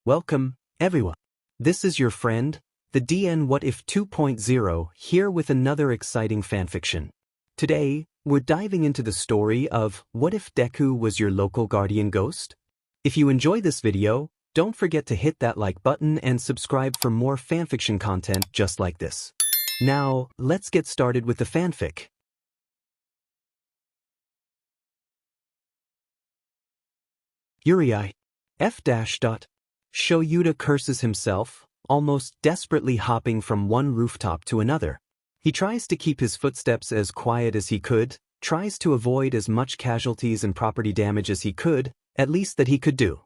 Welcome, everyone. This is your friend, the DN WhatIf 2.0, here with another exciting fanfiction. Today, we're diving into the story of What If Deku Was Your Local Guardian Ghost? If you enjoy this video, don't forget to hit that like button and subscribe for more fanfiction content just like this. Now, let's get started with the fanfic. Yurei. F. Shyuda curses himself, almost desperately hopping from one rooftop to another. He tries to keep his footsteps as quiet as he could, tries to avoid as much casualties and property damage as he could, at least that he could do.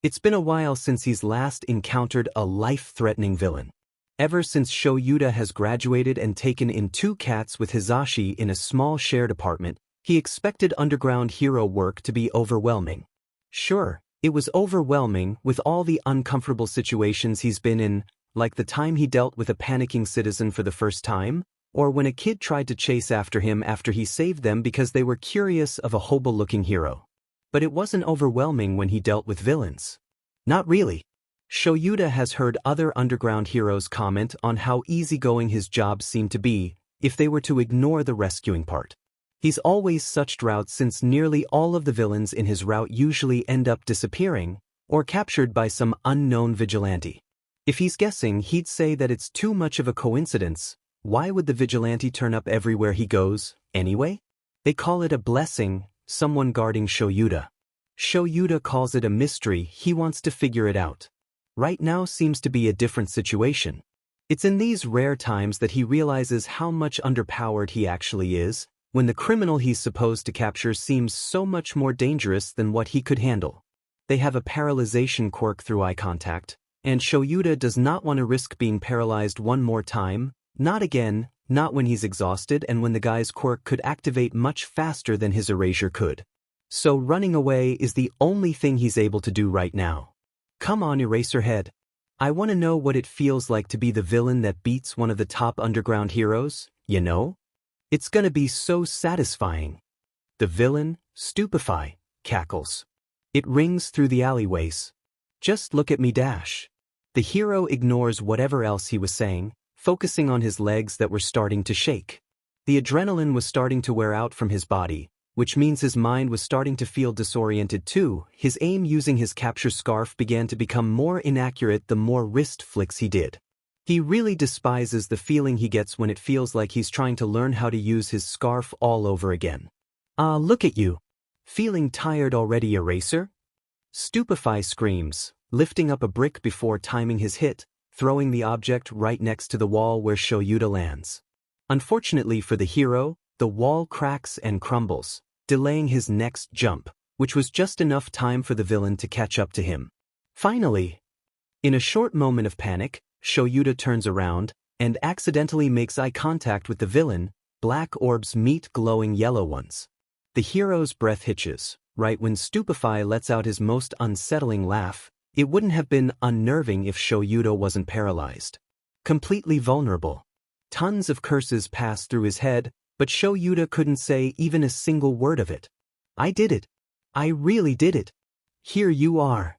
It's been a while since he's last encountered a life-threatening villain. Ever since Shyuda has graduated and taken in 2 cats with Hizashi in a small shared apartment, he expected underground hero work to be overwhelming. Sure, it was overwhelming with all the uncomfortable situations he's been in, like the time he dealt with a panicking citizen for the first time, or when a kid tried to chase after him after he saved them because they were curious of a hobo-looking hero. But it wasn't overwhelming when he dealt with villains. Not really. Shyuda has heard other underground heroes comment on how easygoing his jobs seemed to be if they were to ignore the rescuing part. He's always such routes since nearly all of the villains in his route usually end up disappearing or captured by some unknown vigilante. If he's guessing, he'd say that it's too much of a coincidence. Why would the vigilante turn up everywhere he goes, anyway? They call it a blessing, someone guarding Shyuda. Shyuda calls it a mystery, he wants to figure it out. Right now seems to be a different situation. It's in these rare times that he realizes how much underpowered he actually is, when the criminal he's supposed to capture seems so much more dangerous than what he could handle. They have a paralyzation quirk through eye contact, and Shyuda does not want to risk being paralyzed one more time, not again, not when he's exhausted and when the guy's quirk could activate much faster than his erasure could. So running away is the only thing he's able to do right now. Come on, Eraserhead. I want to know what it feels like to be the villain that beats one of the top underground heroes, you know? It's gonna be so satisfying. The villain, Stupefy, cackles. It rings through the alleyways. Just look at me dash. The hero ignores whatever else he was saying, focusing on his legs that were starting to shake. The adrenaline was starting to wear out from his body, which means his mind was starting to feel disoriented too. His aim using his capture scarf began to become more inaccurate the more wrist flicks he did. He really despises the feeling he gets when it feels like he's trying to learn how to use his scarf all over again. Look at you. Feeling tired already, Eraser? Stupefy screams, lifting up a brick before timing his hit, throwing the object right next to the wall where Shyuda lands. Unfortunately for the hero, the wall cracks and crumbles, delaying his next jump, which was just enough time for the villain to catch up to him. Finally, in a short moment of panic, Shyuda turns around and accidentally makes eye contact with the villain. Black orbs meet glowing yellow ones. The hero's breath hitches. Right when Stupefy lets out his most unsettling laugh, it wouldn't have been unnerving if Shyuda wasn't paralyzed. Completely vulnerable. Tons of curses passed through his head, but Shyuda couldn't say even a single word of it. I did it. I really did it. Here you are.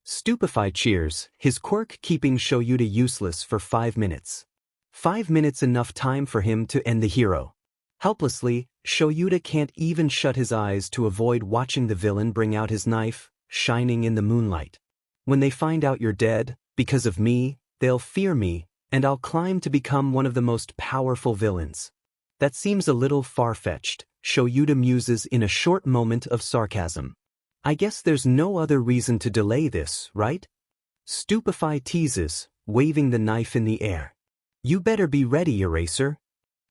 Stupefy cheers, his quirk keeping Shyuda useless for 5 minutes. 5 minutes enough time for him to end the hero. Helplessly, Shyuda can't even shut his eyes to avoid watching the villain bring out his knife, shining in the moonlight. When they find out you're dead, because of me, they'll fear me, and I'll climb to become one of the most powerful villains. That seems a little far-fetched, Shyuda muses in a short moment of sarcasm. I guess there's no other reason to delay this, right? Stupefy teases, waving the knife in the air. You better be ready, Eraser.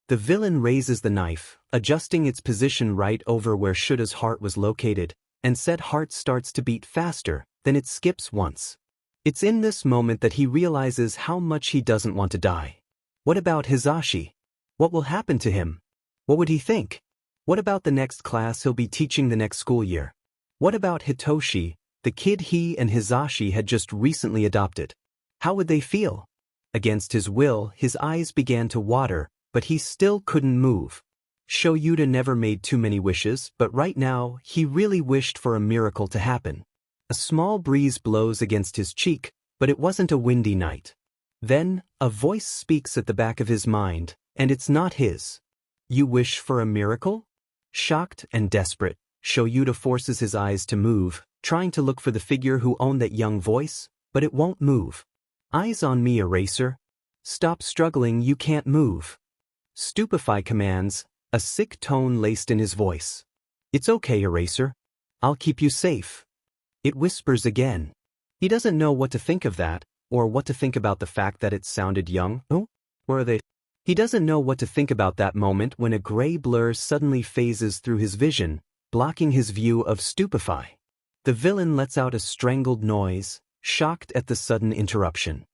The villain raises the knife, adjusting its position right over where Shyuda's heart was located, and said heart starts to beat faster, then it skips once. It's in this moment that he realizes how much he doesn't want to die. What about Hizashi? What will happen to him? What would he think? What about the next class he'll be teaching the next school year? What about Hitoshi, the kid he and Hizashi had just recently adopted? How would they feel? Against his will, his eyes began to water, but he still couldn't move. Shyuda never made too many wishes, but right now, he really wished for a miracle to happen. A small breeze blows against his cheek, but it wasn't a windy night. Then, a voice speaks at the back of his mind, and it's not his. You wish for a miracle? Shocked and desperate, Shyuda forces his eyes to move, trying to look for the figure who owned that young voice, but it won't move. Eyes on me, Eraser. Stop struggling, you can't move. Stupefy commands, a sick tone laced in his voice. It's okay, Eraser. I'll keep you safe. It whispers again. He doesn't know what to think of that, or what to think about the fact that it sounded young. Oh? Where are they? He doesn't know what to think about that moment when a gray blur suddenly phases through his vision, blocking his view of Stupefy. The villain lets out a strangled noise, shocked at the sudden interruption.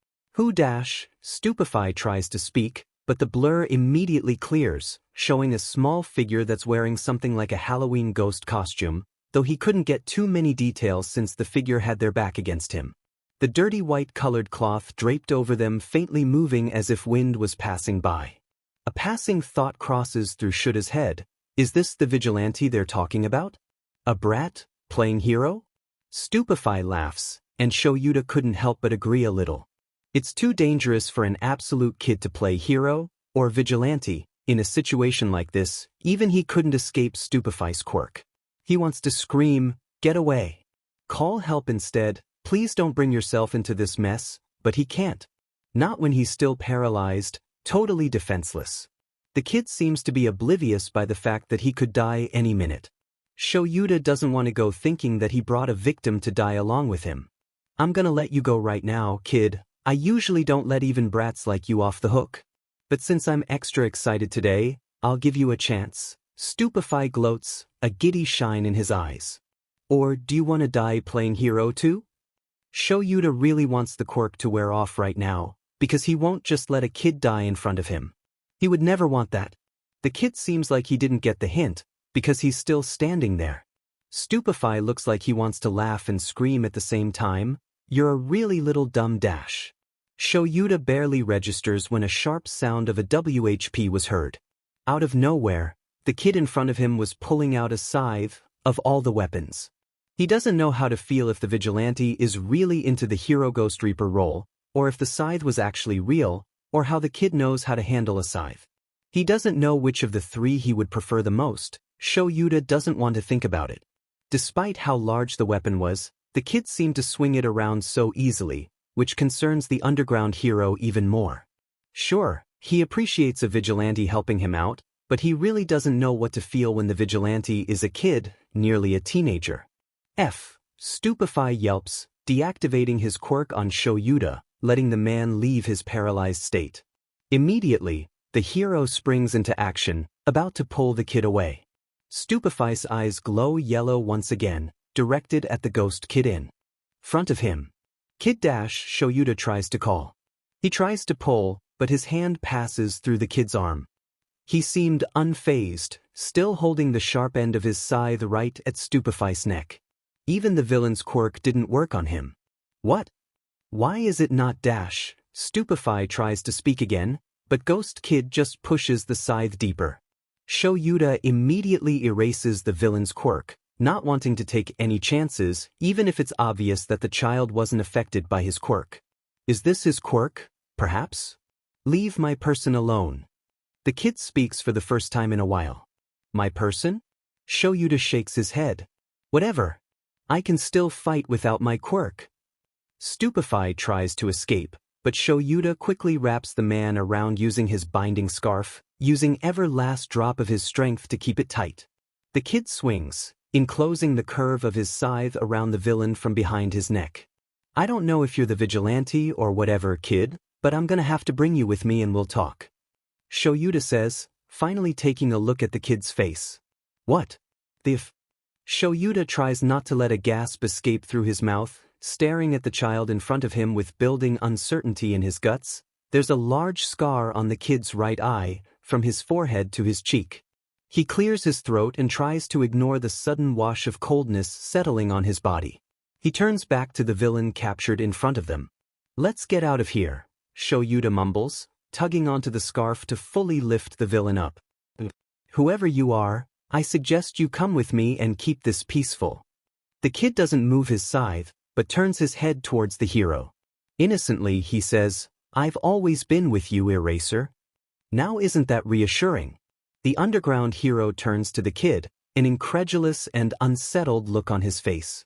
Stupefy tries to speak, but the blur immediately clears, showing a small figure that's wearing something like a Halloween ghost costume, though he couldn't get too many details since the figure had their back against him. The dirty white-colored cloth draped over them faintly moving as if wind was passing by. A passing thought crosses through Shyuda's head. Is this the vigilante they're talking about? A brat, playing hero? Stupefy laughs, and Shyuda couldn't help but agree a little. It's too dangerous for an absolute kid to play hero, or vigilante. In a situation like this, even he couldn't escape Stupefy's quirk. He wants to scream, get away. Call help instead, please don't bring yourself into this mess, but he can't. Not when he's still paralyzed, totally defenseless. The kid seems to be oblivious by the fact that he could die any minute. Shyuda doesn't want to go thinking that he brought a victim to die along with him. I'm gonna let you go right now, kid. I usually don't let even brats like you off the hook. But since I'm extra excited today, I'll give you a chance. Stupefy gloats, a giddy shine in his eyes. Or do you want to die playing hero too? Shyuda really wants the quirk to wear off right now, because he won't just let a kid die in front of him. He would never want that. The kid seems like he didn't get the hint, because he's still standing there. Stupefy looks like he wants to laugh and scream at the same time. You're a really little dumb dash. Shyuda barely registers when a sharp sound of a WHP was heard. Out of nowhere, the kid in front of him was pulling out a scythe, of all the weapons. He doesn't know how to feel if the vigilante is really into the hero Ghost Reaper role, or if the scythe was actually real, or how the kid knows how to handle a scythe. He doesn't know which of the three he would prefer the most. Shyuda doesn't want to think about it. Despite how large the weapon was, the kid seemed to swing it around so easily, which concerns the underground hero even more. Sure, he appreciates a vigilante helping him out, but he really doesn't know what to feel when the vigilante is a kid, nearly a teenager. Stupefy yelps, deactivating his quirk on Shyuda, letting the man leave his paralyzed state. Immediately, the hero springs into action, about to pull the kid away. Stupefy's eyes glow yellow once again, directed at the ghost kid in front of him. Shyuda tries to call. He tries to pull, but his hand passes through the kid's arm. He seemed unfazed, still holding the sharp end of his scythe right at Stupefy's neck. Even the villain's quirk didn't work on him. What? Why is it not dash? Stupefy tries to speak again, but Ghost Kid just pushes the scythe deeper. Shyuda immediately erases the villain's quirk, not wanting to take any chances, even if it's obvious that the child wasn't affected by his quirk. Is this his quirk, perhaps? Leave my person alone. The kid speaks for the first time in a while. My person? Shyuda shakes his head. Whatever. I can still fight without my quirk. Stupefy tries to escape, but Shyuda quickly wraps the man around using his binding scarf, using every last drop of his strength to keep it tight. The kid swings, enclosing the curve of his scythe around the villain from behind his neck. I don't know if you're the vigilante or whatever, kid, but I'm gonna have to bring you with me and we'll talk. Shyuda says, finally taking a look at the kid's face. What? Shyuda tries not to let a gasp escape through his mouth, staring at the child in front of him with building uncertainty in his guts. There's a large scar on the kid's right eye, from his forehead to his cheek. He clears his throat and tries to ignore the sudden wash of coldness settling on his body. He turns back to the villain captured in front of them. Let's get out of here, Shyuda mumbles, tugging onto the scarf to fully lift the villain up. Whoever you are, I suggest you come with me and keep this peaceful. The kid doesn't move his scythe, but turns his head towards the hero. Innocently, he says, "I've always been with you, Eraser." Now isn't that reassuring? The underground hero turns to the kid, an incredulous and unsettled look on his face.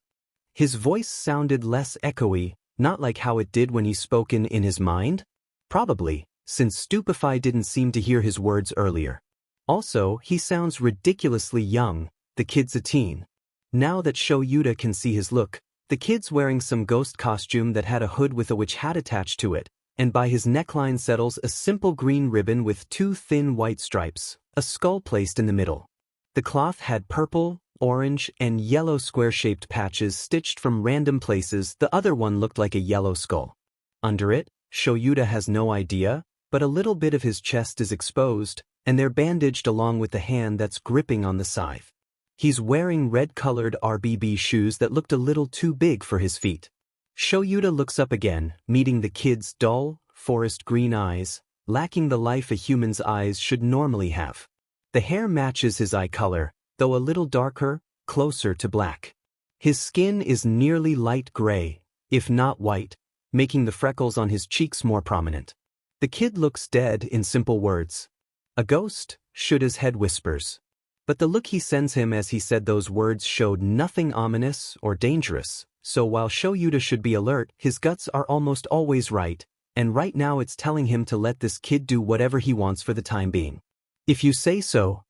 His voice sounded less echoey, not like how it did when he spoke in his mind? Probably, since Stupefy didn't seem to hear his words earlier. Also, he sounds ridiculously young, the kid's a teen. Now that Shyuda can see his look, the kid's wearing some ghost costume that had a hood with a witch hat attached to it, and by his neckline settles a simple green ribbon with two thin white stripes, a skull placed in the middle. The cloth had purple, orange, and yellow square-shaped patches stitched from random places. The other one looked like a yellow skull. Under it, Shyuda has no idea, but a little bit of his chest is exposed, and they're bandaged along with the hand that's gripping on the scythe. He's wearing red-colored RBB shoes that looked a little too big for his feet. Shyuda looks up again, meeting the kid's dull, forest green eyes, lacking the life a human's eyes should normally have. The hair matches his eye color, though a little darker, closer to black. His skin is nearly light gray, if not white, making the freckles on his cheeks more prominent. The kid looks dead in simple words. "A ghost?" Shyuda's head whispers. But the look he sends him as he said those words showed nothing ominous or dangerous, so while Shyuda should be alert, his guts are almost always right, and right now it's telling him to let this kid do whatever he wants for the time being. "If you say so,"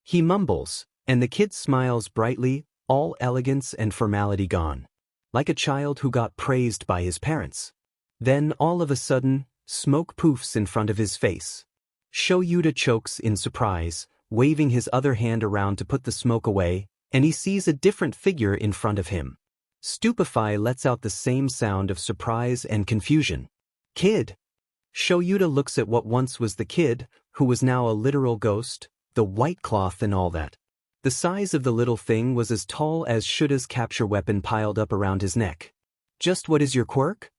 he mumbles, and the kid smiles brightly, all elegance and formality gone. Like a child who got praised by his parents. Then, all of a sudden, smoke poofs in front of his face. Shyuda chokes in surprise, waving his other hand around to put the smoke away, and he sees a different figure in front of him. Stupefy lets out the same sound of surprise and confusion. "Kid!" Shyuda looks at what once was the kid, who was now a literal ghost, the white cloth and all that. The size of the little thing was as tall as Shyuda's capture weapon piled up around his neck. "Just what is your quirk?"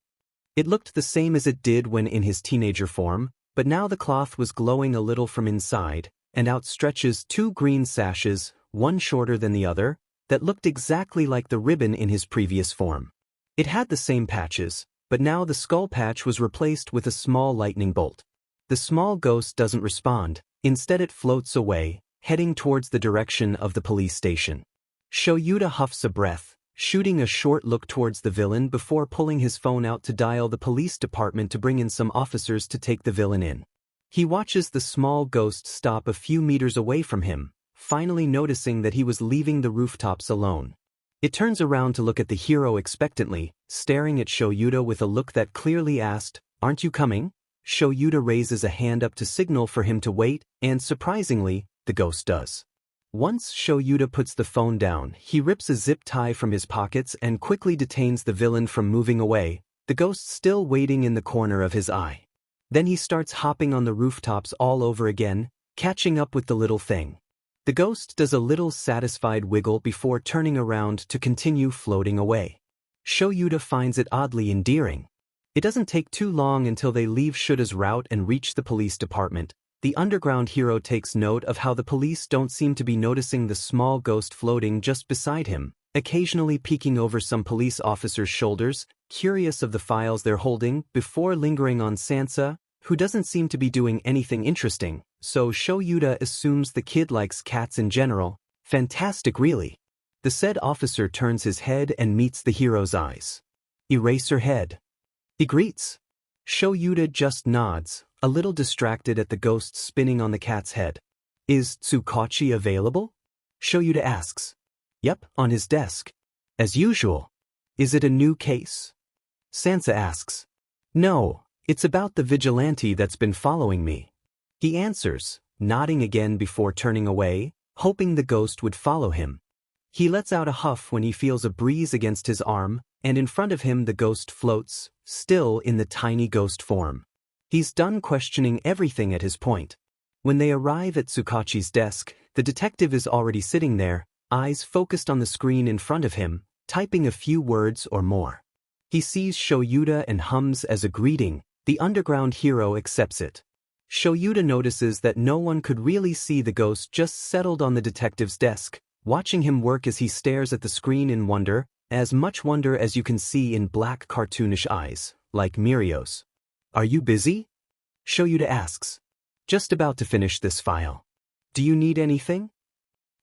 It looked the same as it did when in his teenager form, but now the cloth was glowing a little from inside, and outstretches two green sashes, one shorter than the other, that looked exactly like the ribbon in his previous form. It had the same patches, but now the skull patch was replaced with a small lightning bolt. The small ghost doesn't respond, instead it floats away, heading towards the direction of the police station. Shyuda huffs a breath, shooting a short look towards the villain before pulling his phone out to dial the police department to bring in some officers to take the villain in. He watches the small ghost stop a few meters away from him, finally noticing that he was leaving the rooftops alone. It turns around to look at the hero expectantly, staring at Shyuda with a look that clearly asked, "Aren't you coming?" Shyuda raises a hand up to signal for him to wait, and surprisingly, the ghost does. Once Shyuda puts the phone down, he rips a zip tie from his pockets and quickly detains the villain from moving away, the ghost still waiting in the corner of his eye. Then he starts hopping on the rooftops all over again, catching up with the little thing. The ghost does a little satisfied wiggle before turning around to continue floating away. Shyuda finds it oddly endearing. It doesn't take too long until they leave Shyuda's route and reach the police department. The underground hero takes note of how the police don't seem to be noticing the small ghost floating just beside him, occasionally peeking over some police officers' shoulders, curious of the files they're holding, before lingering on Sansa, who doesn't seem to be doing anything interesting, so Shyuda assumes the kid likes cats in general. Fantastic, really. The said officer turns his head and meets the hero's eyes. Eraser head. He greets. Shyuda just nods, a little distracted at the ghost spinning on the cat's head. "Is Tsukachi available?" Shyuda asks. "Yep, on his desk. As usual." "Is it a new case?" Sansa asks. "No. It's about the vigilante that's been following me." He answers, nodding again before turning away, hoping the ghost would follow him. He lets out a huff when he feels a breeze against his arm, and in front of him the ghost floats, still in the tiny ghost form. He's done questioning everything at his point. When they arrive at Tsukachi's desk, the detective is already sitting there, eyes focused on the screen in front of him, typing a few words or more. He sees Shyuda and hums as a greeting. The underground hero accepts it. Shyuda notices that no one could really see the ghost just settled on the detective's desk, watching him work as he stares at the screen in wonder, as much wonder as you can see in black cartoonish eyes, like Mirio's. Are you busy? Shyuda asks. Just about to finish this file. Do you need anything?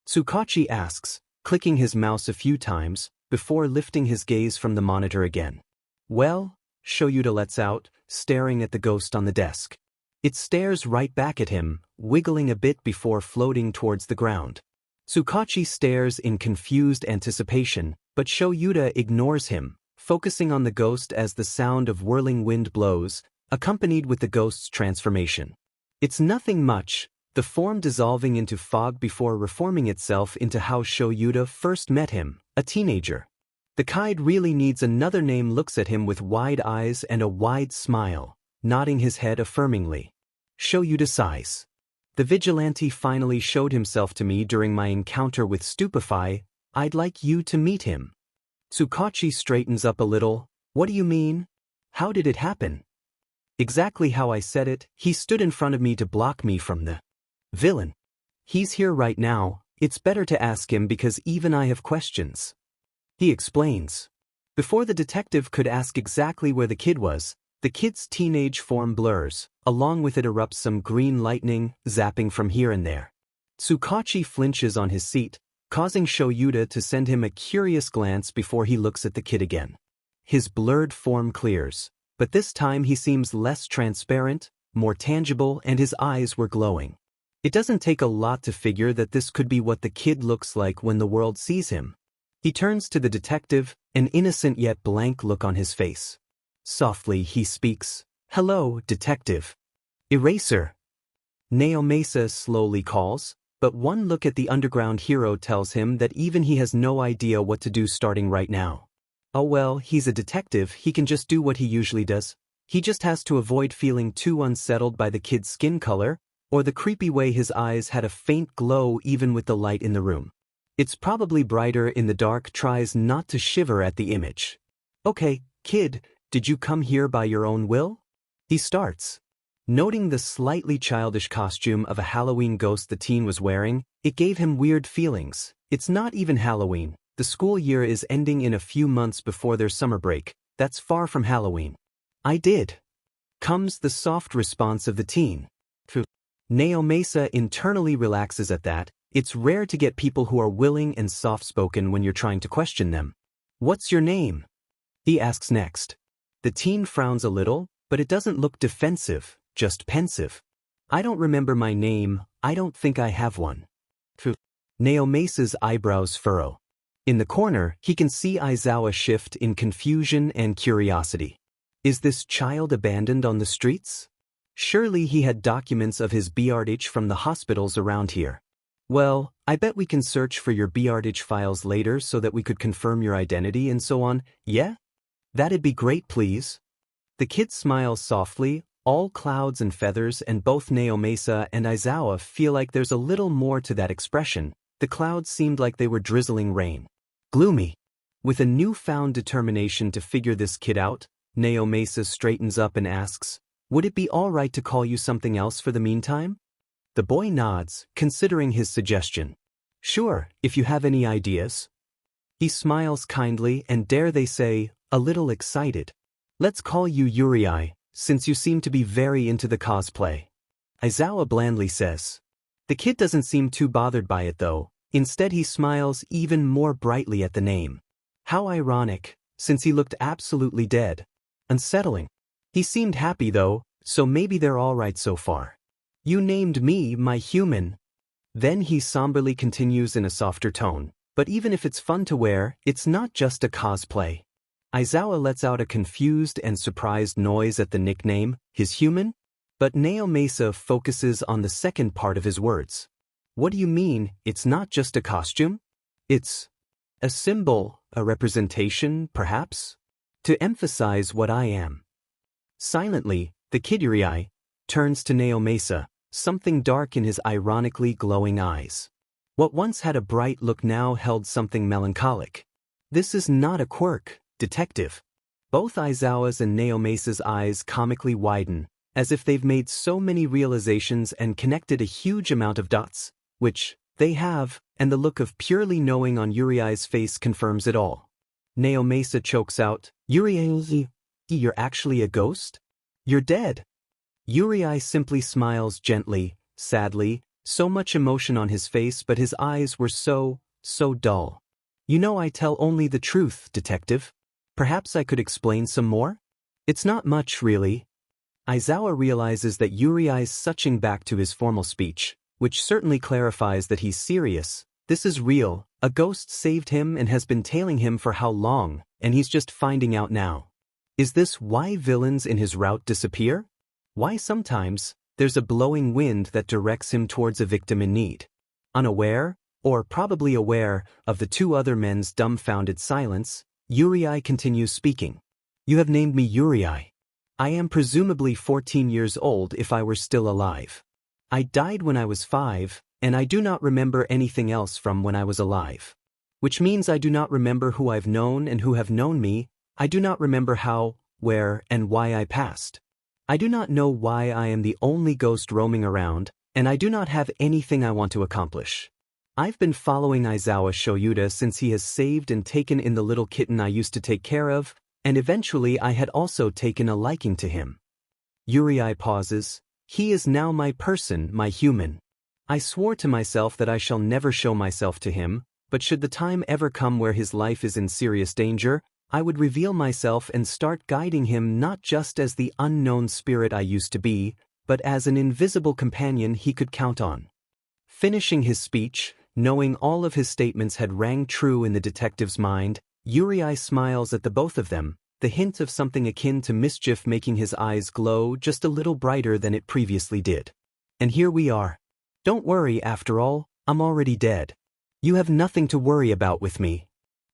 Tsukachi asks, clicking his mouse a few times, before lifting his gaze from the monitor again. Well, Shyuda lets out, staring at the ghost on the desk. It stares right back at him, wiggling a bit before floating towards the ground. Tsukachi stares in confused anticipation, but Shyuda ignores him, focusing on the ghost as the sound of whirling wind blows, accompanied with the ghost's transformation. It's nothing much, the form dissolving into fog before reforming itself into how Shyuda first met him, a teenager. The kid really needs another name. Looks at him with wide eyes and a wide smile, nodding his head affirmingly. Shyuda sighs. The vigilante finally showed himself to me during my encounter with Stupefy. I'd like you to meet him. Tsukachi straightens up a little. What do you mean? How did it happen? Exactly how I said it. He stood in front of me to block me from the villain. He's here right now. It's better to ask him because even I have questions. He explains. Before the detective could ask exactly where the kid was, the kid's teenage form blurs, along with it erupts some green lightning, zapping from here and there. Tsukachi flinches on his seat, causing Shyuda to send him a curious glance before he looks at the kid again. His blurred form clears, but this time he seems less transparent, more tangible, and his eyes were glowing. It doesn't take a lot to figure that this could be what the kid looks like when the world sees him. He turns to the detective, an innocent yet blank look on his face. Softly he speaks. Hello, detective. Eraser. Naomasa slowly calls, but one look at the underground hero tells him that even he has no idea what to do starting right now. Oh well, he's a detective, he can just do what he usually does. He just has to avoid feeling too unsettled by the kid's skin color, or the creepy way his eyes had a faint glow even with the light in the room. It's probably brighter in the dark. Tries not to shiver at the image. Okay, kid, did you come here by your own will? He starts. Noting the slightly childish costume of a Halloween ghost the teen was wearing, it gave him weird feelings. It's not even Halloween. The school year is ending in a few months before their summer break. That's far from Halloween. I did. Comes the soft response of the teen. Naomasa internally relaxes at that. It's rare to get people who are willing and soft-spoken when you're trying to question them. What's your name? He asks next. The teen frowns a little, but it doesn't look defensive, just pensive. I don't remember my name. I don't think I have one. Naomasa's eyebrows furrow. In the corner, he can see Aizawa shift in confusion and curiosity. Is this child abandoned on the streets? Surely he had documents of his BRDH from the hospitals around here. Well, I bet we can search for your BRDH files later so that we could confirm your identity and so on, yeah? That'd be great, please. The kid smiles softly, all clouds and feathers, and both Naomasa and Aizawa feel like there's a little more to that expression. The clouds seemed like they were drizzling rain. Gloomy. With a newfound determination to figure this kid out, Naomasa straightens up and asks, would it be all right to call you something else for the meantime? The boy nods, considering his suggestion. Sure, if you have any ideas. He smiles kindly and, dare they say, a little excited. Let's call you Yurei, since you seem to be very into the cosplay. Aizawa blandly says. The kid doesn't seem too bothered by it though. Instead he smiles even more brightly at the name. How ironic, since he looked absolutely dead. Unsettling. He seemed happy though, so maybe they're all right so far. You named me my human. Then he somberly continues in a softer tone, but even if it's fun to wear, it's not just a cosplay. Aizawa lets out a confused and surprised noise at the nickname, his human? But Naomasa focuses on the second part of his words. What do you mean, it's not just a costume? It's a symbol, a representation, perhaps? To emphasize what I am. Silently, the kid Yurei turns to Naomasa, something dark in his ironically glowing eyes. What once had a bright look now held something melancholic. This is not a quirk, detective. Both Aizawa's and Naomasa's eyes comically widen, as if they've made so many realizations and connected a huge amount of dots, which they have, and the look of purely knowing on Yurei's face confirms it all. Naomasa chokes out, Yurei. You're actually a ghost? You're dead. Yurei simply smiles gently, sadly, so much emotion on his face but his eyes were so dull. You know I tell only the truth, detective. Perhaps I could explain some more? It's not much, really. Aizawa realizes that Yurei's switching back to his formal speech, which certainly clarifies that he's serious. This is real, a ghost saved him and has been tailing him for how long, and he's just finding out now. Is this why villains in his route disappear? Why sometimes, there's a blowing wind that directs him towards a victim in need? Unaware, or probably aware, of the two other men's dumbfounded silence, Yurei continues speaking. You have named me Yurei. I am presumably 14 years old if I were still alive. I died when I was 5, and I do not remember anything else from when I was alive. Which means I do not remember who I've known and who have known me. I do not remember how, where, and why I passed. I do not know why I am the only ghost roaming around, and I do not have anything I want to accomplish. I've been following Aizawa Shyuda since he has saved and taken in the little kitten I used to take care of, and eventually I had also taken a liking to him. Yurei pauses. He is now my person, my human. I swore to myself that I shall never show myself to him, but should the time ever come where his life is in serious danger, I would reveal myself and start guiding him not just as the unknown spirit I used to be, but as an invisible companion he could count on. Finishing his speech, knowing all of his statements had rang true in the detective's mind, Yurei smiles at the both of them, the hint of something akin to mischief making his eyes glow just a little brighter than it previously did. And here we are. Don't worry, after all, I'm already dead. You have nothing to worry about with me.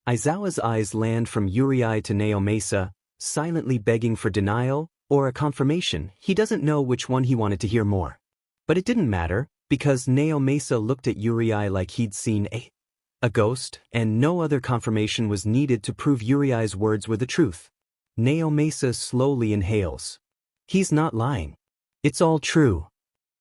Aizawa's eyes land from Yurei to Naomasa, silently begging for denial, or a confirmation. He doesn't know which one he wanted to hear more. But it didn't matter, because Naomasa looked at Yurei like he'd seen a ghost, and no other confirmation was needed to prove Yurei's words were the truth. Naomasa slowly inhales. He's not lying. It's all true.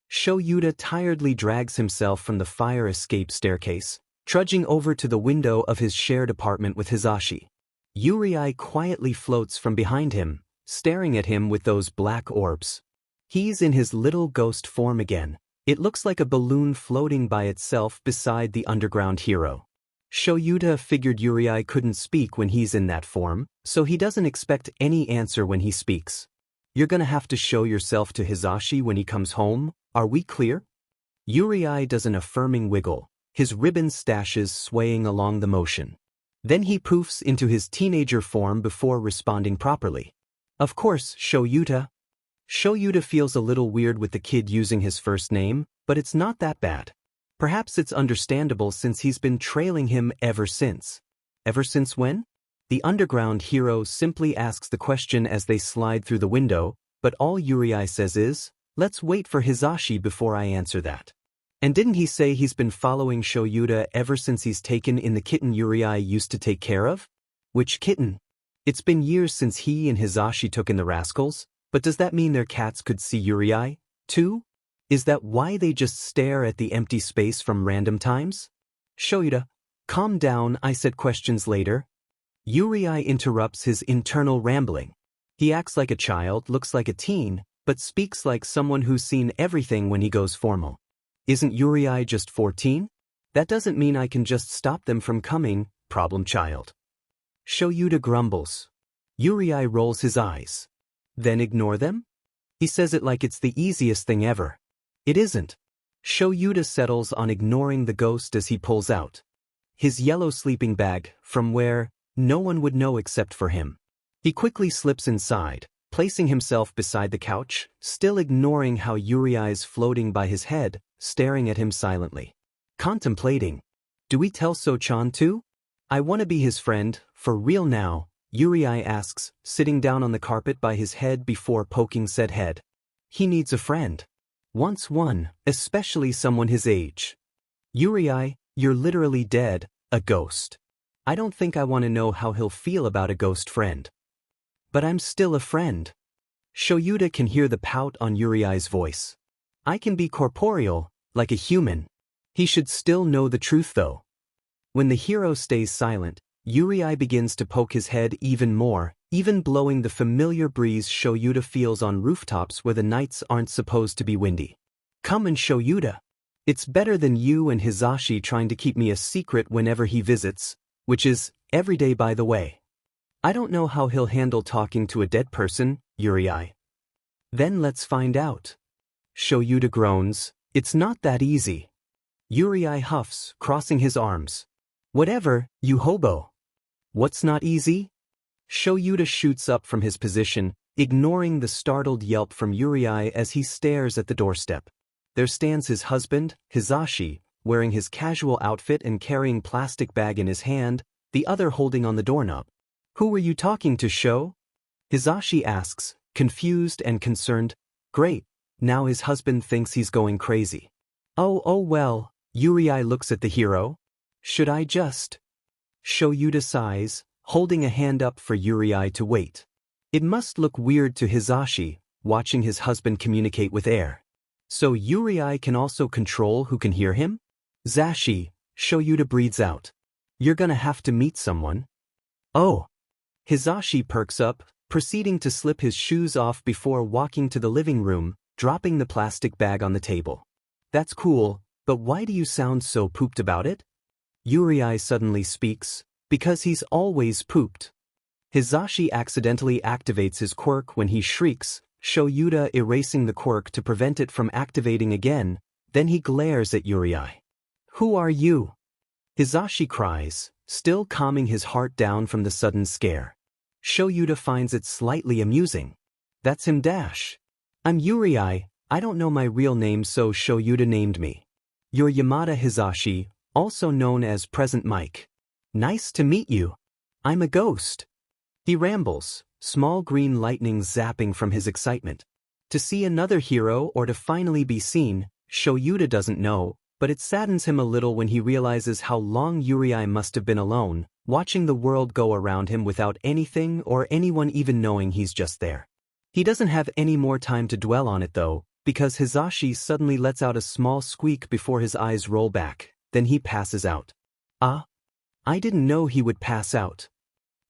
Shyuda tiredly drags himself from the fire escape staircase, trudging over to the window of his shared apartment with Hizashi. Yurei quietly floats from behind him, staring at him with those black orbs. He's in his little ghost form again. It looks like a balloon floating by itself beside the underground hero. Shyuda figured Yurei couldn't speak when he's in that form, so he doesn't expect any answer when he speaks. You're gonna have to show yourself to Hizashi when he comes home, are we clear? Yurei does an affirming wiggle, his ribbon stashes swaying along the motion. Then he poofs into his teenager form before responding properly. Of course, Shyuda. Shyuda feels a little weird with the kid using his first name, but it's not that bad. Perhaps it's understandable since he's been trailing him ever since. Ever since when? The underground hero simply asks the question as they slide through the window, but all Yurei says is, let's wait for Hizashi before I answer that. And didn't he say he's been following Shyuda ever since he's taken in the kitten Yurei used to take care of? Which kitten? It's been years since he and Hizashi took in the rascals, but does that mean their cats could see Yurei, too? Is that why they just stare at the empty space from random times? Shyuda, calm down, I said questions later. Yurei interrupts his internal rambling. He acts like a child, looks like a teen, but speaks like someone who's seen everything when he goes formal. Isn't Yurei just 14? That doesn't mean I can just stop them from coming, problem child. Shyuda grumbles. Yurei rolls his eyes. Then ignore them? He says it like it's the easiest thing ever. It isn't. Shyuda settles on ignoring the ghost as he pulls out his yellow sleeping bag, from where no one would know except for him. He quickly slips inside, placing himself beside the couch, still ignoring how Yurei's floating by his head, staring at him silently. Contemplating. Do we tell So-chan too? I want to be his friend, for real now, Yurei asks, sitting down on the carpet by his head before poking said head. He needs a friend. Wants one, especially someone his age. Yurei, you're literally dead, a ghost. I don't think I want to know how he'll feel about a ghost friend. But I'm still a friend. Shyuda can hear the pout on Yurei's voice. I can be corporeal, like a human. He should still know the truth though. When the hero stays silent, Yurei begins to poke his head even more, even blowing the familiar breeze Shyuda feels on rooftops where the nights aren't supposed to be windy. Come and Shyuda. It's better than you and Hizashi trying to keep me a secret whenever he visits, which is every day by the way. I don't know how he'll handle talking to a dead person, Yurei. Then let's find out. Shyuda groans, it's not that easy. Yurei huffs, crossing his arms. Whatever, you hobo. What's not easy? Shyuda shoots up from his position, ignoring the startled yelp from Yurei as he stares at the doorstep. There stands his husband, Hizashi, wearing his casual outfit and carrying plastic bag in his hand, the other holding on the doorknob. Who were you talking to, Sho? Hizashi asks, confused and concerned. Great, now his husband thinks he's going crazy. Oh well, Yurei looks at the hero. Should I just? Shyuda sighs, holding a hand up for Yurei to wait. It must look weird to Hizashi, watching his husband communicate with air. So Yurei can also control who can hear him? Zashi, Shyuda breathes out. You're gonna have to meet someone. Oh. Hizashi perks up, proceeding to slip his shoes off before walking to the living room, dropping the plastic bag on the table. That's cool, but why do you sound so pooped about it? Yurei suddenly speaks, because he's always pooped. Hizashi accidentally activates his quirk when he shrieks, Shyuda erasing the quirk to prevent it from activating again, then he glares at Yurei. Who are you? Hizashi cries, still calming his heart down from the sudden scare. Shyuda finds it slightly amusing. That's him dash. I'm Yurei, I don't know my real name so Shyuda named me. You're Yamada Hizashi, also known as Present Mike. Nice to meet you. I'm a ghost. He rambles, small green lightning zapping from his excitement. To see another hero or to finally be seen, Shyuda doesn't know, but it saddens him a little when he realizes how long Yurei must have been alone, watching the world go around him without anything or anyone even knowing he's just there. He doesn't have any more time to dwell on it though, because Hizashi suddenly lets out a small squeak before his eyes roll back, then he passes out. I didn't know he would pass out.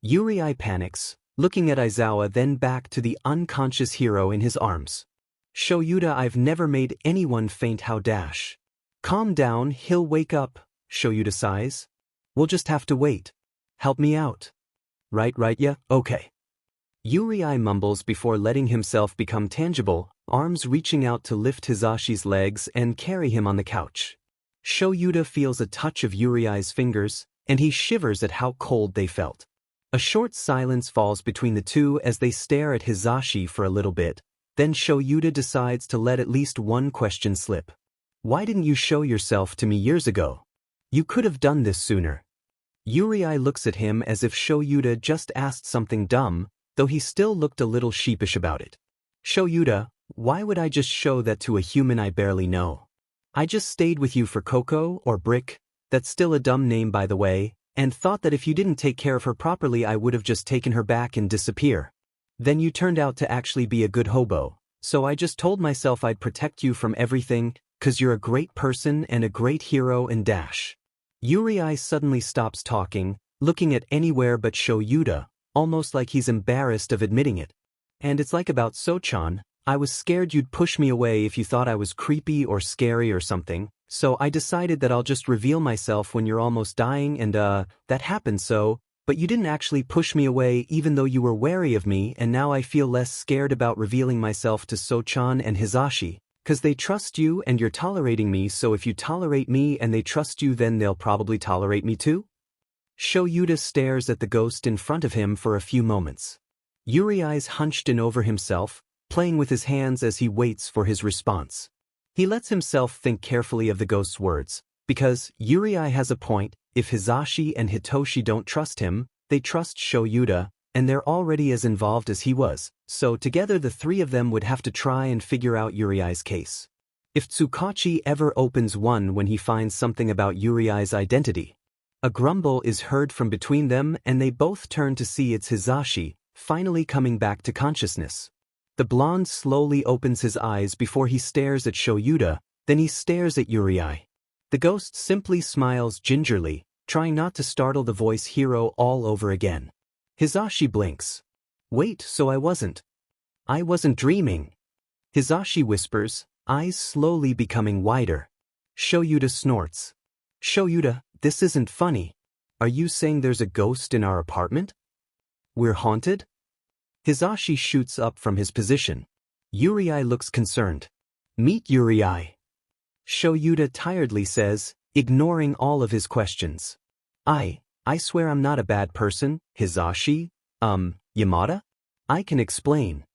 Yurei panics, looking at Aizawa then back to the unconscious hero in his arms. Shyuda, I've never made anyone faint how dash. Calm down, he'll wake up, Shyuda sighs. We'll just have to wait. Help me out. Right, yeah, okay. Yurei mumbles before letting himself become tangible, arms reaching out to lift Hizashi's legs and carry him on the couch. Shyuda feels a touch of Yurei's fingers, and he shivers at how cold they felt. A short silence falls between the two as they stare at Hizashi for a little bit, then Shyuda decides to let at least one question slip. Why didn't you show yourself to me years ago? You could have done this sooner. Yurei looks at him as if Shyuda just asked something dumb, though he still looked a little sheepish about it. Shyuda, why would I just show that to a human I barely know? I just stayed with you for Coco or Brick, that's still a dumb name by the way, and thought that if you didn't take care of her properly I would have just taken her back and disappear. Then you turned out to actually be a good hobo, so I just told myself I'd protect you from everything, 'cause you're a great person and a great hero and dash. Yurei suddenly stops talking, looking at anywhere but Shyuda, almost like he's embarrassed of admitting it. And it's like about Sochan, I was scared you'd push me away if you thought I was creepy or scary or something, so I decided that I'll just reveal myself when you're almost dying and that happened so, but you didn't actually push me away even though you were wary of me and now I feel less scared about revealing myself to Sochan and Hizashi, 'cause they trust you and you're tolerating me so if you tolerate me and they trust you then they'll probably tolerate me too? Shyuda stares at the ghost in front of him for a few moments. Yurei's hunched in over himself, playing with his hands as he waits for his response. He lets himself think carefully of the ghost's words, because Yurei has a point, if Hizashi and Hitoshi don't trust him, they trust Shyuda, and they're already as involved as he was, so together the three of them would have to try and figure out Yurei's case. If Tsukachi ever opens one when he finds something about Yurei's identity. A grumble is heard from between them and they both turn to see it's Hizashi, finally coming back to consciousness. The blonde slowly opens his eyes before he stares at Shyuda, then he stares at Yurei. The ghost simply smiles gingerly, trying not to startle the voice hero all over again. Hizashi blinks. Wait, so I wasn't dreaming. Hizashi whispers, eyes slowly becoming wider. Shyuda snorts. Shyuda, this isn't funny. Are you saying there's a ghost in our apartment? We're haunted? Hizashi shoots up from his position. Yurei looks concerned. Meet Yurei. Shyuda tiredly says, ignoring all of his questions. I swear I'm not a bad person, Hizashi. Yamada? I can explain.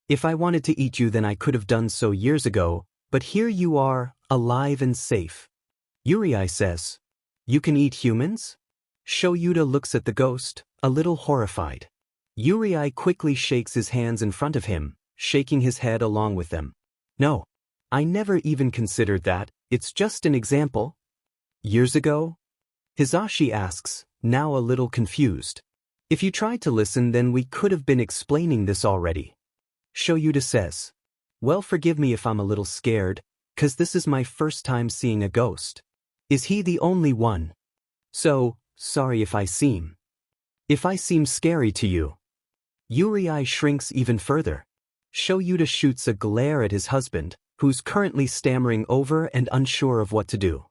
If I wanted to eat you then I could have done so years ago, but here you are, alive and safe. Yurei says. You can eat humans? Shyuda looks at the ghost, a little horrified. Yurei quickly shakes his hands in front of him, shaking his head along with them. No. I never even considered that, it's just an example. Years ago? Hizashi asks, now a little confused. If you tried to listen then we could have been explaining this already. Shyuda says. Well, forgive me if I'm a little scared, 'cause this is my first time seeing a ghost. Is he the only one? So, sorry if I seem scary to you. Yurei shrinks even further. Shyuda shoots a glare at his husband, who's currently stammering over and unsure of what to do.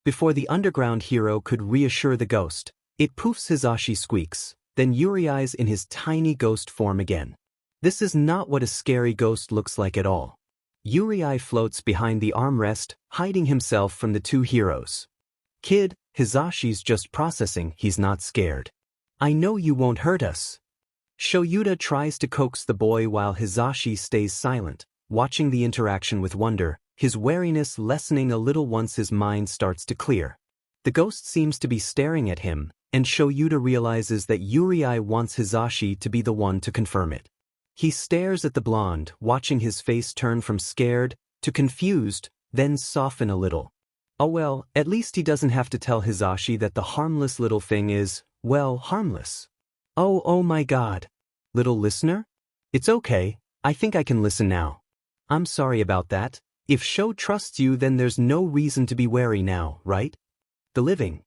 Before the underground hero could reassure the ghost, it poofs. Hizashi squeaks, then Yurei's in his tiny ghost form again. This is not what a scary ghost looks like at all. Yurei floats behind the armrest, hiding himself from the two heroes. Kid, Hizashi's just processing, he's not scared. I know you won't hurt us. Shyuda tries to coax the boy while Hizashi stays silent, watching the interaction with wonder, his wariness lessening a little once his mind starts to clear. The ghost seems to be staring at him, and Shyuda realizes that Yurei wants Hizashi to be the one to confirm it. He stares at the blonde, watching his face turn from scared to confused, then soften a little. Oh well, at least he doesn't have to tell Hizashi that the harmless little thing is, well, harmless. Oh my god. Little listener? It's okay, I think I can listen now. I'm sorry about that. If Sho trusts you then there's no reason to be wary now, right? The living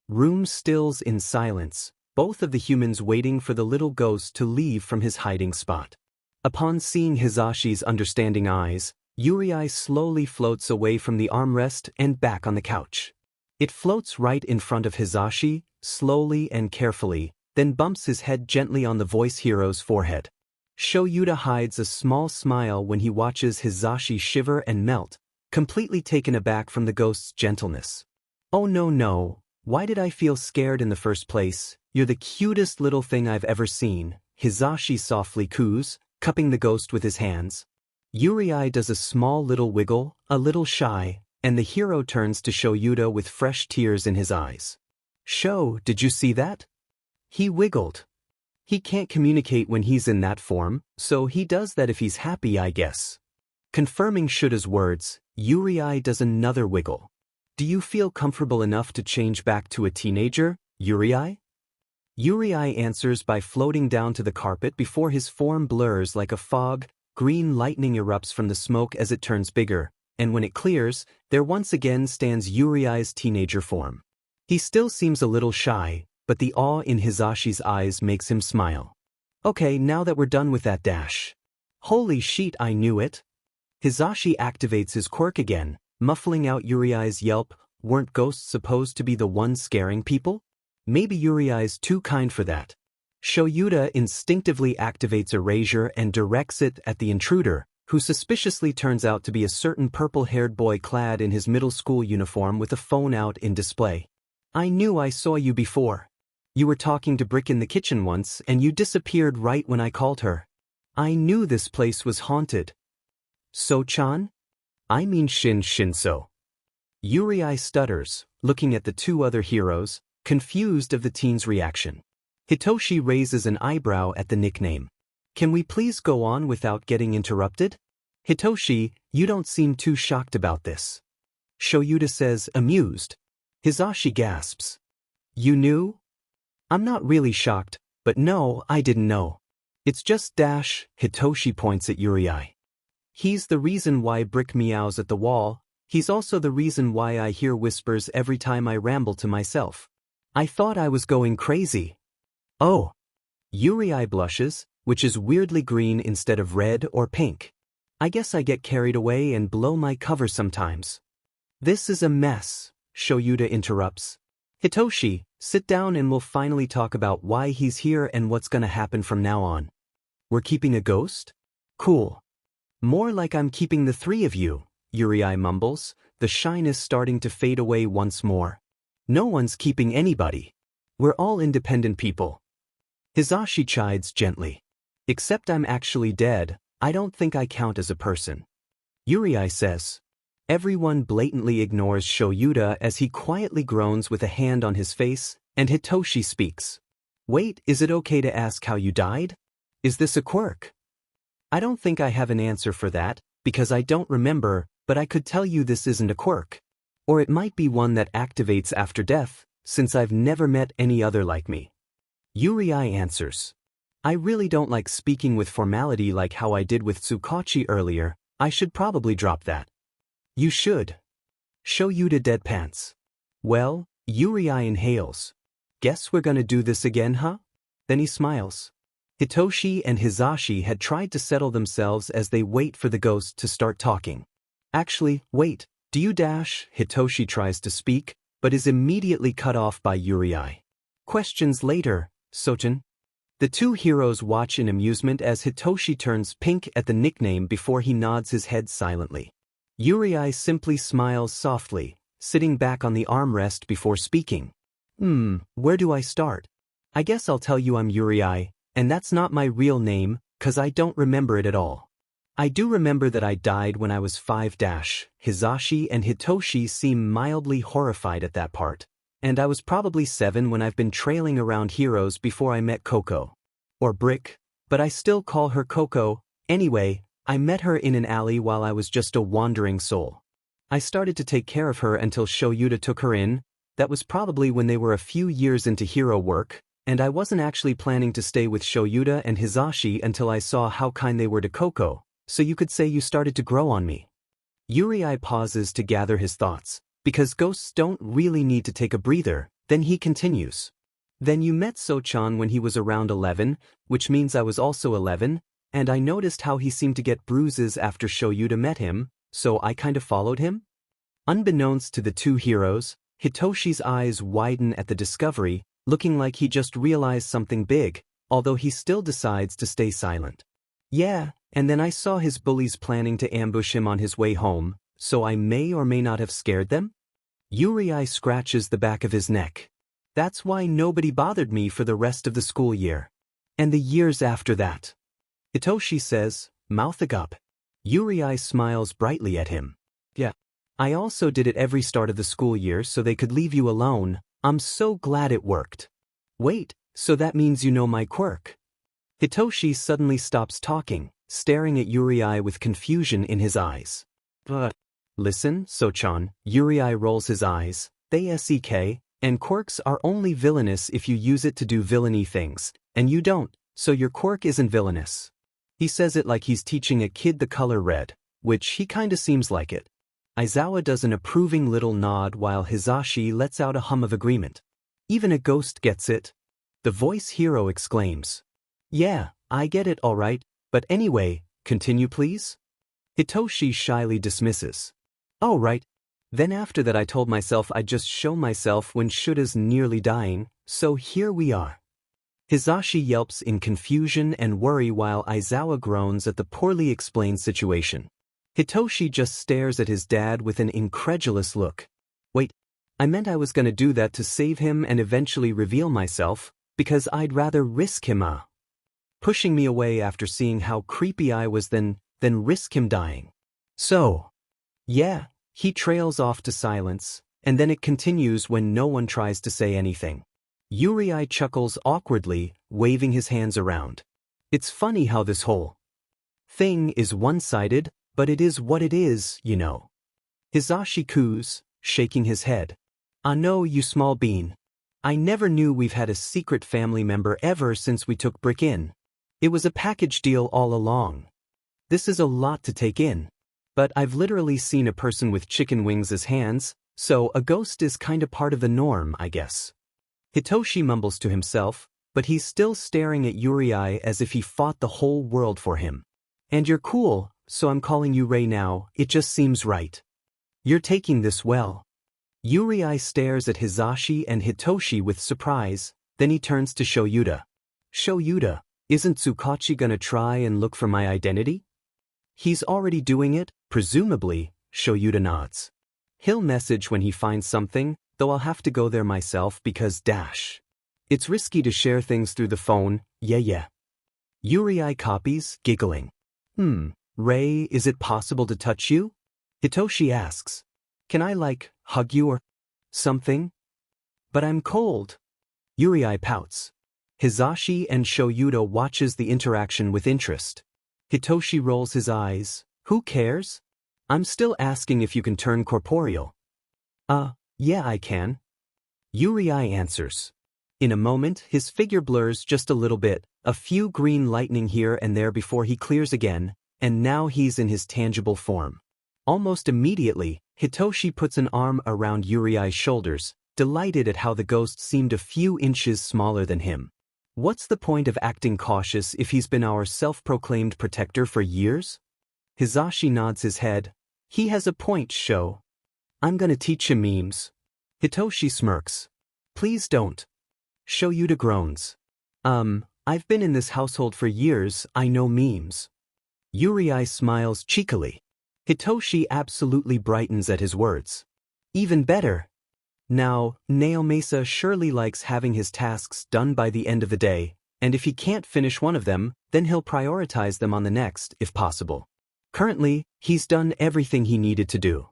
room stills in silence, both of the humans waiting for the little ghost to leave from his hiding spot. Upon seeing Hizashi's understanding eyes, Yurei slowly floats away from the armrest and back on the couch. It floats right in front of Hizashi, slowly and carefully, then bumps his head gently on the voice hero's forehead. Shyuda hides a small smile when he watches Hizashi shiver and melt, completely taken aback from the ghost's gentleness. Oh no, why did I feel scared in the first place? You're the cutest little thing I've ever seen, Hizashi softly coos, cupping the ghost with his hands. Yurei does a small little wiggle, a little shy, and the hero turns to Shyuda with fresh tears in his eyes. Sho, did you see that? He wiggled. He can't communicate when he's in that form, so he does that if he's happy, I guess. Confirming Shuda's words, Yurei does another wiggle. Do you feel comfortable enough to change back to a teenager, Yurei? Yurei answers by floating down to the carpet before his form blurs like a fog. Green lightning erupts from the smoke as it turns bigger, and when it clears, there once again stands Yurei's teenager form. He still seems a little shy, but the awe in Hizashi's eyes makes him smile. Okay, now that we're done with that dash. Holy shit, I knew it. Hizashi activates his quirk again, muffling out Yurei's yelp. Weren't ghosts supposed to be the ones scaring people? Maybe Yurei's too kind for that. Shyuda instinctively activates Erasure and directs it at the intruder, who suspiciously turns out to be a certain purple-haired boy clad in his middle school uniform with a phone out in display. I knew I saw you before. You were talking to Brick in the kitchen once and you disappeared right when I called her. I knew this place was haunted. So-chan? I mean Shinso. Yurei stutters, looking at the two other heroes, confused of the teen's reaction. Hitoshi raises an eyebrow at the nickname. Can we please go on without getting interrupted? Hitoshi, you don't seem too shocked about this. Shyuda says, amused. Hizashi gasps. You knew? I'm not really shocked, but no, I didn't know. It's just dash, Hitoshi points at Yurei. He's the reason why Brick meows at the wall. He's also the reason why I hear whispers every time I ramble to myself. I thought I was going crazy. Oh. Yurei blushes, which is weirdly green instead of red or pink. I guess I get carried away and blow my cover sometimes. This is a mess, Shyuda interrupts. Hitoshi, sit down and we'll finally talk about why he's here and what's gonna happen from now on. We're keeping a ghost? Cool. More like I'm keeping the three of you, Yurei mumbles, the shyness starting to fade away once more. No one's keeping anybody. We're all independent people. Hizashi chides gently. Except I'm actually dead, I don't think I count as a person. Yurei says. Everyone blatantly ignores Shyuda as he quietly groans with a hand on his face, and Hitoshi speaks. Wait, is it okay to ask how you died? Is this a quirk? I don't think I have an answer for that, because I don't remember, but I could tell you this isn't a quirk. Or it might be one that activates after death, since I've never met any other like me. Yurei answers. I really don't like speaking with formality like how I did with Tsukachi earlier. I should probably drop that. You should. Shyuda deadpans. Well, Yurei inhales. Guess we're gonna do this again, huh? Then he smiles. Hitoshi and Hizashi had tried to settle themselves as they wait for the ghost to start talking. Actually, wait, do you dash? Hitoshi tries to speak, but is immediately cut off by Yurei. Questions later, Sochin. The two heroes watch in amusement as Hitoshi turns pink at the nickname before he nods his head silently. Yurei simply smiles softly, sitting back on the armrest before speaking. Where do I start? I guess I'll tell you I'm Yurei, and that's not my real name, 'cause I don't remember it at all. I do remember that I died when I was 5. Hizashi and Hitoshi seem mildly horrified at that part. And I was probably 7 when I've been trailing around heroes before I met Coco. Or Brick, but I still call her Coco. Anyway, I met her in an alley while I was just a wandering soul. I started to take care of her until Shyuda took her in. That was probably when they were a few years into hero work, and I wasn't actually planning to stay with Shyuda and Hizashi until I saw how kind they were to Coco. So you could say you started to grow on me. Yurei pauses to gather his thoughts, because ghosts don't really need to take a breather, then he continues. Then you met Sochan when he was around 11, which means I was also 11, and I noticed how he seemed to get bruises after Shyuda met him, so I kind of followed him? Unbeknownst to the two heroes, Hitoshi's eyes widen at the discovery, looking like he just realized something big, although he still decides to stay silent. Yeah, and then I saw his bullies planning to ambush him on his way home, so I may or may not have scared them? Yurei scratches the back of his neck. That's why nobody bothered me for the rest of the school year. And the years after that. Hitoshi says, mouthing up. Yurei smiles brightly at him. Yeah. I also did it every start of the school year so they could leave you alone. I'm so glad it worked. Wait, so that means you know my quirk? Hitoshi suddenly stops talking, staring at Yurei with confusion in his eyes. But, listen, Sochan, Yurei rolls his eyes, they sek, and quirks are only villainous if you use it to do villainy things, and you don't, so your quirk isn't villainous. He says it like he's teaching a kid the color red, which he kinda seems like it. Aizawa does an approving little nod while Hizashi lets out a hum of agreement. Even a ghost gets it. The voice hero exclaims. Yeah, I get it alright, but anyway, continue please? Hitoshi shyly dismisses. Oh right. Then after that I told myself I'd just show myself when Shuda's nearly dying, so here we are. Hizashi yelps in confusion and worry while Aizawa groans at the poorly explained situation. Hitoshi just stares at his dad with an incredulous look. Wait, I meant I was gonna do that to save him and eventually reveal myself, because I'd rather risk him pushing me away after seeing how creepy I was than risk him dying. So, yeah, he trails off to silence, and then it continues when no one tries to say anything. Yurei chuckles awkwardly, waving his hands around. It's funny how this whole thing is one-sided, but it is what it is, you know. Hizashi coos, shaking his head. I know you small bean. I never knew we've had a secret family member ever since we took Brick in. It was a package deal all along. This is a lot to take in. But I've literally seen a person with chicken wings as hands, so a ghost is kinda part of the norm, I guess. Hitoshi mumbles to himself, but he's still staring at Yurei as if he fought the whole world for him. And you're cool, so I'm calling you Ray now, it just seems right. You're taking this well. Yurei stares at Hizashi and Hitoshi with surprise, then he turns to Shyuda. Shyuda, isn't Tsukachi gonna try and look for my identity? He's already doing it, presumably, Shyuda nods. He'll message when he finds something, though I'll have to go there myself because it's risky to share things through the phone, yeah. Yurei copies, giggling. Ray, is it possible to touch you? Hitoshi asks. Can I hug you or something? But I'm cold. Yurei pouts. Hizashi and Shyuda watches the interaction with interest. Hitoshi rolls his eyes. Who cares? I'm still asking if you can turn corporeal. Yeah I can. Yurei answers. In a moment, his figure blurs just a little bit, a few green lightning here and there before he clears again, and now he's in his tangible form. Almost immediately, Hitoshi puts an arm around Yurei's shoulders, delighted at how the ghost seemed a few inches smaller than him. What's the point of acting cautious if he's been our self-proclaimed protector for years? Hizashi nods his head. He has a point, Sho. I'm gonna teach him memes. Hitoshi smirks. Please don't. Shyuda groans. I've been in this household for years, I know memes. Yurei smiles cheekily. Hitoshi absolutely brightens at his words. Even better. Now, Naomasa surely likes having his tasks done by the end of the day, and if he can't finish one of them, then he'll prioritize them on the next, if possible. Currently, he's done everything he needed to do.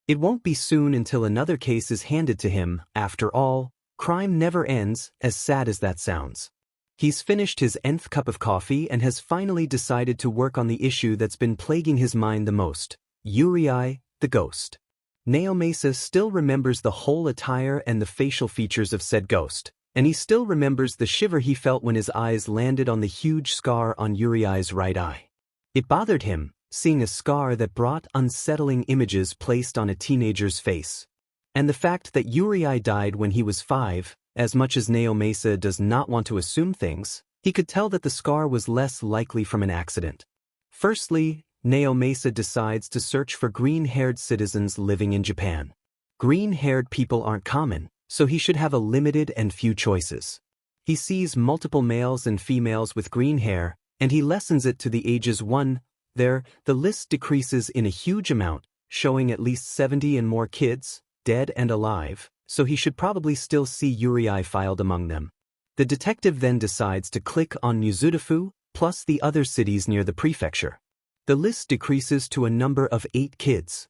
It won't be soon until another case is handed to him, after all, crime never ends, as sad as that sounds. He's finished his nth cup of coffee and has finally decided to work on the issue that's been plaguing his mind the most, Yurei, the ghost. Naomasa still remembers the whole attire and the facial features of said ghost, and he still remembers the shiver he felt when his eyes landed on the huge scar on Yurei's right eye. It bothered him, seeing a scar that brought unsettling images placed on a teenager's face. And the fact that Yurei died when he was 5, as much as Naomasa does not want to assume things, he could tell that the scar was less likely from an accident. Firstly, Naomasa decides to search for green-haired citizens living in Japan. Green-haired people aren't common, so he should have a limited and few choices. He sees multiple males and females with green hair, and he lessens it to the ages 1. There, the list decreases in a huge amount, showing at least 70 and more kids, dead and alive, so he should probably still see Yurei filed among them. The detective then decides to click on Mizudafu, plus the other cities near the prefecture. The list decreases to a number of 8 kids.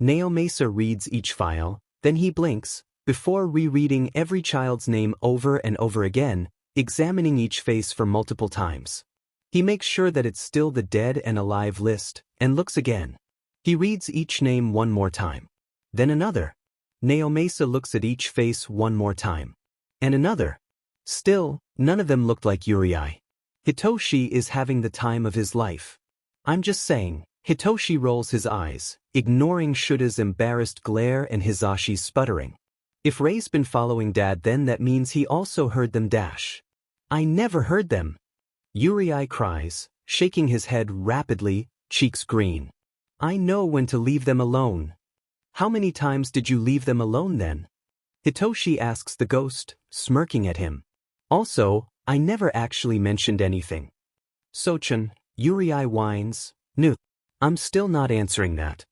Naomasa reads each file, then he blinks, before rereading every child's name over and over again, examining each face for multiple times. He makes sure that it's still the dead and alive list, and looks again. He reads each name one more time. Then another. Naomasa looks at each face one more time. And another. Still, none of them looked like Yurei. Hitoshi is having the time of his life. I'm just saying. Hitoshi rolls his eyes, ignoring Shuda's embarrassed glare and Hizashi's sputtering. If Ray's been following Dad, then that means he also heard them dash. I never heard them. Yurei cries, shaking his head rapidly, cheeks green. I know when to leave them alone. How many times did you leave them alone then? Hitoshi asks the ghost, smirking at him. Also, I never actually mentioned anything. Sochan, Yurei whines, no. I'm still not answering that.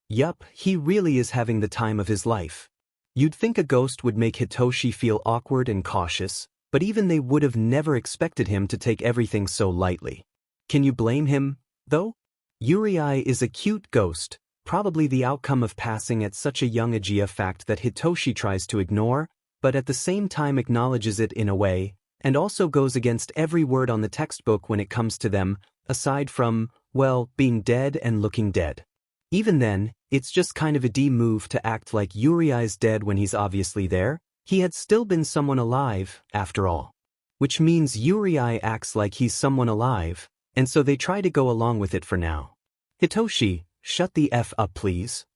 Yup, he really is having the time of his life. You'd think a ghost would make Hitoshi feel awkward and cautious, but even they would have never expected him to take everything so lightly. Can you blame him, though? Yurei is a cute ghost, probably the outcome of passing at such a young age, a fact that Hitoshi tries to ignore, but at the same time acknowledges it in a way, and also goes against every word on the textbook when it comes to them, aside from, well, being dead and looking dead. Even then, it's just kind of a D move to act like Yurei's dead when he's obviously there. He had still been someone alive, after all. Which means Yurei acts like he's someone alive, and so they try to go along with it for now. Hitoshi, shut the F up please.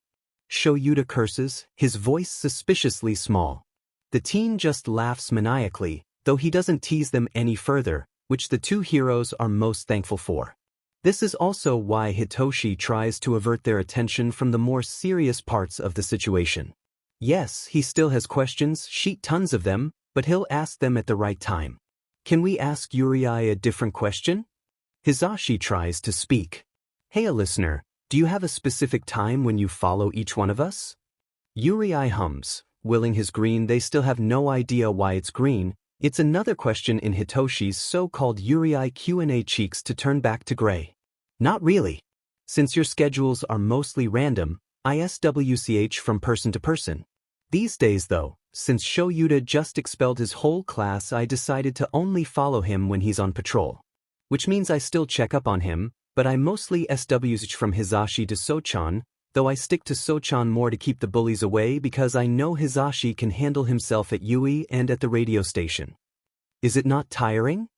Shyuda curses, his voice suspiciously small. The teen just laughs maniacally, though he doesn't tease them any further, which the two heroes are most thankful for. This is also why Hitoshi tries to avert their attention from the more serious parts of the situation. Yes, he still has questions, tons of them, but he'll ask them at the right time. Can we ask Yurei a different question? Hizashi tries to speak. Hey listener, do you have a specific time when you follow each one of us? Yurei hums, willing his green. They still have no idea why it's green. It's another question in Hitoshi's so-called Yurei Q&A cheeks to turn back to gray. Not really. Since your schedules are mostly random, ISWCH from person to person. These days though, since Shyuda just expelled his whole class, I decided to only follow him when he's on patrol. Which means I still check up on him, but I mostly SWCH from Hizashi to Sochan, though I stick to Sochan more to keep the bullies away because I know Hizashi can handle himself at Yui and at the radio station. Is it not tiring?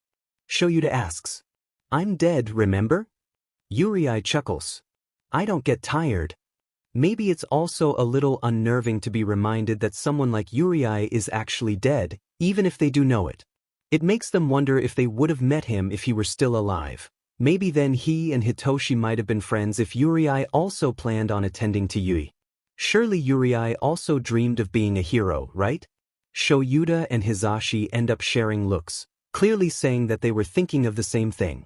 Shyuda asks. I'm dead, remember? Yurei chuckles. I don't get tired. Maybe it's also a little unnerving to be reminded that someone like Yurei is actually dead, even if they do know it. It makes them wonder if they would have met him if he were still alive. Maybe then he and Hitoshi might have been friends if Yurei also planned on attending to Yui. Surely Yurei also dreamed of being a hero, right? Shyuda and Hizashi end up sharing looks, clearly saying that they were thinking of the same thing.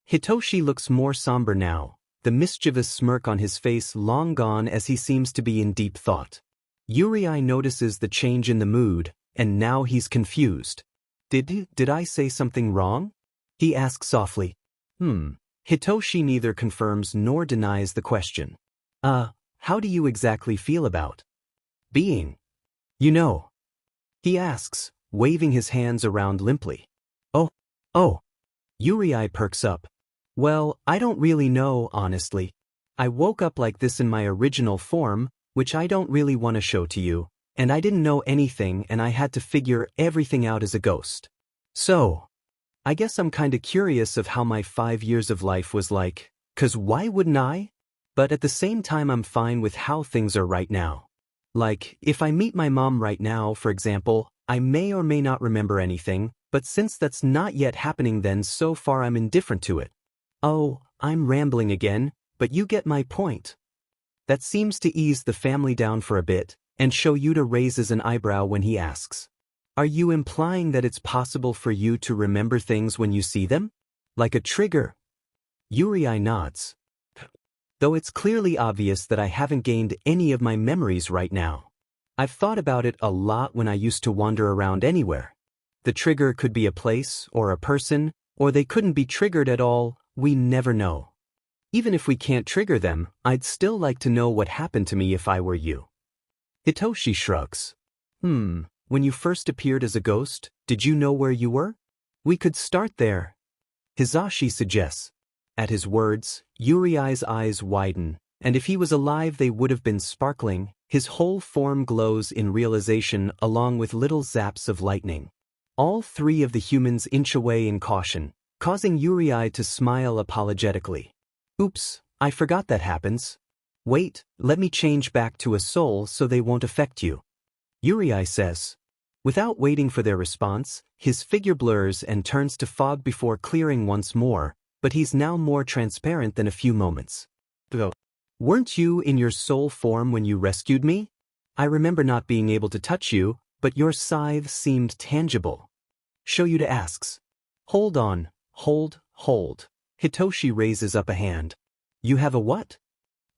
Hitoshi looks more somber now, the mischievous smirk on his face long gone as he seems to be in deep thought. Yurei notices the change in the mood, and now he's confused. Did I say something wrong? He asks softly. Hitoshi neither confirms nor denies the question. How do you exactly feel about being? You know. He asks, waving his hands around limply. Oh. Yurei perks up. Well, I don't really know, honestly. I woke up like this in my original form, which I don't really want to show to you, and I didn't know anything and I had to figure everything out as a ghost. So, I guess I'm kinda curious of how my 5 years of life was like, 'cause why wouldn't I? But at the same time I'm fine with how things are right now. Like, if I meet my mom right now, for example, I may or may not remember anything, but since that's not yet happening then so far I'm indifferent to it. Oh, I'm rambling again, but you get my point. That seems to ease the family down for a bit, and Shyuda raises an eyebrow when he asks. Are you implying that it's possible for you to remember things when you see them? Like a trigger? Yurei nods. Though it's clearly obvious that I haven't gained any of my memories right now. I've thought about it a lot when I used to wander around anywhere. The trigger could be a place or a person, or they couldn't be triggered at all, we never know. Even if we can't trigger them, I'd still like to know what happened to me if I were you. Hitoshi shrugs. When you first appeared as a ghost, did you know where you were? We could start there. Hizashi suggests. At his words, Yurei's eyes widen, and if he was alive they would have been sparkling. His whole form glows in realization along with little zaps of lightning. All three of the humans inch away in caution, causing Yurei to smile apologetically. Oops, I forgot that happens. Wait, let me change back to a soul so they won't affect you. Yurei says. Without waiting for their response, his figure blurs and turns to fog before clearing once more, but he's now more transparent than a few moments. Weren't you in your soul form when you rescued me? I remember not being able to touch you, but your scythe seemed tangible. Shyuda asks. Hold on, hold. Hitoshi raises up a hand. You have a what?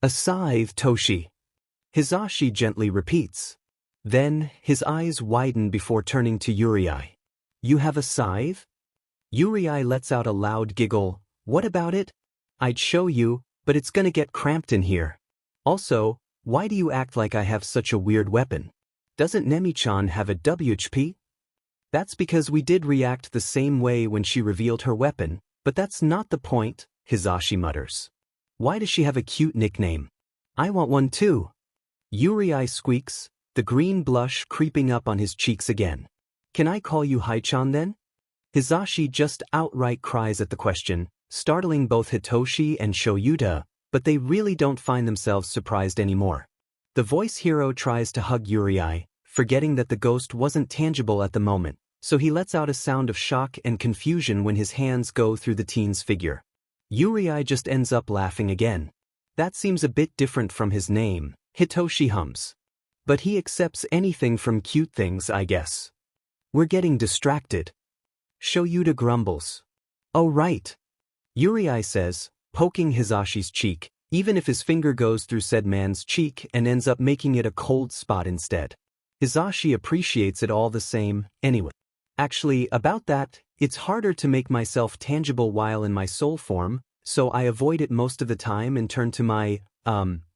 A scythe, Toshi. Hizashi gently repeats. Then, his eyes widen before turning to Yurei. You have a scythe? Yurei lets out a loud giggle. What about it? I'd show you, but it's gonna get cramped in here. Also, why do you act like I have such a weird weapon? Doesn't Nemi-chan have a WHP? That's because we did react the same way when she revealed her weapon, but that's not the point, Hizashi mutters. Why does she have a cute nickname? I want one too. Yurei squeaks, the green blush creeping up on his cheeks again. Can I call you Hai-chan then? Hizashi just outright cries at the question, startling both Hitoshi and Shyuda, but they really don't find themselves surprised anymore. The voice hero tries to hug Yurei, forgetting that the ghost wasn't tangible at the moment, so he lets out a sound of shock and confusion when his hands go through the teen's figure. Yurei just ends up laughing again. That seems a bit different from his name, Hitoshi hums. But he accepts anything from cute things, I guess. We're getting distracted. Shyuda grumbles. Oh right. Yurei says, poking Hizashi's cheek, even if his finger goes through said man's cheek and ends up making it a cold spot instead. Hizashi appreciates it all the same, anyway. Actually, about that, it's harder to make myself tangible while in my soul form, so I avoid it most of the time and turn to my,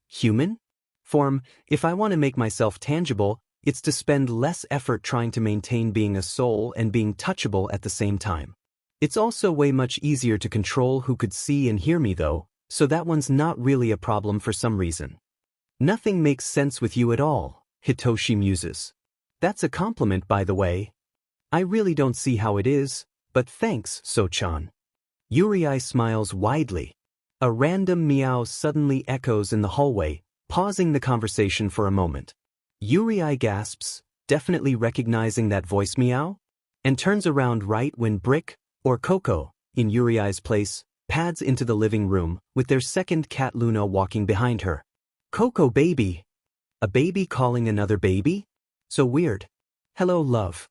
human form. If I want to make myself tangible, it's to spend less effort trying to maintain being a soul and being touchable at the same time. It's also way much easier to control who could see and hear me though, so that one's not really a problem for some reason. Nothing makes sense with you at all, Hitoshi muses. That's a compliment, by the way. I really don't see how it is, but thanks, So-chan. Yurei smiles widely. A random meow suddenly echoes in the hallway, pausing the conversation for a moment. Yurei gasps, definitely recognizing that voice meow, and turns around right when Brick, or Coco, in Yurei's place, pads into the living room, with their second cat Luna walking behind her. Coco baby. A baby calling another baby? So weird. Hello love.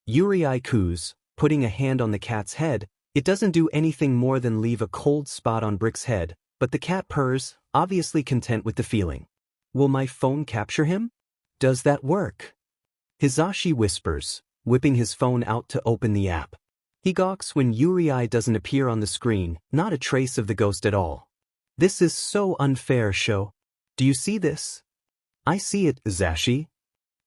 Yurei coos, putting a hand on the cat's head. It doesn't do anything more than leave a cold spot on Brick's head, but the cat purrs, obviously content with the feeling. Will my phone capture him? Does that work? Hizashi whispers, whipping his phone out to open the app. He gawks when Yurei doesn't appear on the screen, not a trace of the ghost at all. This is so unfair, Sho. Do you see this? I see it, Hizashi.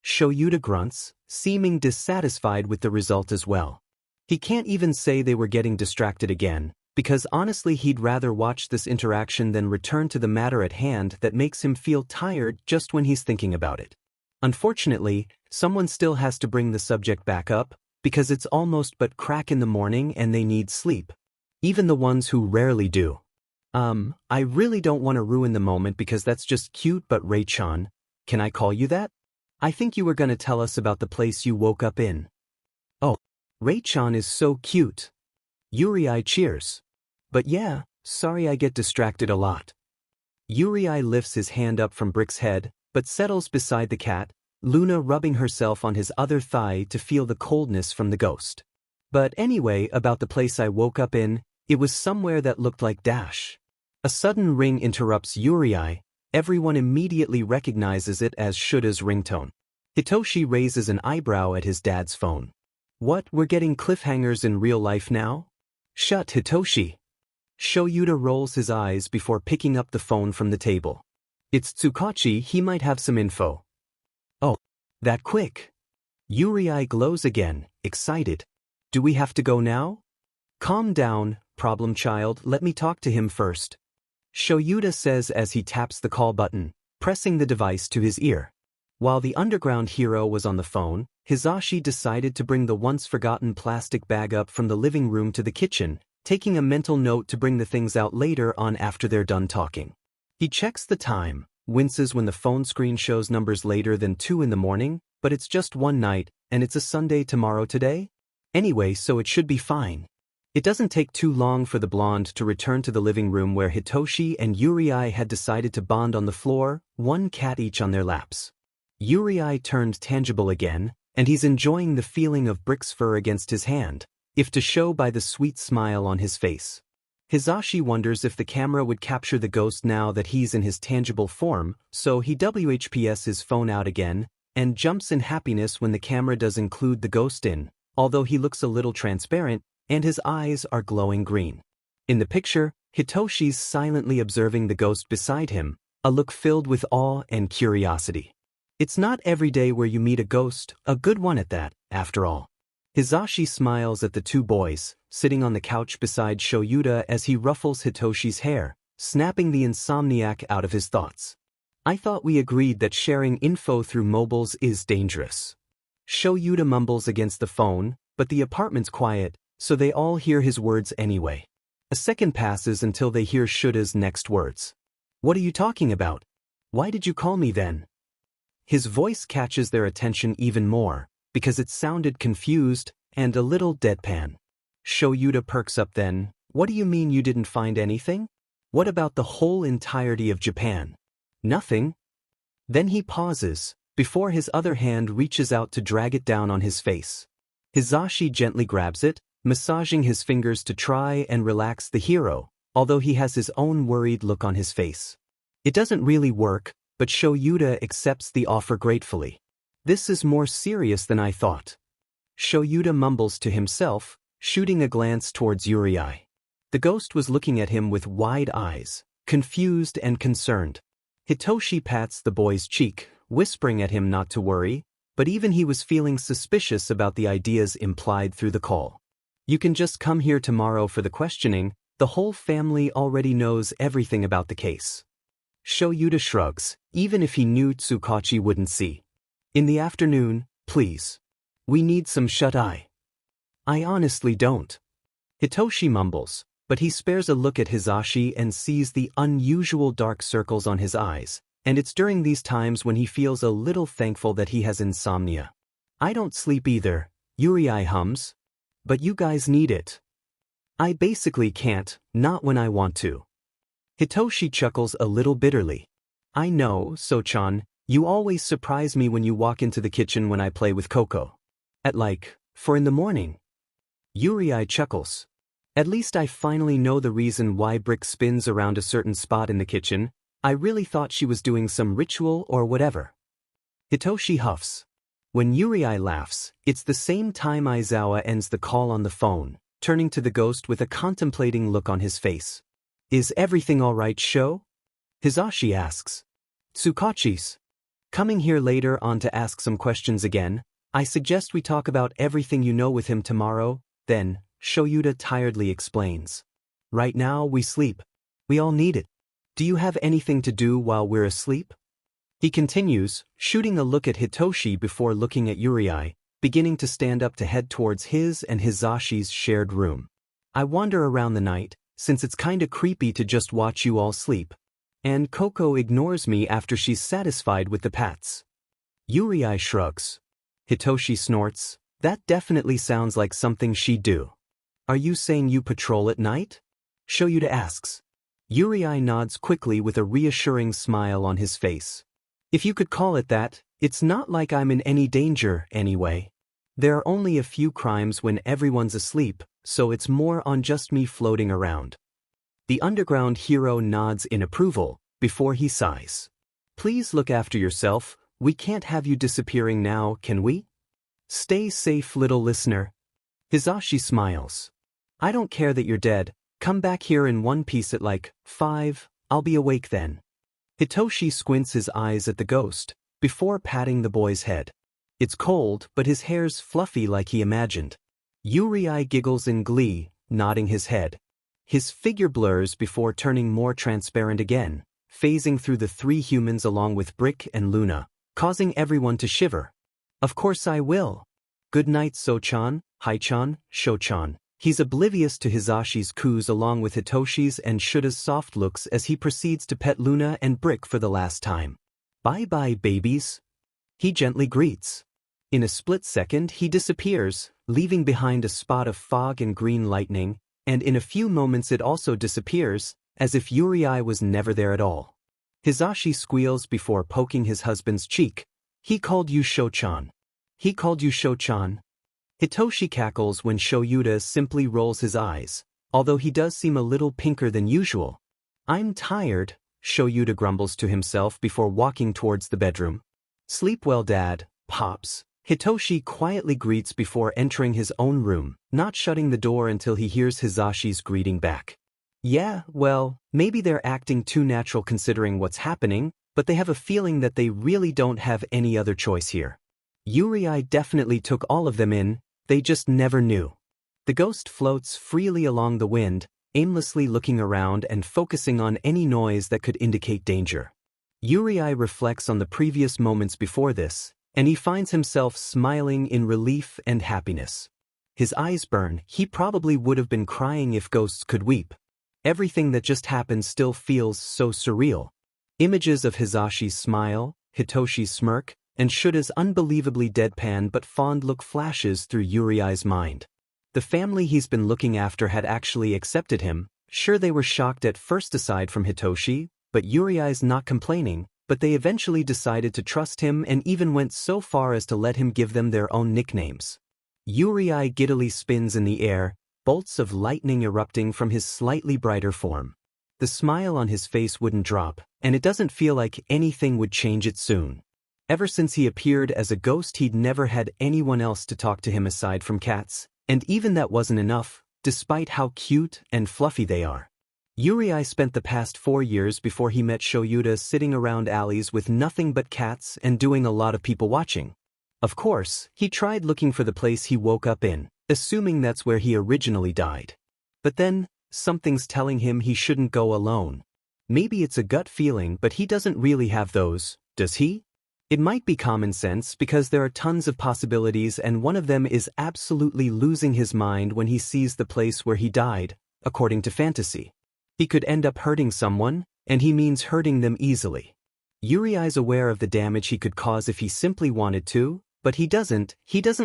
Shyuda grunts, seeming dissatisfied with the result as well. He can't even say they were getting distracted again, because honestly he'd rather watch this interaction than return to the matter at hand that makes him feel tired just when he's thinking about it. Unfortunately, someone still has to bring the subject back up, because it's almost but crack in the morning and they need sleep. Even the ones who rarely do. I really don't want to ruin the moment because that's just cute, but Rei-chan, can I call you that? I think you were gonna tell us about the place you woke up in. Oh, Rei-chan is so cute. Yurei cheers. But yeah, sorry I get distracted a lot. Yurei lifts his hand up from Brick's head, but settles beside the cat, Luna rubbing herself on his other thigh to feel the coldness from the ghost. But anyway, about the place I woke up in, it was somewhere that looked like dash. A sudden ring interrupts Yurei. Everyone immediately recognizes it as Shuda's ringtone. Hitoshi raises an eyebrow at his dad's phone. What, we're getting cliffhangers in real life now? Shut, Hitoshi. Shyuda rolls his eyes before picking up the phone from the table. It's Tsukachi, he might have some info. Oh, that quick. Yurei glows again, excited. Do we have to go now? Calm down, problem child, let me talk to him first. Shyuda says as he taps the call button, pressing the device to his ear. While the underground hero was on the phone, Hizashi decided to bring the once-forgotten plastic bag up from the living room to the kitchen, taking a mental note to bring the things out later on after they're done talking. He checks the time, winces when the phone screen shows numbers later than 2 in the morning, but it's just one night, and it's a Sunday tomorrow today? Anyway, so it should be fine. It doesn't take too long for the blonde to return to the living room where Hitoshi and Yurei had decided to bond on the floor, one cat each on their laps. Yurei turned tangible again, and he's enjoying the feeling of Brick's fur against his hand, if to show by the sweet smile on his face. Hizashi wonders if the camera would capture the ghost now that he's in his tangible form, so he WHPs his phone out again, and jumps in happiness when the camera does include the ghost in, although he looks a little transparent, and his eyes are glowing green. In the picture, Hitoshi's silently observing the ghost beside him, a look filled with awe and curiosity. It's not every day where you meet a ghost, a good one at that, after all. Hizashi smiles at the two boys, sitting on the couch beside Shyuda as he ruffles Hitoshi's hair, snapping the insomniac out of his thoughts. I thought we agreed that sharing info through mobiles is dangerous. Shyuda mumbles against the phone, but the apartment's quiet, so they all hear his words anyway. A second passes until they hear Shuda's next words. What are you talking about? Why did you call me then? His voice catches their attention even more, because it sounded confused, and a little deadpan. Shyuda perks up then. What do you mean you didn't find anything? What about the whole entirety of Japan? Nothing. Then he pauses, before his other hand reaches out to drag it down on his face. Hizashi gently grabs it, massaging his fingers to try and relax the hero, although he has his own worried look on his face. It doesn't really work, but Shyuda accepts the offer gratefully. This is more serious than I thought. Shyuda mumbles to himself, shooting a glance towards Yurei. The ghost was looking at him with wide eyes, confused and concerned. Hitoshi pats the boy's cheek, whispering at him not to worry, but even he was feeling suspicious about the ideas implied through the call. You can just come here tomorrow for the questioning, the whole family already knows everything about the case. Shyuda shrugs, even if he knew Tsukachi wouldn't see. In the afternoon, please. We need some shut-eye. I honestly don't. Hitoshi mumbles, but he spares a look at Hizashi and sees the unusual dark circles on his eyes, and it's during these times when he feels a little thankful that he has insomnia. I don't sleep either, Yurei hums. But you guys need it. I basically can't, not when I want to. Hitoshi chuckles a little bitterly. I know, So-chan, you always surprise me when you walk into the kitchen when I play with Coco. At 4 in the morning. Yurei chuckles. At least I finally know the reason why Brick spins around a certain spot in the kitchen. I really thought she was doing some ritual or whatever. Hitoshi huffs. When Yurei laughs, it's the same time Aizawa ends the call on the phone, turning to the ghost with a contemplating look on his face. Is everything all right, Sho? Hizashi asks. Tsukachi's coming here later on to ask some questions again. I suggest we talk about everything you know with him tomorrow, then, Shyuda tiredly explains. Right now we sleep. We all need it. Do you have anything to do while we're asleep? He continues, shooting a look at Hitoshi before looking at Yurei, beginning to stand up to head towards his and Hizashi's shared room. I wander around the night, since it's kinda creepy to just watch you all sleep. And Coco ignores me after she's satisfied with the pats. Yurei shrugs. Hitoshi snorts. That definitely sounds like something she'd do. Are you saying you patrol at night? Shyuda asks. Yurei nods quickly with a reassuring smile on his face. If you could call it that, it's not like I'm in any danger, anyway. There are only a few crimes when everyone's asleep, so it's more on just me floating around. The underground hero nods in approval, before he sighs. Please look after yourself, we can't have you disappearing now, can we? Stay safe, little listener. Hizashi smiles. I don't care that you're dead, come back here in one piece at 5, I'll be awake then. Hitoshi squints his eyes at the ghost, before patting the boy's head. It's cold, but his hair's fluffy like he imagined. Yurei giggles in glee, nodding his head. His figure blurs before turning more transparent again, phasing through the three humans along with Brick and Luna, causing everyone to shiver. Of course I will. Good night, So-chan, Hai-chan, Sho-chan. He's oblivious to Hizashi's coos along with Hitoshi's and Shuda's soft looks as he proceeds to pet Luna and Brick for the last time. Bye-bye, babies. He gently greets. In a split second he disappears, leaving behind a spot of fog and green lightning, and in a few moments it also disappears, as if Yurei was never there at all. Hizashi squeals before poking his husband's cheek. He called you Sho-chan. He called you Sho-chan. Hitoshi cackles when Shyuda simply rolls his eyes, although he does seem a little pinker than usual. I'm tired, Shyuda grumbles to himself before walking towards the bedroom. Sleep well, Dad, Pops. Hitoshi quietly greets before entering his own room, not shutting the door until he hears Hizashi's greeting back. Yeah, well, maybe they're acting too natural considering what's happening, but they have a feeling that they really don't have any other choice here. Yurei definitely took all of them in, they just never knew. The ghost floats freely along the wind, aimlessly looking around and focusing on any noise that could indicate danger. Yurei reflects on the previous moments before this, and he finds himself smiling in relief and happiness. His eyes burn, he probably would have been crying if ghosts could weep. Everything that just happened still feels so surreal. Images of Hizashi's smile, Hitoshi's smirk, and Shyuda's unbelievably deadpan but fond look flashes through Yurei's mind. The family he's been looking after had actually accepted him. Sure, they were shocked at first aside from Hitoshi, but Yurei's not complaining, but they eventually decided to trust him and even went so far as to let him give them their own nicknames. Yurei giddily spins in the air, bolts of lightning erupting from his slightly brighter form. The smile on his face wouldn't drop, and it doesn't feel like anything would change it soon. Ever since he appeared as a ghost, he'd never had anyone else to talk to him aside from cats, and even that wasn't enough, despite how cute and fluffy they are. Yurei spent the past 4 years before he met Shyuda sitting around alleys with nothing but cats and doing a lot of people watching. Of course, he tried looking for the place he woke up in, assuming that's where he originally died. But then, something's telling him he shouldn't go alone. Maybe it's a gut feeling, but he doesn't really have those, does he? It might be common sense because there are tons of possibilities, and one of them is absolutely losing his mind when he sees the place where he died, according to fantasy. He could end up hurting someone, and he means hurting them easily. Yurei's aware of the damage he could cause if he simply wanted to, but he doesn't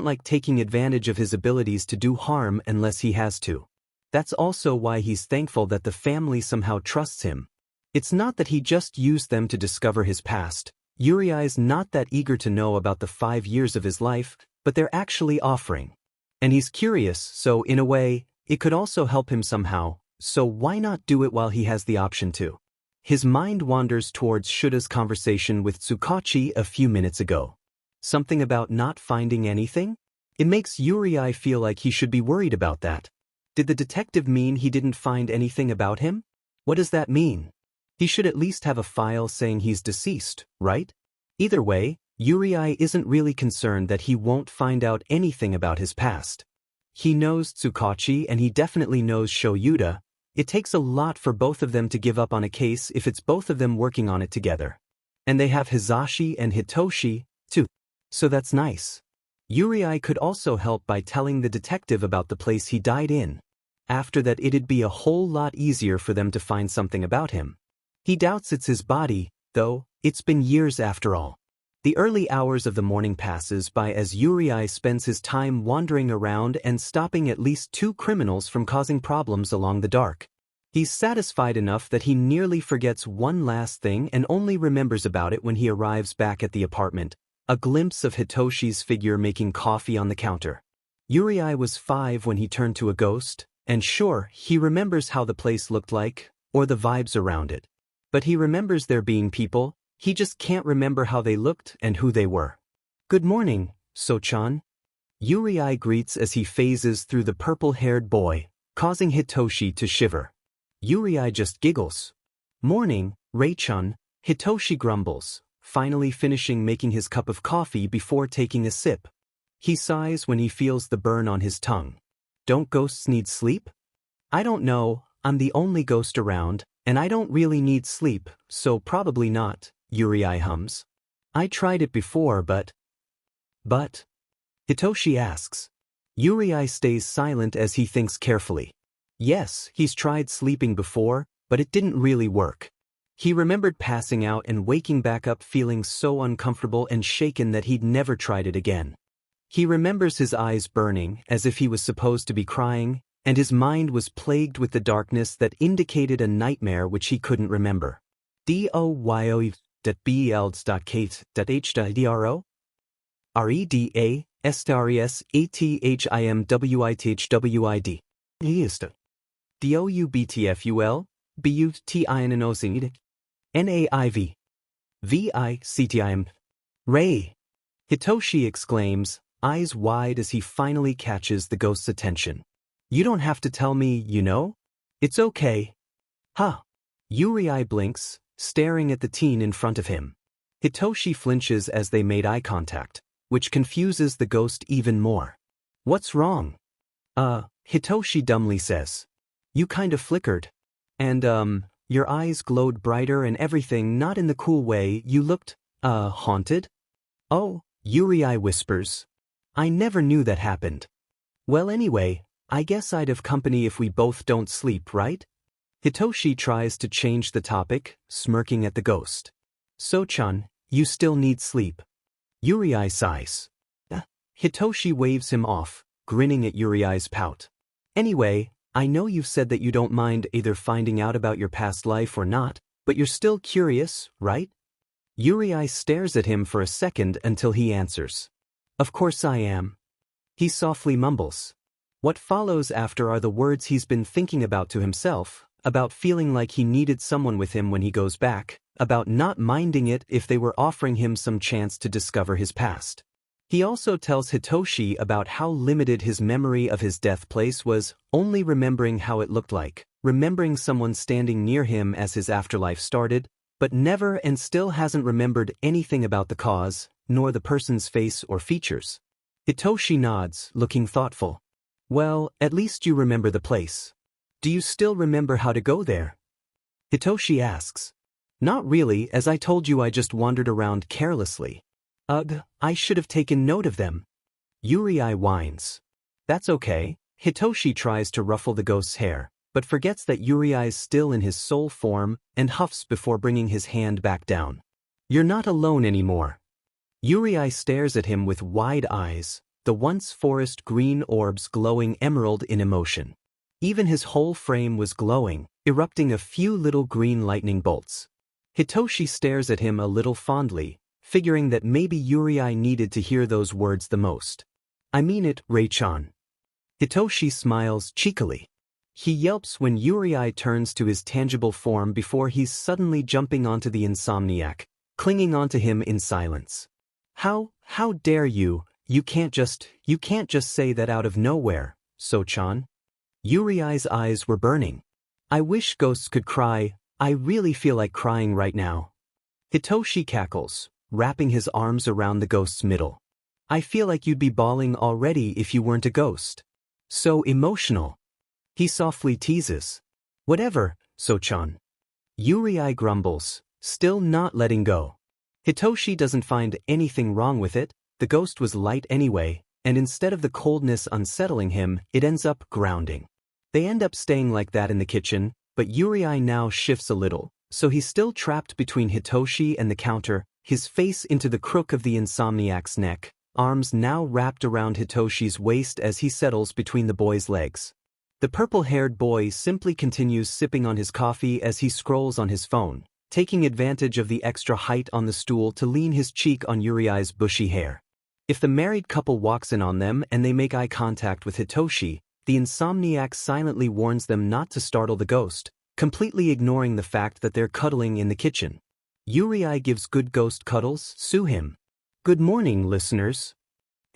like taking advantage of his abilities to do harm unless he has to. That's also why he's thankful that the family somehow trusts him. It's not that he just used them to discover his past. Yurei's not that eager to know about the 5 years of his life, but they're actually offering. And he's curious, so in a way, it could also help him somehow, so why not do it while he has the option to? His mind wanders towards Shyuda's conversation with Tsukachi a few minutes ago. Something about not finding anything? It makes Yurei feel like he should be worried about that. Did the detective mean he didn't find anything about him? What does that mean? He should at least have a file saying he's deceased, right? Either way, Yurei isn't really concerned that he won't find out anything about his past. He knows Tsukachi and he definitely knows Shyuda. It takes a lot for both of them to give up on a case if it's both of them working on it together. And they have Hizashi and Hitoshi, too. So that's nice. Yurei could also help by telling the detective about the place he died in. After that, it'd be a whole lot easier for them to find something about him. He doubts it's his body, though. It's been years after all. The early hours of the morning passes by as Yurei spends his time wandering around and stopping at least 2 criminals from causing problems along the dark. He's satisfied enough that he nearly forgets one last thing and only remembers about it when he arrives back at the apartment. A glimpse of Hitoshi's figure making coffee on the counter. Yurei was 5 when he turned to a ghost, and sure, he remembers how the place looked like, or the vibes around it. But he remembers there being people, he just can't remember how they looked and who they were. Good morning, So-chan. Yurei greets as he phases through the purple-haired boy, causing Hitoshi to shiver. Yurei just giggles. Morning, Rei-chan, Hitoshi grumbles, finally finishing making his cup of coffee before taking a sip. He sighs when he feels the burn on his tongue. Don't ghosts need sleep? I don't know, I'm the only ghost around, and I don't really need sleep, so probably not, Yurei hums. I tried it before, but... Hitoshi asks. Yurei stays silent as he thinks carefully. Yes, he's tried sleeping before, but it didn't really work. He remembered passing out and waking back up feeling so uncomfortable and shaken that he'd never tried it again. He remembers his eyes burning, as if he was supposed to be crying, and his mind was plagued with the darkness that indicated a nightmare which he couldn't remember. doyoe.bels.kate.h.dro? Reda, stars, athimwithwid. East. Doubtful, butinosinid. Naiv. Victim. Ray. Hitoshi exclaims, eyes wide as he finally catches the ghost's attention. You don't have to tell me, you know? It's okay. Huh. Yurei blinks, staring at the teen in front of him. Hitoshi flinches as they made eye contact, which confuses the ghost even more. What's wrong? Hitoshi dumbly says. You kind of flickered. And, your eyes glowed brighter and everything, not in the cool way. You looked, haunted? Oh, Yurei whispers. I never knew that happened. Well, anyway, I guess I'd have company if we both don't sleep, right? Hitoshi tries to change the topic, smirking at the ghost. So-chan, you still need sleep. Yurei sighs. Hitoshi waves him off, grinning at Yurei's pout. Anyway, I know you've said that you don't mind either finding out about your past life or not, but you're still curious, right? Yurei stares at him for a second until he answers. Of course I am. He softly mumbles. What follows after are the words he's been thinking about to himself, about feeling like he needed someone with him when he goes back, about not minding it if they were offering him some chance to discover his past. He also tells Hitoshi about how limited his memory of his death place was, only remembering how it looked like, remembering someone standing near him as his afterlife started, but never and still hasn't remembered anything about the cause, nor the person's face or features. Hitoshi nods, looking thoughtful. Well, at least you remember the place. Do you still remember how to go there? Hitoshi asks. Not really, as I told you I just wandered around carelessly. Ugh, I should have taken note of them. Yurei whines. That's okay. Hitoshi tries to ruffle the ghost's hair, but forgets that Yurei's still in his soul form and huffs before bringing his hand back down. You're not alone anymore. Yurei stares at him with wide eyes, the once forest green orbs glowing emerald in emotion. Even his whole frame was glowing, erupting a few little green lightning bolts. Hitoshi stares at him a little fondly, figuring that maybe Yurei needed to hear those words the most. I mean it, Rei-chan. Hitoshi smiles cheekily. He yelps when Yurei turns to his tangible form before he's suddenly jumping onto the insomniac, clinging onto him in silence. How dare you? You can't just say that out of nowhere, So-chan. Yurei's eyes were burning. I wish ghosts could cry. I really feel like crying right now. Hitoshi cackles, wrapping his arms around the ghost's middle. I feel like you'd be bawling already if you weren't a ghost. So emotional. He softly teases. Whatever, So-chan. Yurei grumbles, still not letting go. Hitoshi doesn't find anything wrong with it. The ghost was light anyway, and instead of the coldness unsettling him, it ends up grounding. They end up staying like that in the kitchen, but Yurei now shifts a little, so he's still trapped between Hitoshi and the counter, his face into the crook of the insomniac's neck, arms now wrapped around Hitoshi's waist as he settles between the boy's legs. The purple-haired boy simply continues sipping on his coffee as he scrolls on his phone, taking advantage of the extra height on the stool to lean his cheek on Yurei's bushy hair. If the married couple walks in on them and they make eye contact with Hitoshi, the insomniac silently warns them not to startle the ghost, completely ignoring the fact that they're cuddling in the kitchen. Yurei gives good ghost cuddles, sue him. Good morning, listeners.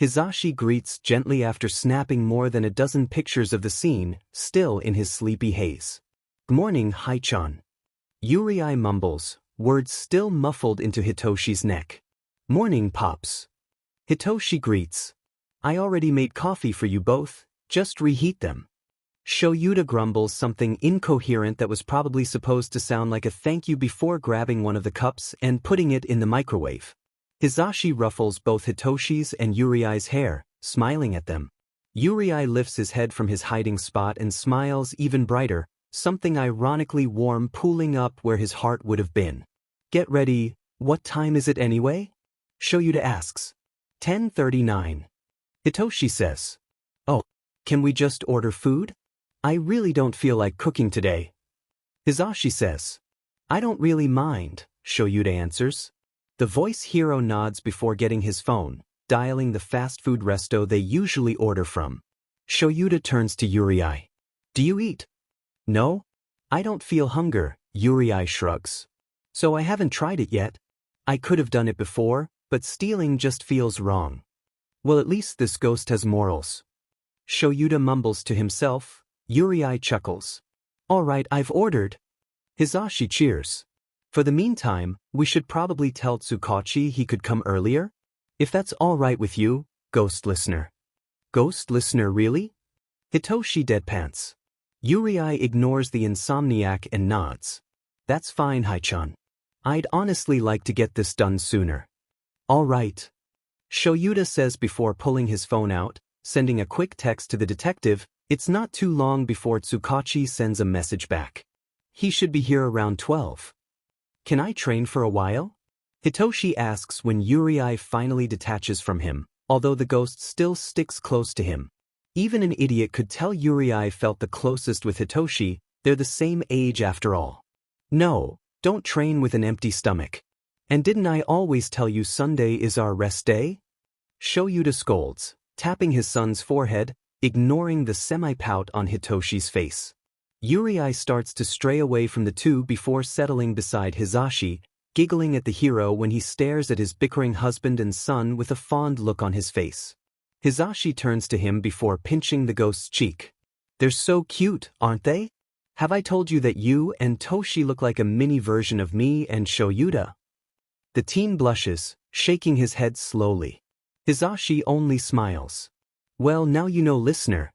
Hizashi greets gently after snapping more than a dozen pictures of the scene, still in his sleepy haze. Good morning, Hai-chan. Yurei mumbles, words still muffled into Hitoshi's neck. Morning, Pops. Hitoshi greets. I already made coffee for you both, just reheat them. Shyuda grumbles something incoherent that was probably supposed to sound like a thank you before grabbing one of the cups and putting it in the microwave. Hizashi ruffles both Hitoshi's and Yurei's hair, smiling at them. Yurei lifts his head from his hiding spot and smiles even brighter, something ironically warm pooling up where his heart would have been. Get ready, what time is it anyway? Shyuda asks. 10:39. Hitoshi says. Oh, can we just order food? I really don't feel like cooking today. Hizashi says. I don't really mind, Shyuda answers. The voice hero nods before getting his phone, dialing the fast food resto they usually order from. Shyuda turns to Yurei. Do you eat? No? I don't feel hunger, Yurei shrugs. So I haven't tried it yet. I could have done it before, but stealing just feels wrong. Well, at least this ghost has morals. Shyuda mumbles to himself. Yurei chuckles. All right, I've ordered. Hizashi cheers. For the meantime, we should probably tell Tsukachi he could come earlier? If that's all right with you, ghost listener. Ghost listener, really? Hitoshi deadpants. Yurei ignores the insomniac and nods. That's fine, Hai-chan. I'd honestly like to get this done sooner. All right. Shyuda says before pulling his phone out, sending a quick text to the detective. It's not too long before Tsukachi sends a message back. He should be here around 12. Can I train for a while? Hitoshi asks when Yurei finally detaches from him, although the ghost still sticks close to him. Even an idiot could tell Yurei felt the closest with Hitoshi, they're the same age after all. No, don't train with an empty stomach. And didn't I always tell you Sunday is our rest day? Shyuda scolds, tapping his son's forehead, ignoring the semi-pout on Hitoshi's face. Yurei starts to stray away from the two before settling beside Hizashi, giggling at the hero when he stares at his bickering husband and son with a fond look on his face. Hizashi turns to him before pinching the ghost's cheek. They're so cute, aren't they? Have I told you that you and Toshi look like a mini version of me and Shyuda? The teen blushes, shaking his head slowly. Hizashi only smiles. Well, now you know, listener.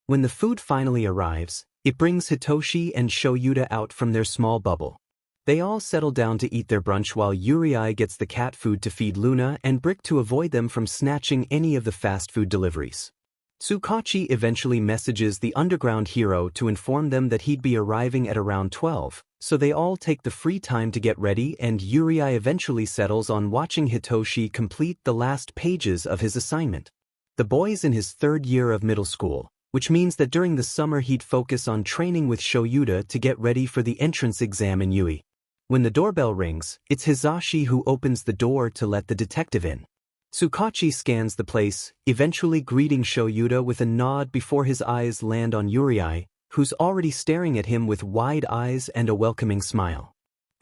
When the food finally arrives, it brings Hitoshi and Shyuda out from their small bubble. They all settle down to eat their brunch while Yurei gets the cat food to feed Luna and Brick to avoid them from snatching any of the fast food deliveries. Tsuki eventually messages the underground hero to inform them that he'd be arriving at around 12, so they all take the free time to get ready and Yurei eventually settles on watching Hitoshi complete the last pages of his assignment. The boy's in his third year of middle school, which means that during the summer he'd focus on training with Shyuda to get ready for the entrance exam in UE. When the doorbell rings, it's Hizashi who opens the door to let the detective in. Tsuki scans the place, eventually greeting Shyuda with a nod before his eyes land on Yurei, who's already staring at him with wide eyes and a welcoming smile.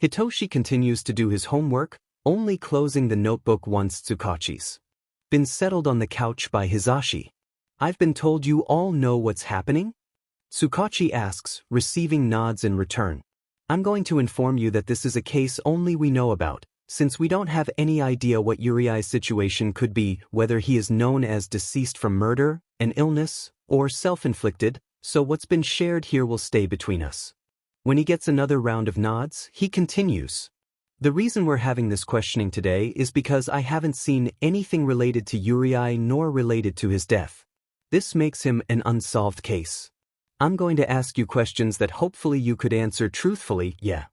Hitoshi continues to do his homework, only closing the notebook once Tsuki's been settled on the couch by Hizashi. I've been told you all know what's happening? Tsuki asks, receiving nods in return. I'm going to inform you that this is a case only we know about, since we don't have any idea what Yurei's situation could be, whether he is known as deceased from murder, an illness, or self-inflicted, so what's been shared here will stay between us. When he gets another round of nods, he continues. The reason we're having this questioning today is because I haven't seen anything related to Yurei nor related to his death. This makes him an unsolved case. I'm going to ask you questions that hopefully you could answer truthfully, yeah.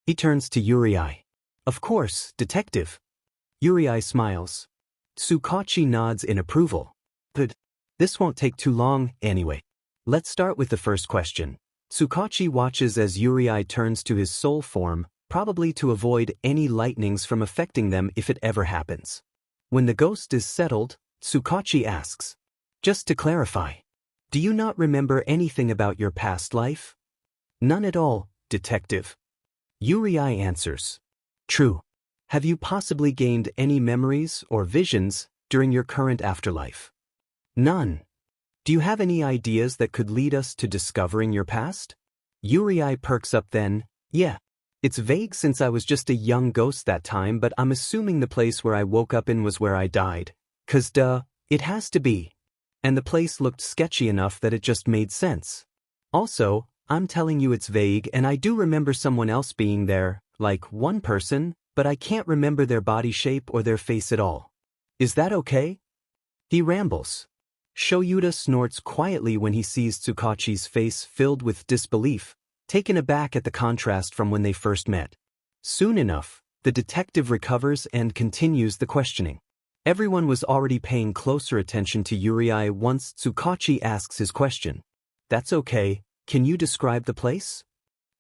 He turns to Yurei. Of course, detective. Yurei smiles. Tsuki nods in approval. Good. This won't take too long, anyway. Let's start with the first question. Tsuki watches as Yurei turns to his soul form, probably to avoid any lightnings from affecting them if it ever happens. When the ghost is settled, Tsuki asks. Just to clarify. Do you not remember anything about your past life? None at all, detective. Yurei answers. True. Have you possibly gained any memories or visions during your current afterlife? None. Do you have any ideas that could lead us to discovering your past? Yurei perks up then. Yeah. It's vague since I was just a young ghost that time, but I'm assuming the place where I woke up in was where I died. 'Cause duh, it has to be. And the place looked sketchy enough that it just made sense. Also, I'm telling you it's vague and I do remember someone else being there, like one person, but I can't remember their body shape or their face at all. Is that okay? He rambles. Shyuda snorts quietly when he sees Tsuki's face filled with disbelief, taken aback at the contrast from when they first met. Soon enough, the detective recovers and continues the questioning. Everyone was already paying closer attention to Yurei once Tsuki asks his question. That's okay, can you describe the place?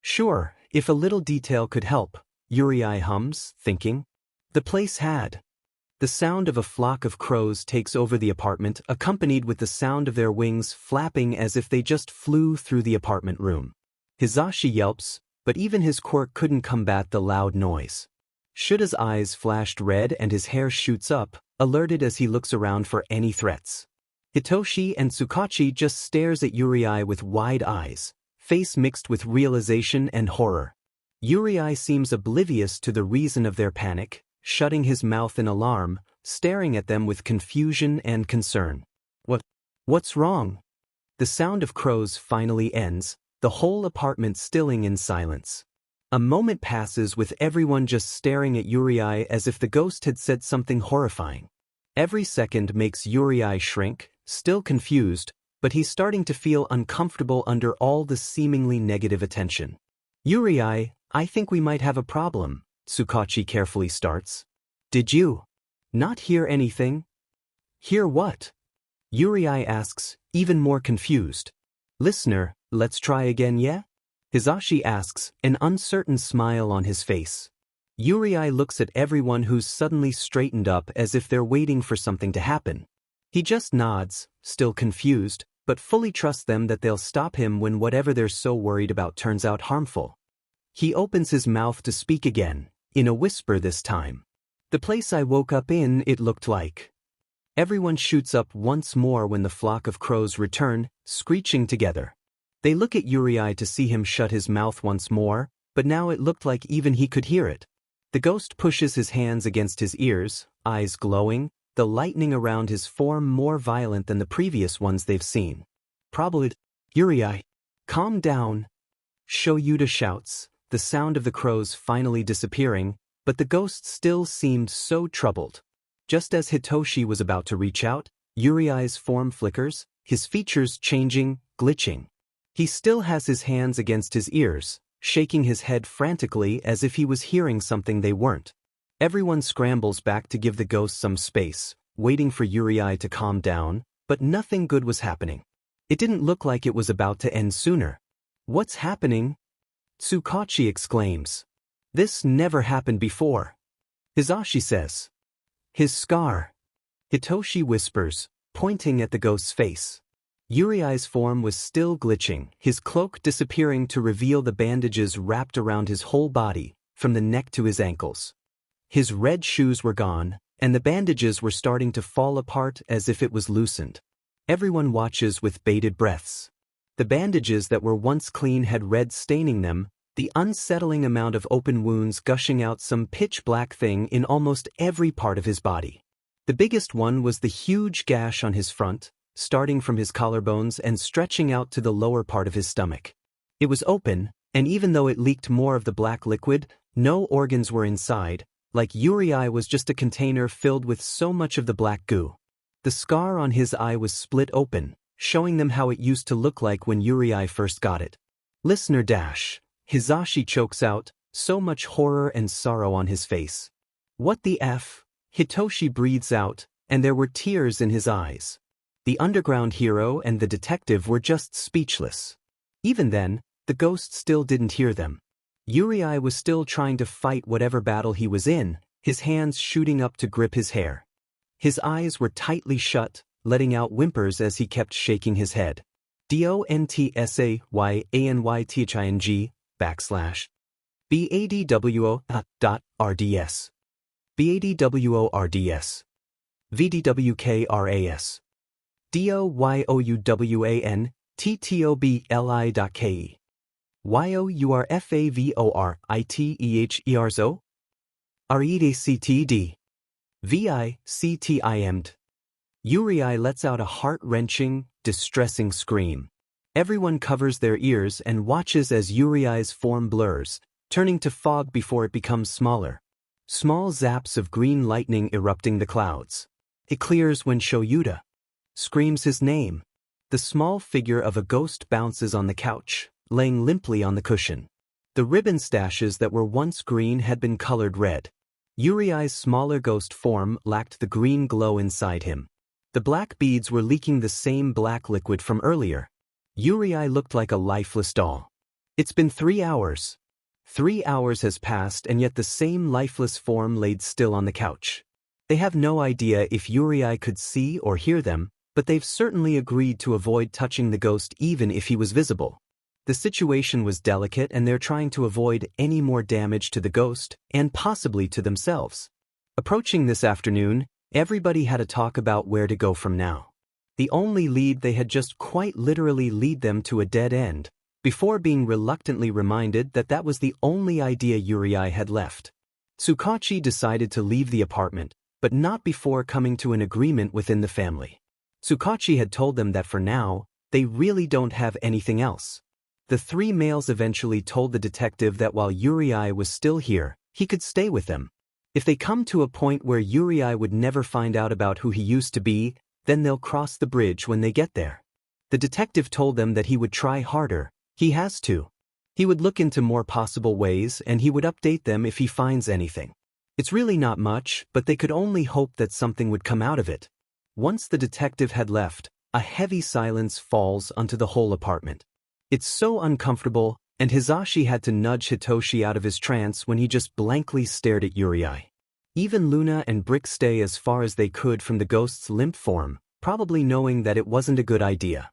Sure, if a little detail could help, Yurei hums, thinking. The place had. The sound of a flock of crows takes over the apartment, accompanied with the sound of their wings flapping as if they just flew through the apartment room. Hizashi yelps, but even his quirk couldn't combat the loud noise. Shyuda's eyes flashed red and his hair shoots up, alerted as he looks around for any threats. Hitoshi and Tsuki just stares at Yurei with wide eyes, face mixed with realization and horror. Yurei seems oblivious to the reason of their panic, shutting his mouth in alarm, staring at them with confusion and concern. What's wrong? The sound of crows finally ends, the whole apartment stilling in silence. A moment passes with everyone just staring at Yurei as if the ghost had said something horrifying. Every second makes Yurei shrink, still confused, but he's starting to feel uncomfortable under all the seemingly negative attention. Yurei, I think we might have a problem, Tsukachi carefully starts. Did you not hear anything? Hear what? Yurei asks, even more confused. Listener, let's try again, yeah? Hizashi asks, an uncertain smile on his face. Yurei looks at everyone who's suddenly straightened up as if they're waiting for something to happen. He just nods, still confused, but fully trusts them that they'll stop him when whatever they're so worried about turns out harmful. He opens his mouth to speak again, in a whisper this time. The place I woke up in, it looked like. Everyone shoots up once more when the flock of crows return, screeching together. They look at Yurei to see him shut his mouth once more, but now it looked like even he could hear it. The ghost pushes his hands against his ears, eyes glowing, the lightning around his form more violent than the previous ones they've seen. Probably. Yurei, calm down. Shyuda shouts, the sound of the crows finally disappearing, but the ghost still seemed so troubled. Just as Hitoshi was about to reach out, Yurei's form flickers, his features changing, glitching. He still has his hands against his ears, shaking his head frantically as if he was hearing something they weren't. Everyone scrambles back to give the ghost some space, waiting for Yurei to calm down, but nothing good was happening. It didn't look like it was about to end sooner. What's happening? Tsukachi exclaims. This never happened before. Hizashi says. His scar. Hitoshi whispers, pointing at the ghost's face. Yurei's form was still glitching, his cloak disappearing to reveal the bandages wrapped around his whole body, from the neck to his ankles. His red shoes were gone, and the bandages were starting to fall apart as if it was loosened. Everyone watches with bated breaths. The bandages that were once clean had red staining them, the unsettling amount of open wounds gushing out some pitch-black thing in almost every part of his body. The biggest one was the huge gash on his front, starting from his collarbones and stretching out to the lower part of his stomach. It was open, and even though it leaked more of the black liquid, no organs were inside, like Yurei was just a container filled with so much of the black goo. The scar on his eye was split open, showing them how it used to look like when Yurei first got it. Listener dash. Hizashi chokes out, so much horror and sorrow on his face. What the F? Hitoshi breathes out, and there were tears in his eyes. The underground hero and the detective were just speechless. Even then, the ghost still didn't hear them. Yurei was still trying to fight whatever battle he was in, his hands shooting up to grip his hair. His eyes were tightly shut, letting out whimpers as he kept shaking his head. DONTSAYANYTHING /BADWO.RDS BADWORDS VDWKRAS DOYOUWANTTOBLI.KE YOURFAVORITEHERZO REDCTD VICTIMD. Yurei lets out a heart-wrenching, distressing scream. Everyone covers their ears and watches as Yurei's form blurs, turning to fog before it becomes smaller. Small zaps of green lightning erupting the clouds. It clears when Shyuda screams his name. The small figure of a ghost bounces on the couch, laying limply on the cushion. The ribbon stashes that were once green had been colored red. Yurei's smaller ghost form lacked the green glow inside him. The black beads were leaking the same black liquid from earlier. Yurei looked like a lifeless doll. It's been 3 hours. 3 hours has passed and yet the same lifeless form laid still on the couch. They have no idea if Yurei could see or hear them, but they've certainly agreed to avoid touching the ghost even if he was visible. The situation was delicate and they're trying to avoid any more damage to the ghost and possibly to themselves. Approaching this afternoon, everybody had a talk about where to go from now. The only lead they had just quite literally lead them to a dead end, before being reluctantly reminded that that was the only idea Yurei had left. Tsukachi decided to leave the apartment, but not before coming to an agreement within the family. Tsukachi had told them that for now, they really don't have anything else. The 3 males eventually told the detective that while Yurei was still here, he could stay with them. If they come to a point where Yurei would never find out about who he used to be, then they'll cross the bridge when they get there. The detective told them that he would try harder. He has to. He would look into more possible ways and he would update them if he finds anything. It's really not much, but they could only hope that something would come out of it. Once the detective had left, a heavy silence falls onto the whole apartment. It's so uncomfortable, and Hizashi had to nudge Hitoshi out of his trance when he just blankly stared at Yurei. Even Luna and Brick stay as far as they could from the ghost's limp form, probably knowing that it wasn't a good idea.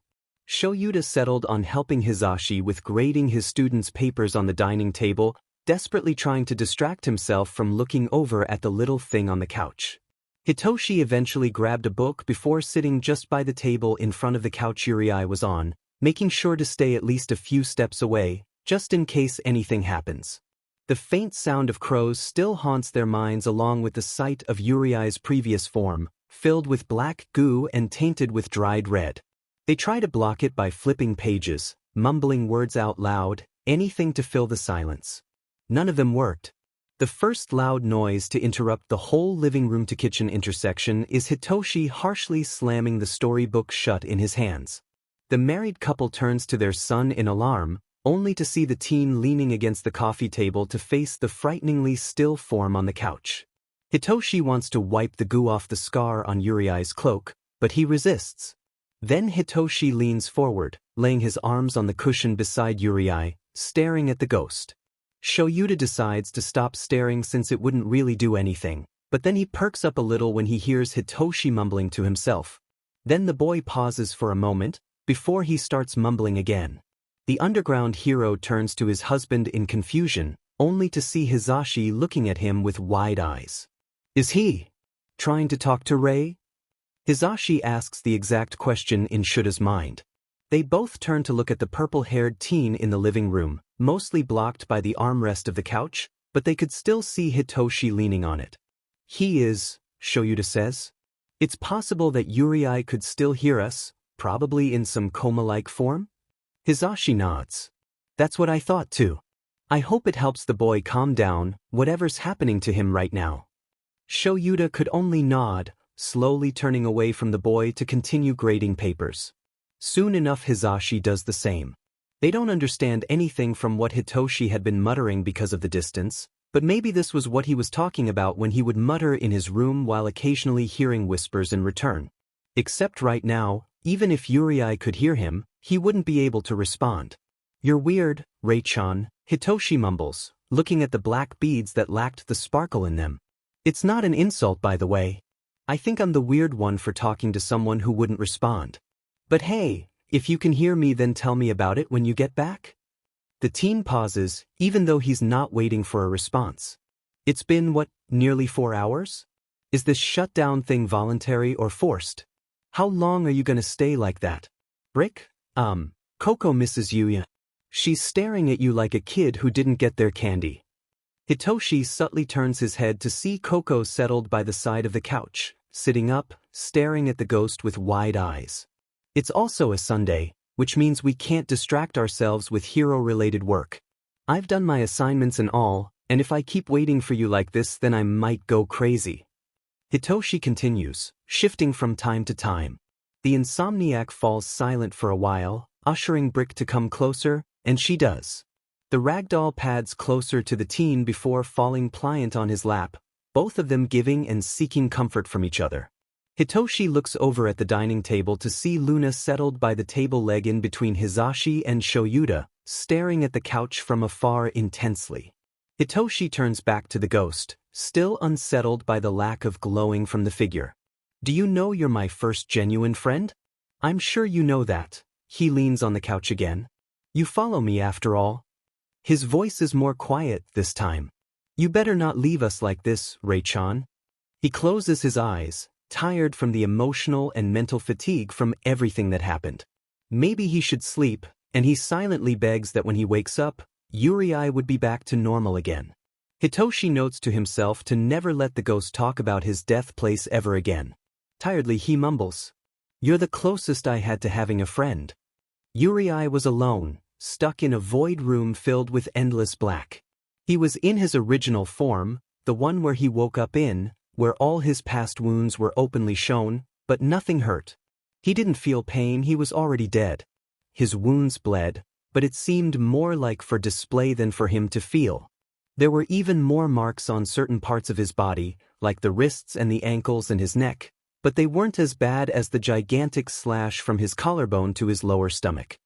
Shyuda settled on helping Hizashi with grading his students' papers on the dining table, desperately trying to distract himself from looking over at the little thing on the couch. Hitoshi eventually grabbed a book before sitting just by the table in front of the couch Yurei was on, making sure to stay at least a few steps away, just in case anything happens. The faint sound of crows still haunts their minds along with the sight of Yurei's previous form, filled with black goo and tainted with dried red. They try to block it by flipping pages, mumbling words out loud, anything to fill the silence. None of them worked. The first loud noise to interrupt the whole living room to kitchen intersection is Hitoshi harshly slamming the storybook shut in his hands. The married couple turns to their son in alarm, only to see the teen leaning against the coffee table to face the frighteningly still form on the couch. Hitoshi wants to wipe the goo off the scar on Yurei's cloak, but he resists. Then Hitoshi leans forward, laying his arms on the cushion beside Yurei, staring at the ghost. Shyuda decides to stop staring since it wouldn't really do anything, but then he perks up a little when he hears Hitoshi mumbling to himself. Then the boy pauses for a moment, before he starts mumbling again. The underground hero turns to his husband in confusion, only to see Hizashi looking at him with wide eyes. Is he trying to talk to Rei? Hizashi asks the exact question in Shyuda's mind. They both turn to look at the purple-haired teen in the living room, mostly blocked by the armrest of the couch, but they could still see Hitoshi leaning on it. He is, Shyuda says. It's possible that Yurei could still hear us, probably in some coma-like form? Hizashi nods. That's what I thought too. I hope it helps the boy calm down, whatever's happening to him right now. Shyuda could only nod, slowly turning away from the boy to continue grading papers. Soon enough Hizashi does the same. They don't understand anything from what Hitoshi had been muttering because of the distance, but maybe this was what he was talking about when he would mutter in his room while occasionally hearing whispers in return. Except right now, even if Yurei could hear him, he wouldn't be able to respond. You're weird, Rei-chan, Hitoshi mumbles, looking at the black beads that lacked the sparkle in them. It's not an insult, by the way. I think I'm the weird one for talking to someone who wouldn't respond. But hey, if you can hear me then tell me about it when you get back? The teen pauses, even though he's not waiting for a response. It's been, nearly 4 hours? Is this shutdown thing voluntary or forced? How long are you gonna stay like that? Brick? Coco misses you. She's staring at you like a kid who didn't get their candy. Hitoshi subtly turns his head to see Coco settled by the side of the couch, sitting up, staring at the ghost with wide eyes. It's also a Sunday, which means we can't distract ourselves with hero-related work. I've done my assignments and all, and if I keep waiting for you like this then I might go crazy. Hitoshi continues, shifting from time to time. The insomniac falls silent for a while, ushering Brick to come closer, and she does. The ragdoll pads closer to the teen before falling pliant on his lap, both of them giving and seeking comfort from each other. Hitoshi looks over at the dining table to see Luna settled by the table leg in between Hizashi and Shyuda, staring at the couch from afar intensely. Hitoshi turns back to the ghost, still unsettled by the lack of glowing from the figure. Do you know you're my first genuine friend? I'm sure you know that. He leans on the couch again. You follow me after all. His voice is more quiet this time. You better not leave us like this, Rei-chan. He closes his eyes, tired from the emotional and mental fatigue from everything that happened. Maybe he should sleep, and he silently begs that when he wakes up, Yurei would be back to normal again. Hitoshi notes to himself to never let the ghost talk about his death place ever again. Tiredly he mumbles, "You're the closest I had to having a friend." Yurei was alone, stuck in a void room filled with endless black. He was in his original form, the one where he woke up in, where all his past wounds were openly shown, but nothing hurt. He didn't feel pain, he was already dead. His wounds bled, but it seemed more like for display than for him to feel. There were even more marks on certain parts of his body, like the wrists and the ankles and his neck, but they weren't as bad as the gigantic slash from his collarbone to his lower stomach.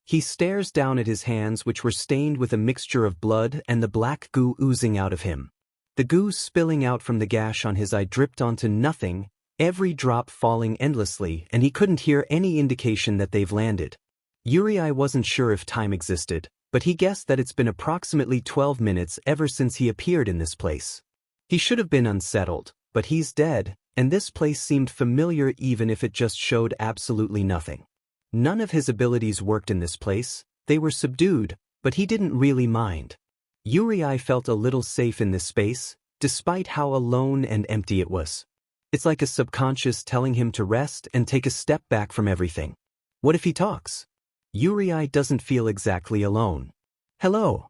He stares down at his hands, which were stained with a mixture of blood and the black goo oozing out of him. The goo spilling out from the gash on his eye dripped onto nothing, every drop falling endlessly, and he couldn't hear any indication that they've landed. Yurei wasn't sure if time existed, but he guessed that it's been approximately 12 minutes ever since he appeared in this place. He should have been unsettled, but he's dead, and this place seemed familiar even if it just showed absolutely nothing. None of his abilities worked in this place, they were subdued, but he didn't really mind. Yurei felt a little safe in this space, despite how alone and empty it was. It's like a subconscious telling him to rest and take a step back from everything. What if he talks? Yurei doesn't feel exactly alone. Hello.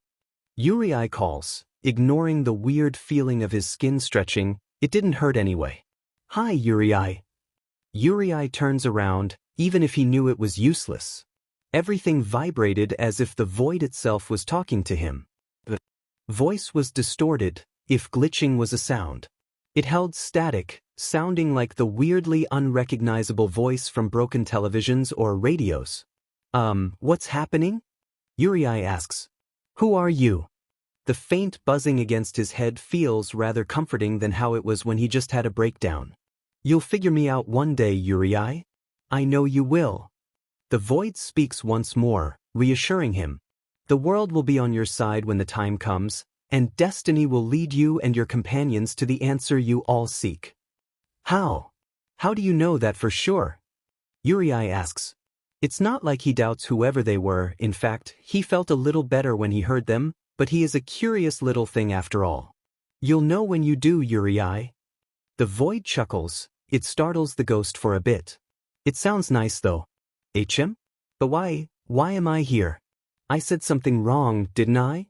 Yurei calls, ignoring the weird feeling of his skin stretching. It didn't hurt anyway. Hi, Yurei. Yurei turns around, even if he knew it was useless. Everything vibrated as if the void itself was talking to him. The voice was distorted, if glitching was a sound. It held static, sounding like the weirdly unrecognizable voice from broken televisions or radios. What's happening? Yurei asks. Who are you? The faint buzzing against his head feels rather comforting than how it was when he just had a breakdown. You'll figure me out one day, Yurei. I know you will. The void speaks once more, reassuring him. The world will be on your side when the time comes, and destiny will lead you and your companions to the answer you all seek. How? How do you know that for sure? Yurei asks. It's not like he doubts whoever they were. In fact, he felt a little better when he heard them, but he is a curious little thing after all. You'll know when you do, Yurei. The void chuckles. It startles the ghost for a bit. It sounds nice though. HM? But why am I here? I said something wrong, didn't I?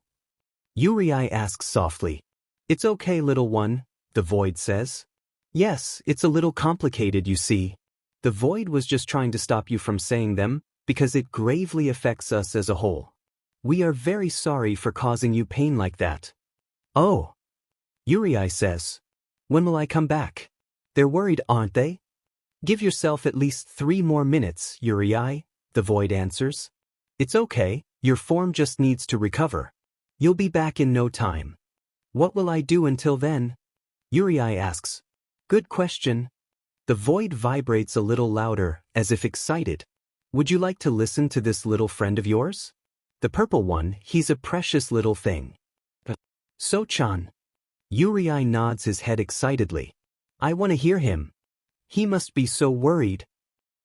Yurei asks softly. It's okay, little one, the void says. Yes, it's a little complicated, you see. The void was just trying to stop you from saying them, because it gravely affects us as a whole. We are very sorry for causing you pain like that. Oh. Yurei says. When will I come back? They're worried, aren't they? Give yourself at least 3 more minutes, Yurei, the void answers. It's okay, your form just needs to recover. You'll be back in no time. What will I do until then? Yurei asks. Good question. The void vibrates a little louder, as if excited. Would you like to listen to this little friend of yours? The purple one, he's a precious little thing. So-chan. Yurei nods his head excitedly. I want to hear him. He must be so worried.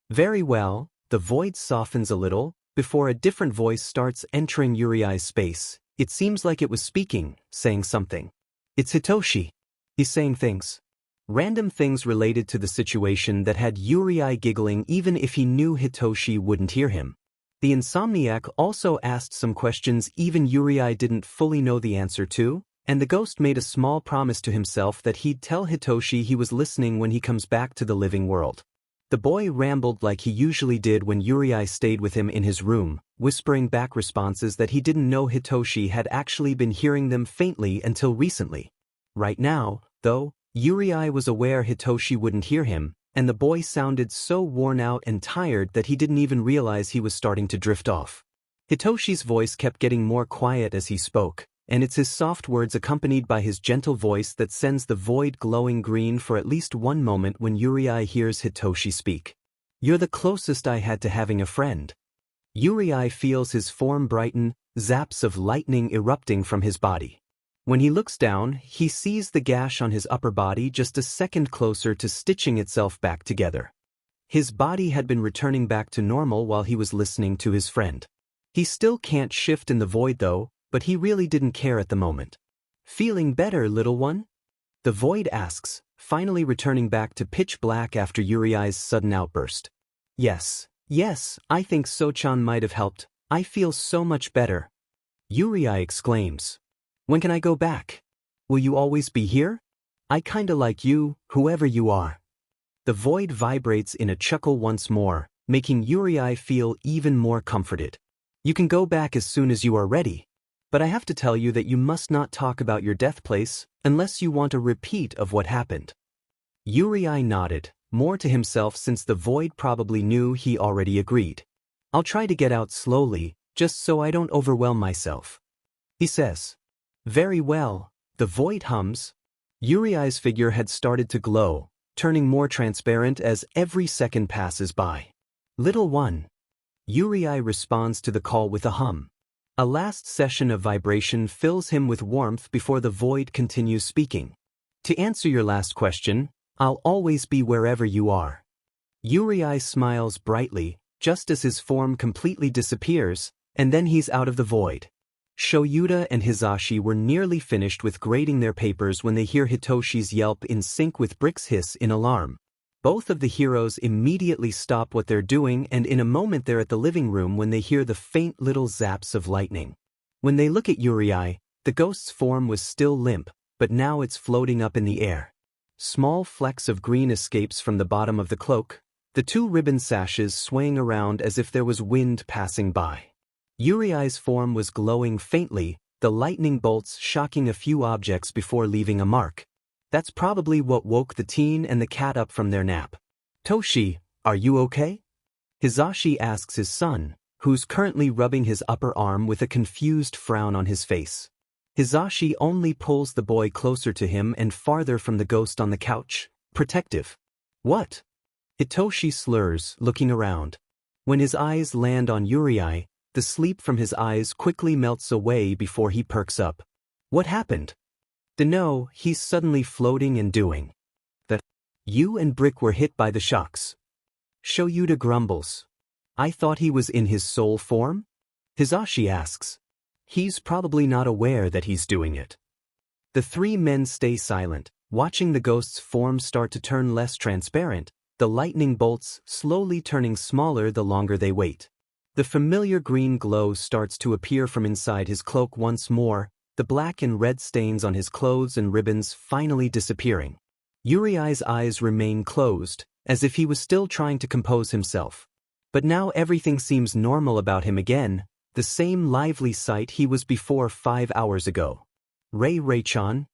Very well, the void softens a little, before a different voice starts entering Yurei's space. It seems like it was speaking, saying something. It's Hitoshi. He's saying things. Random things related to the situation that had Yurei giggling even if he knew Hitoshi wouldn't hear him. The insomniac also asked some questions even Yurei didn't fully know the answer to, and the ghost made a small promise to himself that he'd tell Hitoshi he was listening when he comes back to the living world. The boy rambled like he usually did when Yurei stayed with him in his room, whispering back responses that he didn't know Hitoshi had actually been hearing them faintly until recently. Right now, though, Yurei was aware Hitoshi wouldn't hear him, and the boy sounded so worn out and tired that he didn't even realize he was starting to drift off. Hitoshi's voice kept getting more quiet as he spoke, and it's his soft words accompanied by his gentle voice that sends the void glowing green for at least one moment when Yurei hears Hitoshi speak. You're the closest I had to having a friend. Yurei feels his form brighten, zaps of lightning erupting from his body. When he looks down, he sees the gash on his upper body just a second closer to stitching itself back together. His body had been returning back to normal while he was listening to his friend. He still can't shift in the void though, but he really didn't care at the moment. Feeling better, little one? The void asks, finally returning back to pitch black after Yurei's sudden outburst. Yes, I think So-chan might have helped. I feel so much better. Yurei exclaims. When can I go back? Will you always be here? I kinda like you, whoever you are. The void vibrates in a chuckle once more, making Yurei feel even more comforted. You can go back as soon as you are ready. But I have to tell you that you must not talk about your death place unless you want a repeat of what happened. Yurei nodded, more to himself since the void probably knew he already agreed. I'll try to get out slowly, just so I don't overwhelm myself. He says. Very well, the void hums. Yurei's figure had started to glow, turning more transparent as every second passes by. Little one. Yurei responds to the call with a hum. A last session of vibration fills him with warmth before the void continues speaking. To answer your last question, I'll always be wherever you are. Yurei smiles brightly, just as his form completely disappears, and then he's out of the void. Shyuda and Hizashi were nearly finished with grading their papers when they hear Hitoshi's yelp in sync with Brick's hiss in alarm. Both of the heroes immediately stop what they're doing, and in a moment they're at the living room when they hear the faint little zaps of lightning. When they look at Yurei, the ghost's form was still limp, but now it's floating up in the air. Small flecks of green escapes from the bottom of the cloak, the two ribbon sashes swaying around as if there was wind passing by. Yurei's form was glowing faintly, the lightning bolts shocking a few objects before leaving a mark. That's probably what woke the teen and the cat up from their nap. Toshi, are you okay? Hizashi asks his son, who's currently rubbing his upper arm with a confused frown on his face. Hizashi only pulls the boy closer to him and farther from the ghost on the couch, protective. What? Hitoshi slurs, looking around. When his eyes land on Yurei, the sleep from his eyes quickly melts away before he perks up. What happened? No, he's suddenly floating and doing that. You and Brick were hit by the shocks. Shyuda grumbles. I thought he was in his soul form? Hizashi asks. He's probably not aware that he's doing it. The three men stay silent, watching the ghost's form start to turn less transparent, the lightning bolts slowly turning smaller the longer they wait. The familiar green glow starts to appear from inside his cloak once more, the black and red stains on his clothes and ribbons finally disappearing. Yurei's eyes remain closed, as if he was still trying to compose himself. But now everything seems normal about him again, the same lively sight he was before 5 hours ago. Rei-chan?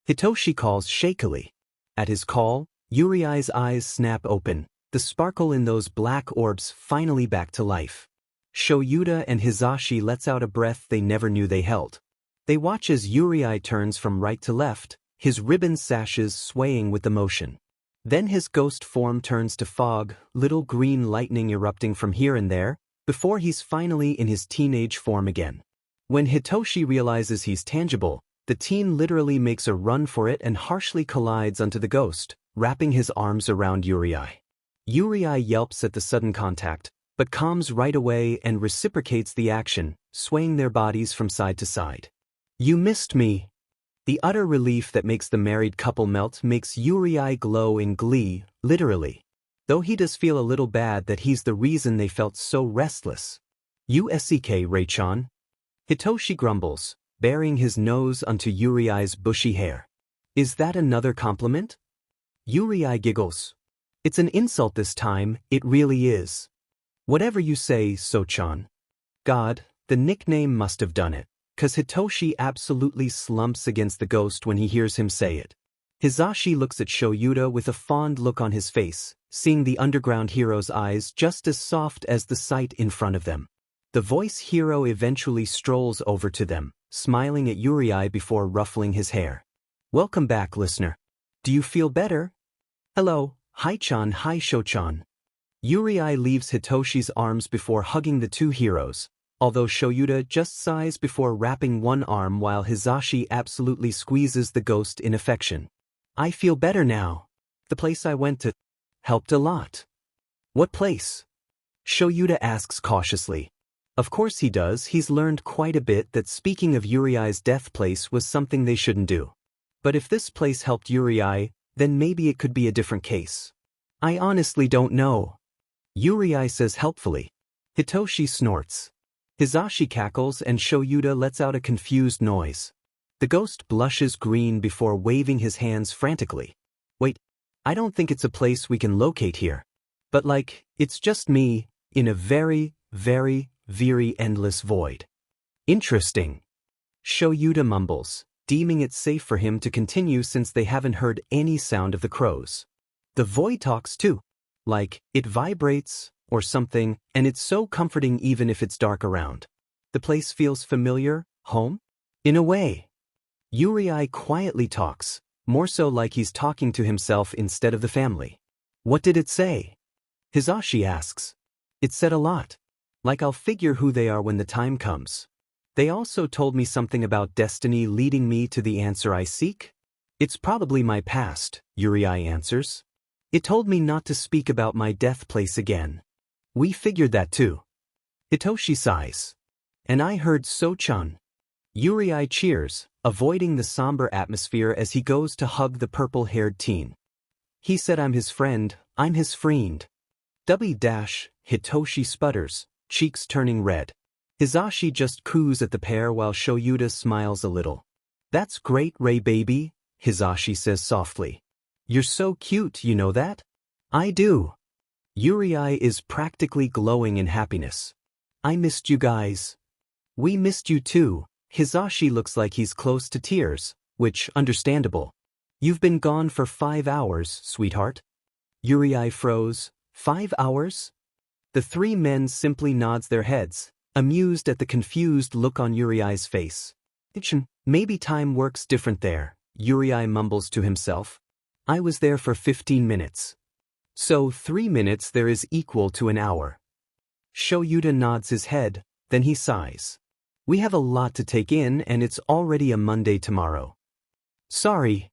Hitoshi calls shakily. At his call, Yurei's eyes snap open, the sparkle in those black orbs finally back to life. Shyuda and Hizashi lets out a breath they never knew they held. They watch as Yurei turns from right to left, his ribbon sashes swaying with the motion. Then his ghost form turns to fog, little green lightning erupting from here and there, before he's finally in his teenage form again. When Hitoshi realizes he's tangible, the teen literally makes a run for it and harshly collides onto the ghost, wrapping his arms around Yurei. Yurei yelps at the sudden contact, but calms right away and reciprocates the action, swaying their bodies from side to side. You missed me. The utter relief that makes the married couple melt makes Yurei glow in glee, literally. Though he does feel a little bad that he's the reason they felt so restless. Rei-chan? Hitoshi grumbles, burying his nose onto Yurei's bushy hair. Is that another compliment? Yurei giggles. It's an insult this time, it really is. Whatever you say, So-chan. God, the nickname must have done it. 'Cause Hitoshi absolutely slumps against the ghost when he hears him say it. Hizashi looks at Shyuda with a fond look on his face, seeing the underground hero's eyes just as soft as the sight in front of them. The voice hero eventually strolls over to them, smiling at Yurei before ruffling his hair. Welcome back, listener. Do you feel better? Hello, hi-chan, hi Sho-chan. Yurei leaves Hitoshi's arms before hugging the two heroes, although Shyuda just sighs before wrapping one arm while Hizashi absolutely squeezes the ghost in affection. I feel better now. The place I went to helped a lot. What place? Shyuda asks cautiously. Of course he does, he's learned quite a bit that speaking of Yurei's death place was something they shouldn't do. But if this place helped Yurei, then maybe it could be a different case. I honestly don't know. Yurei says helpfully. Hitoshi snorts. Hizashi cackles and Shyuda lets out a confused noise. The ghost blushes green before waving his hands frantically. Wait, I don't think it's a place we can locate here. But it's just me, in a very, very, very endless void. Interesting. Shyuda mumbles, deeming it safe for him to continue since they haven't heard any sound of the crows. The void talks too. Like, it vibrates, or something, and it's so comforting even if it's dark around. The place feels familiar, home? In a way. Yurei quietly talks, more so like he's talking to himself instead of the family. What did it say? Hizashi asks. It said a lot. Like I'll figure who they are when the time comes. They also told me something about destiny leading me to the answer I seek? It's probably my past, Yurei answers. It told me not to speak about my death place again. We figured that too. Hitoshi sighs. And I heard So-chan. Yurei cheers, avoiding the somber atmosphere as he goes to hug the purple-haired teen. He said I'm his friend, I'm his friend. Hitoshi sputters, cheeks turning red. Hizashi just coos at the pair while Shyuda smiles a little. That's great, Rei baby, Hizashi says softly. You're so cute, you know that? I do. Yurei is practically glowing in happiness. I missed you guys. We missed you too. Hizashi looks like he's close to tears, which, understandable. You've been gone for 5 hours, sweetheart. Yurei froze. 5 hours? The three men simply nods their heads, amused at the confused look on Yurei's face. Maybe time works different there, Yurei mumbles to himself. I was there for 15 minutes. So 3 minutes there is equal to an hour. Shyuda nods his head, then he sighs. We have a lot to take in and it's already a Monday tomorrow. Sorry.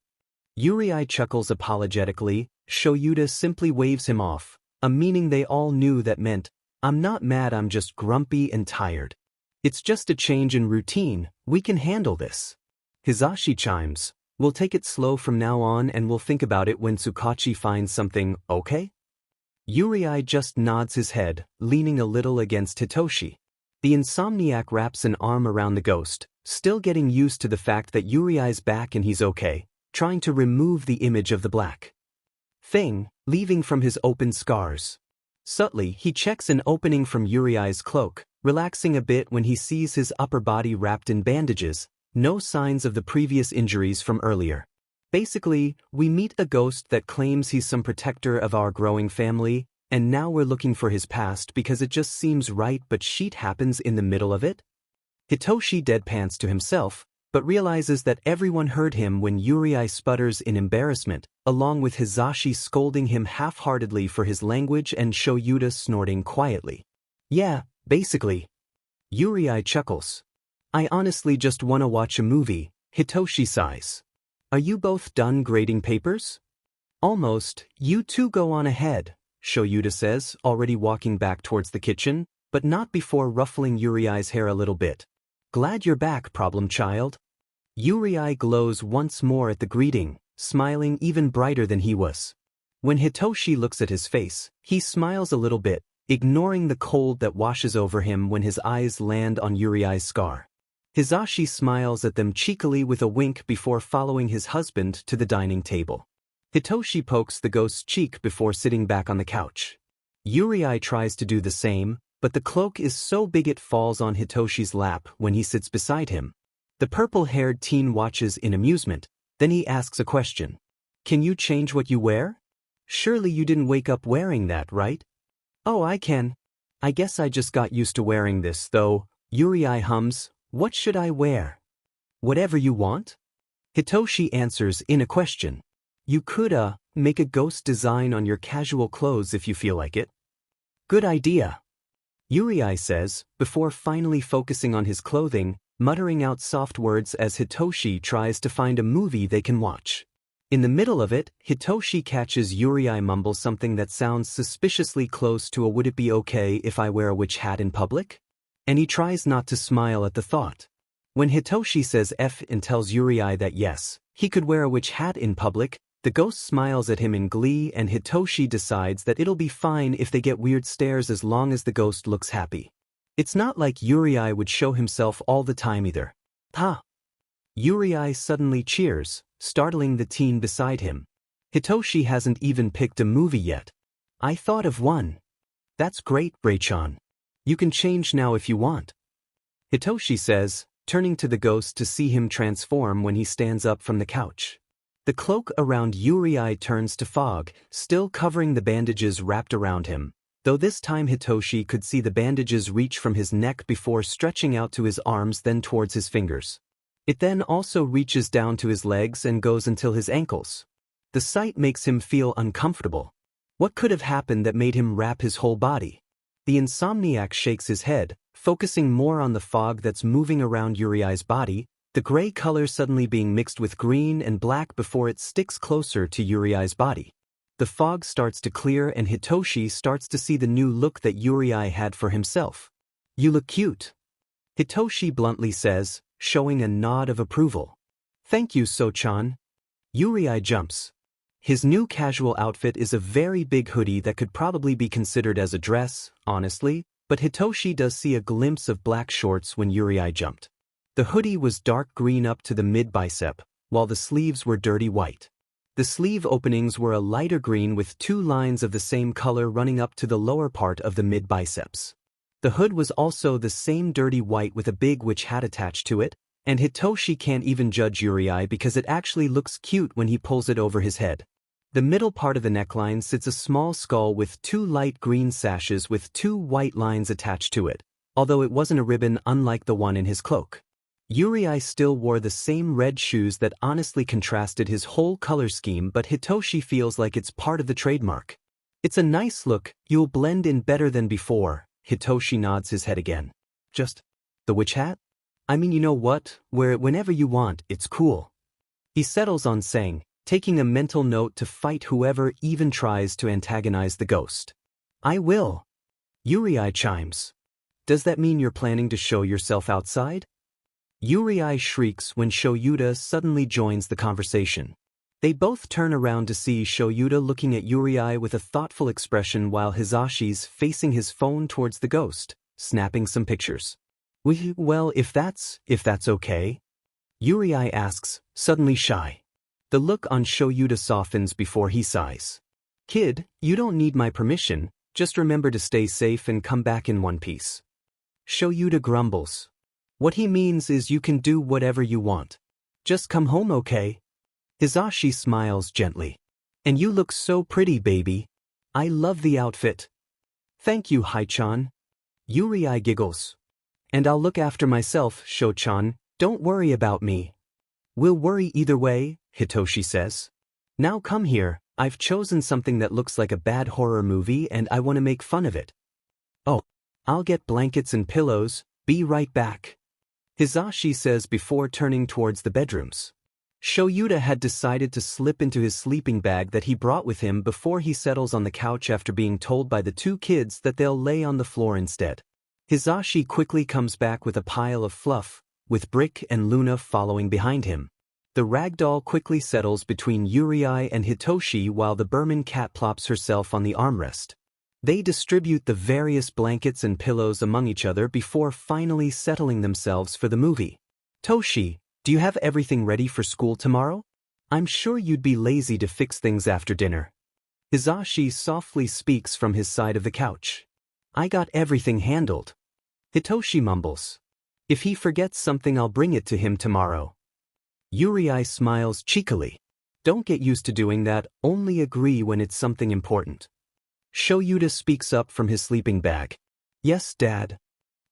Yurei chuckles apologetically, Shyuda simply waves him off, a meaning they all knew that meant, I'm not mad, I'm just grumpy and tired. It's just a change in routine, we can handle this. Hizashi chimes, we'll take it slow from now on and we'll think about it when Tsukachi finds something, okay? Yurei just nods his head, leaning a little against Hitoshi. The insomniac wraps an arm around the ghost, still getting used to the fact that Yurei's back and he's okay, trying to remove the image of the black thing, leaving from his open scars. Subtly, he checks an opening from Yurei's cloak, relaxing a bit when he sees his upper body wrapped in bandages, no signs of the previous injuries from earlier. Basically, we meet a ghost that claims he's some protector of our growing family, and now we're looking for his past because it just seems right, but shit happens in the middle of it? Hitoshi deadpans to himself, but realizes that everyone heard him when Yurei sputters in embarrassment, along with Hizashi scolding him half-heartedly for his language and Shyuda snorting quietly. Yeah, basically. Yurei chuckles. I honestly just wanna watch a movie, Hitoshi sighs. Are you both done grading papers? Almost, you two go on ahead, Shyuda says, already walking back towards the kitchen, but not before ruffling Yurei's hair a little bit. Glad you're back, problem child. Yurei glows once more at the greeting, smiling even brighter than he was. When Hitoshi looks at his face, he smiles a little bit, ignoring the cold that washes over him when his eyes land on Yurei's scar. Hizashi smiles at them cheekily with a wink before following his husband to the dining table. Hitoshi pokes the ghost's cheek before sitting back on the couch. Yurei tries to do the same, but the cloak is so big it falls on Hitoshi's lap when he sits beside him. The purple-haired teen watches in amusement, then he asks a question. Can you change what you wear? Surely you didn't wake up wearing that, right? Oh, I can. I guess I just got used to wearing this, though. Yurei hums, what should I wear? Whatever you want? Hitoshi answers in a question. You could, make a ghost design on your casual clothes if you feel like it. Good idea. Yurei says, before finally focusing on his clothing, muttering out soft words as Hitoshi tries to find a movie they can watch. In the middle of it, Hitoshi catches Yurei mumble something that sounds suspiciously close to a would it be okay if I wear a witch hat in public? And he tries not to smile at the thought. When Hitoshi says F and tells Yurei that yes, he could wear a witch hat in public, the ghost smiles at him in glee and Hitoshi decides that it'll be fine if they get weird stares as long as the ghost looks happy. It's not like Yurei would show himself all the time either. Ha! Yurei suddenly cheers, startling the teen beside him. Hitoshi hasn't even picked a movie yet. I thought of one. That's great, Rei-chan. You can change now if you want. Hitoshi says, turning to the ghost to see him transform when he stands up from the couch. The cloak around Yurei turns to fog, still covering the bandages wrapped around him, though this time Hitoshi could see the bandages reach from his neck before stretching out to his arms, then towards his fingers. It then also reaches down to his legs and goes until his ankles. The sight makes him feel uncomfortable. What could have happened that made him wrap his whole body? The insomniac shakes his head, focusing more on the fog that's moving around Yurei's body, the gray color suddenly being mixed with green and black before it sticks closer to Yurei's body. The fog starts to clear and Hitoshi starts to see the new look that Yurei had for himself. You look cute, Hitoshi bluntly says, showing a nod of approval. Thank you, So-chan. Yurei jumps. His new casual outfit is a very big hoodie that could probably be considered as a dress, honestly, but Hitoshi does see a glimpse of black shorts when Yurei jumped. The hoodie was dark green up to the mid-bicep, while the sleeves were dirty white. The sleeve openings were a lighter green with 2 lines of the same color running up to the lower part of the mid-biceps. The hood was also the same dirty white with a big witch hat attached to it, and Hitoshi can't even judge Yurei because it actually looks cute when he pulls it over his head. The middle part of the neckline sits a small skull with 2 light green sashes with 2 white lines attached to it, although it wasn't a ribbon unlike the one in his cloak. Yurei still wore the same red shoes that honestly contrasted his whole color scheme, but Hitoshi feels like it's part of the trademark. It's a nice look, you'll blend in better than before. Hitoshi nods his head again. Just the witch hat? I mean, you know what, wear it whenever you want, it's cool. He settles on saying, taking a mental note to fight whoever even tries to antagonize the ghost. I will. Yurei chimes. Does that mean you're planning to show yourself outside? Yurei shrieks when Shyuda suddenly joins the conversation. They both turn around to see Shyuda looking at Yurei with a thoughtful expression while Hizashi's facing his phone towards the ghost, snapping some pictures. Well, if that's okay? Yurei asks, suddenly shy. The look on Shyuda softens before he sighs. Kid, you don't need my permission, just remember to stay safe and come back in one piece. Shyuda grumbles. What he means is you can do whatever you want. Just come home, okay? Hizashi smiles gently. And you look so pretty, baby. I love the outfit. Thank you, Hai-chan. Yurei giggles. And I'll look after myself, Sho-chan, don't worry about me. We'll worry either way, Hitoshi says. Now come here, I've chosen something that looks like a bad horror movie and I want to make fun of it. Oh, I'll get blankets and pillows, be right back. Hizashi says before turning towards the bedrooms. Shyuda had decided to slip into his sleeping bag that he brought with him before he settles on the couch after being told by the 2 kids that they'll lay on the floor instead. Hizashi quickly comes back with a pile of fluff, with Brick and Luna following behind him. The ragdoll quickly settles between Yurei and Hitoshi while the Burman cat plops herself on the armrest. They distribute the various blankets and pillows among each other before finally settling themselves for the movie. Toshi, do you have everything ready for school tomorrow? I'm sure you'd be lazy to fix things after dinner. Hizashi softly speaks from his side of the couch. I got everything handled. Hitoshi mumbles. If he forgets something, I'll bring it to him tomorrow. Yurei smiles cheekily. Don't get used to doing that, only agree when it's something important. Shyuda speaks up from his sleeping bag. Yes, Dad.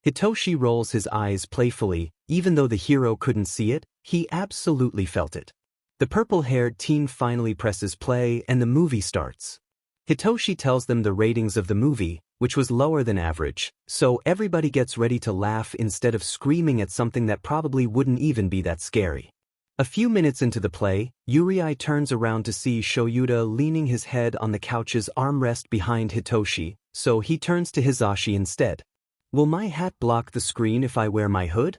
Hitoshi rolls his eyes playfully, even though the hero couldn't see it, he absolutely felt it. The purple-haired teen finally presses play and the movie starts. Hitoshi tells them the ratings of the movie, which was lower than average, so everybody gets ready to laugh instead of screaming at something that probably wouldn't even be that scary. A few minutes into the play, Yurei turns around to see Shyuda leaning his head on the couch's armrest behind Hitoshi, so he turns to Hizashi instead. Will my hat block the screen if I wear my hood?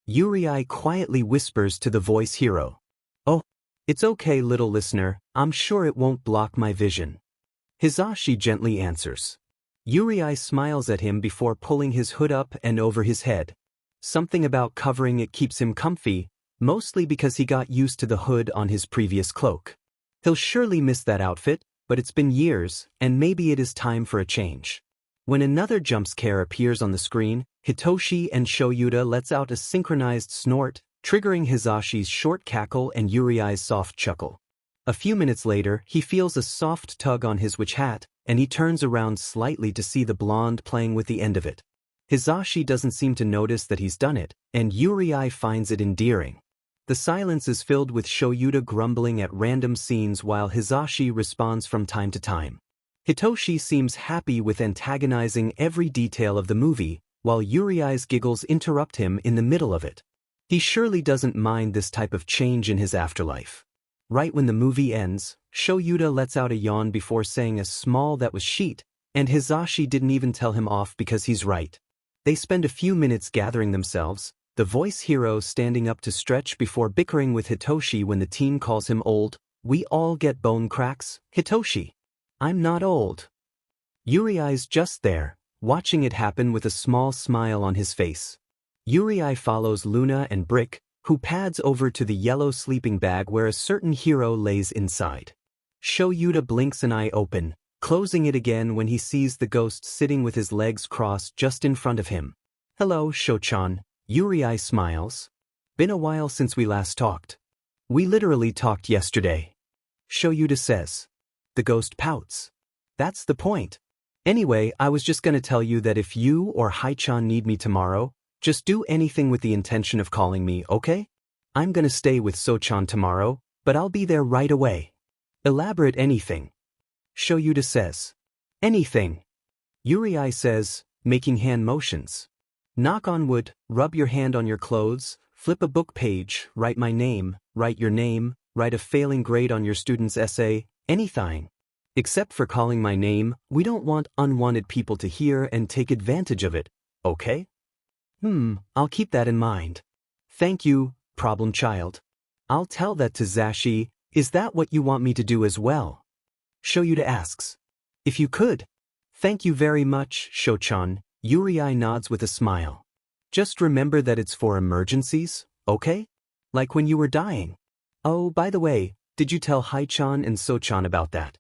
Yurei quietly whispers to the voice hero. Oh, it's okay, little listener, I'm sure it won't block my vision. Hizashi gently answers. Yurei smiles at him before pulling his hood up and over his head. Something about covering it keeps him comfy, mostly because he got used to the hood on his previous cloak. He'll surely miss that outfit, but it's been years, and maybe it is time for a change. When another jump scare appears on the screen, Hitoshi and Shyuda lets out a synchronized snort, triggering Hizashi's short cackle and Yurei's soft chuckle. A few minutes later, he feels a soft tug on his witch hat, and he turns around slightly to see the blonde playing with the end of it. Hizashi doesn't seem to notice that he's done it, and Yurei finds it endearing. The silence is filled with Shyuda grumbling at random scenes while Hizashi responds from time to time. Hitoshi seems happy with antagonizing every detail of the movie, while Yurei's giggles interrupt him in the middle of it. He surely doesn't mind this type of change in his afterlife. Right when the movie ends, Shyuda lets out a yawn before saying a small "that was sheet," and Hizashi didn't even tell him off because he's right. They spend a few minutes gathering themselves, the voice hero standing up to stretch before bickering with Hitoshi when the teen calls him old. "We all get bone cracks, Hitoshi. I'm not old." Yurei's just there, watching it happen with a small smile on his face. Yurei follows Luna and Brick, who pads over to the yellow sleeping bag where a certain hero lays inside. Shyuda blinks an eye open, closing it again when he sees the ghost sitting with his legs crossed just in front of him. "Hello, Sho-chan," Yurei smiles. "Been a while since we last talked." "We literally talked yesterday," Shyuda says. The ghost pouts. "That's the point. Anyway, I was just gonna tell you that if you or Hai-chan need me tomorrow, just do anything with the intention of calling me, okay? I'm gonna stay with So-chan tomorrow, but I'll be there right away." "Elaborate anything," Shyuda says. "Anything," Yurei says, making hand motions. "Knock on wood, rub your hand on your clothes, flip a book page, write my name, write your name, write a failing grade on your student's essay, anything. Except for calling my name, we don't want unwanted people to hear and take advantage of it, okay?" I'll keep that in mind." "Thank you, problem child. I'll tell that to Zashi. Is that what you want me to do as well?" Shyuda asks. "If you could." "Thank you very much, Sho-chan," Yurei nods with a smile. "Just remember that it's for emergencies, okay? Like when you were dying. Oh, by the way, did you tell Hai-chan and So-chan about that?"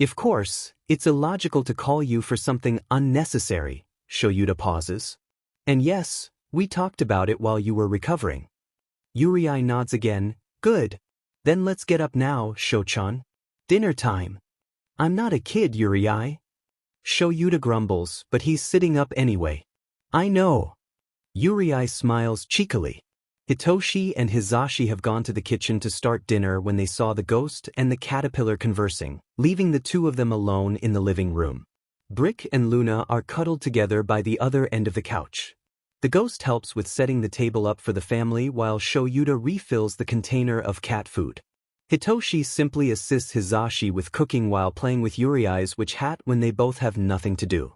"Of course, it's illogical to call you for something unnecessary," Shyuda pauses. "And yes, we talked about it while you were recovering." Yurei nods again. "Good. Then let's get up now, Sho-chan. Dinner time." "I'm not a kid, Yurei." Shyuda grumbles, but he's sitting up anyway. "I know." Yurei smiles cheekily. Hitoshi and Hizashi have gone to the kitchen to start dinner when they saw the ghost and the caterpillar conversing, leaving the two of them alone in the living room. Brick and Luna are cuddled together by the other end of the couch. The ghost helps with setting the table up for the family while Shyuda refills the container of cat food. Hitoshi simply assists Hizashi with cooking while playing with Yurei's witch hat when they both have nothing to do.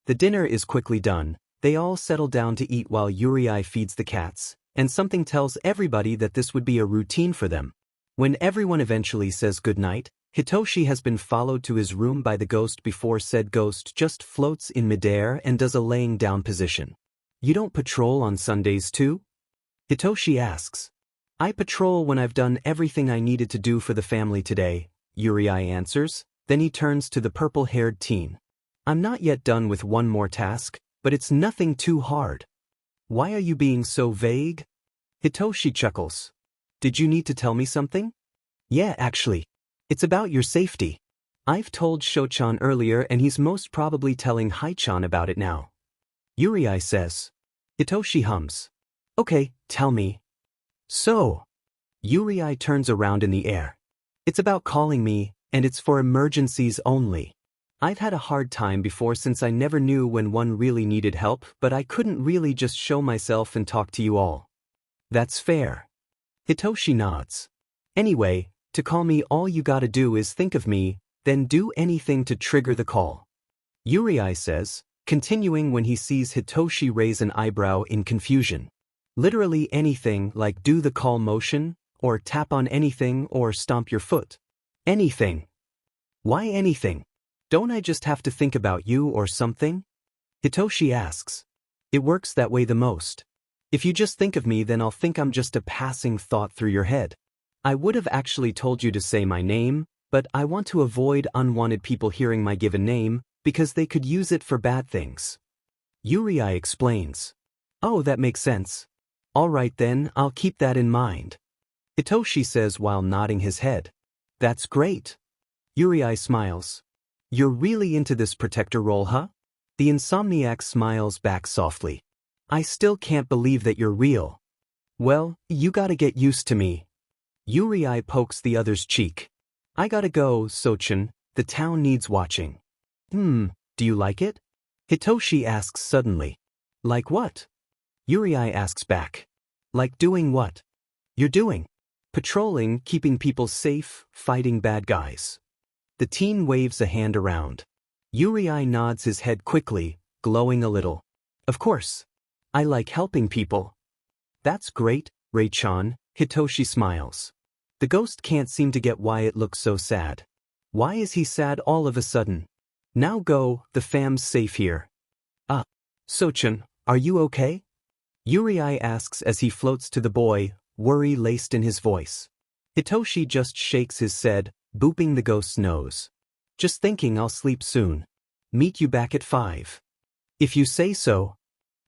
The dinner is quickly done. They all settle down to eat while Yurei feeds the cats, and something tells everybody that this would be a routine for them. When everyone eventually says goodnight, Hitoshi has been followed to his room by the ghost before said ghost just floats in midair and does a laying down position. "You don't patrol on Sundays too?" Hitoshi asks. "I patrol when I've done everything I needed to do for the family today," Yurei answers. Then he turns to the purple-haired teen. "I'm not yet done with one more task, but it's nothing too hard." "Why are you being so vague?" Hitoshi chuckles. "Did you need to tell me something?" "Yeah, actually. It's about your safety. I've told Sho-chan earlier and he's most probably telling Hai-chan about it now." Yurei says. Hitoshi hums. "Okay, tell me." "So." Yurei turns around in the air. "It's about calling me, and it's for emergencies only. I've had a hard time before since I never knew when one really needed help, but I couldn't really just show myself and talk to you all." "That's fair." Hitoshi nods. "Anyway, to call me all you gotta do is think of me, then do anything to trigger the call." Yurei says, continuing when he sees Hitoshi raise an eyebrow in confusion. "Literally anything like do the call motion, or tap on anything or stomp your foot. Anything." "Why anything? Don't I just have to think about you or something?" Hitoshi asks. "It works that way the most. If you just think of me then I'll think I'm just a passing thought through your head. I would have actually told you to say my name, but I want to avoid unwanted people hearing my given name, because they could use it for bad things. Yurei explains. Oh, that makes sense. Alright then, I'll keep that in mind. Hitoshi says while nodding his head. That's great. Yurei smiles. You're really into this protector role, huh? The insomniac smiles back softly. I still can't believe that you're real. Well, you gotta get used to me. Yurei pokes the other's cheek. I gotta go, Sochin, the town needs watching. Do you like it? Hitoshi asks suddenly. Like what? Yurei asks back. Like doing what? You're doing. Patrolling, keeping people safe, fighting bad guys. The teen waves a hand around. Yurei nods his head quickly, glowing a little. Of course. I like helping people. That's great, Rei-chan, Hitoshi smiles. The ghost can't seem to get why it looks so sad. Why is he sad all of a sudden? Now go, the fam's safe here. Sochin, are you okay? Yurei asks as he floats to the boy, worry laced in his voice. Hitoshi just shakes his head, booping the ghost's nose. Just thinking I'll sleep soon. Meet you back at 5. If you say so.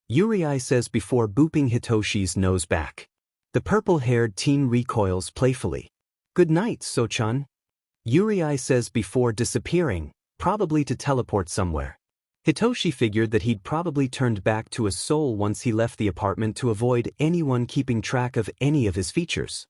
Yurei says before booping Hitoshi's nose back. The purple-haired teen recoils playfully. Good night, Sochan. Yurei says before disappearing, probably to teleport somewhere. Hitoshi figured that he'd probably turned back to a soul once he left the apartment to avoid anyone keeping track of any of his features.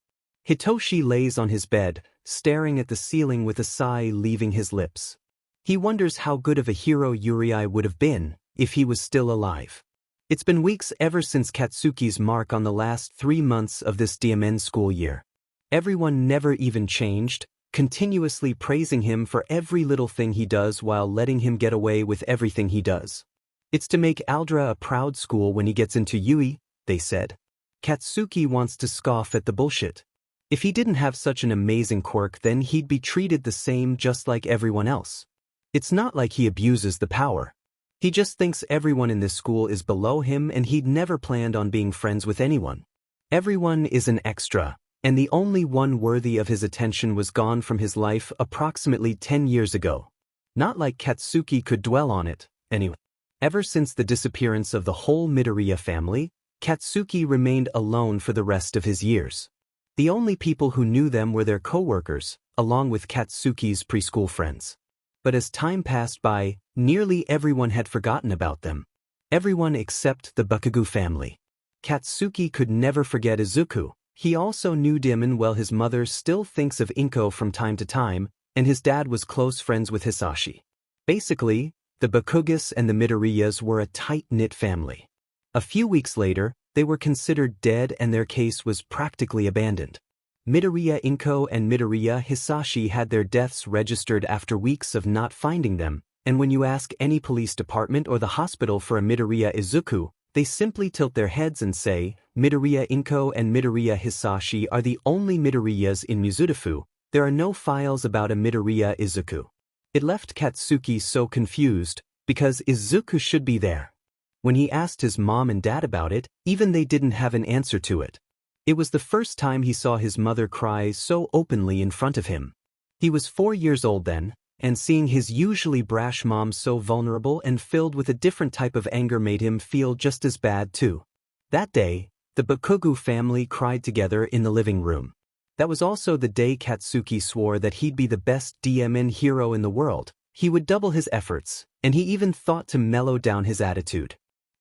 Hitoshi lays on his bed, staring at the ceiling with a sigh leaving his lips. He wonders how good of a hero Yurei would have been if he was still alive. It's been weeks ever since Katsuki's mark on the last 3 months of this DMN school year. Everyone never even changed, continuously praising him for every little thing he does while letting him get away with everything he does. It's to make Aldra a proud school when he gets into UE, they said. Katsuki wants to scoff at the bullshit. If he didn't have such an amazing quirk, then he'd be treated the same just like everyone else. It's not like he abuses the power. He just thinks everyone in this school is below him and he'd never planned on being friends with anyone. Everyone is an extra, and the only one worthy of his attention was gone from his life approximately 10 years ago. Not like Katsuki could dwell on it, anyway. Ever since the disappearance of the whole Midoriya family, Katsuki remained alone for the rest of his years. The only people who knew them were their co-workers, along with Katsuki's preschool friends. But as time passed by, nearly everyone had forgotten about them. Everyone except the Bakugos family. Katsuki could never forget Izuku. He also knew Demon well. His mother still thinks of Inko from time to time, and his dad was close friends with Hizashi. Basically, the Bakugos and the Midoriyas were a tight-knit family. A few weeks later, they were considered dead and their case was practically abandoned. Midoriya Inko and Midoriya Hizashi had their deaths registered after weeks of not finding them, and when you ask any police department or the hospital for a Midoriya Izuku, they simply tilt their heads and say, Midoriya Inko and Midoriya Hizashi are the only Midoriyas in Mizudafu. There are no files about a Midoriya Izuku. It left Katsuki so confused, because Izuku should be there. When he asked his mom and dad about it, even they didn't have an answer to it. It was the first time he saw his mother cry so openly in front of him. He was 4 years old then, and seeing his usually brash mom so vulnerable and filled with a different type of anger made him feel just as bad too. That day, the Bakugos family cried together in the living room. That was also the day Katsuki swore that he'd be the best DMN hero in the world. He would double his efforts, and he even thought to mellow down his attitude.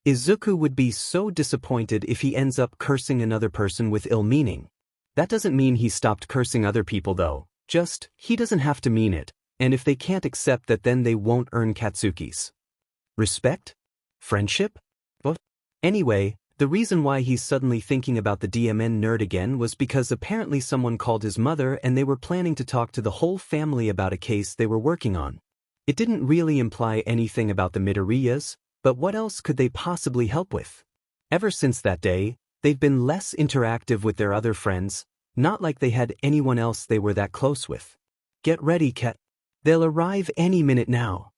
Izuku would be so disappointed if he ends up cursing another person with ill meaning. That doesn't mean he stopped cursing other people though, just, he doesn't have to mean it, and if they can't accept that then they won't earn Katsuki's respect? Friendship? What? Anyway, the reason why he's suddenly thinking about the DMN nerd again was because apparently someone called his mother and they were planning to talk to the whole family about a case they were working on. It didn't really imply anything about the Midoriyas, but what else could they possibly help with? Ever since that day, they've been less interactive with their other friends, not like they had anyone else they were that close with. Get ready, Kat. They'll arrive any minute now.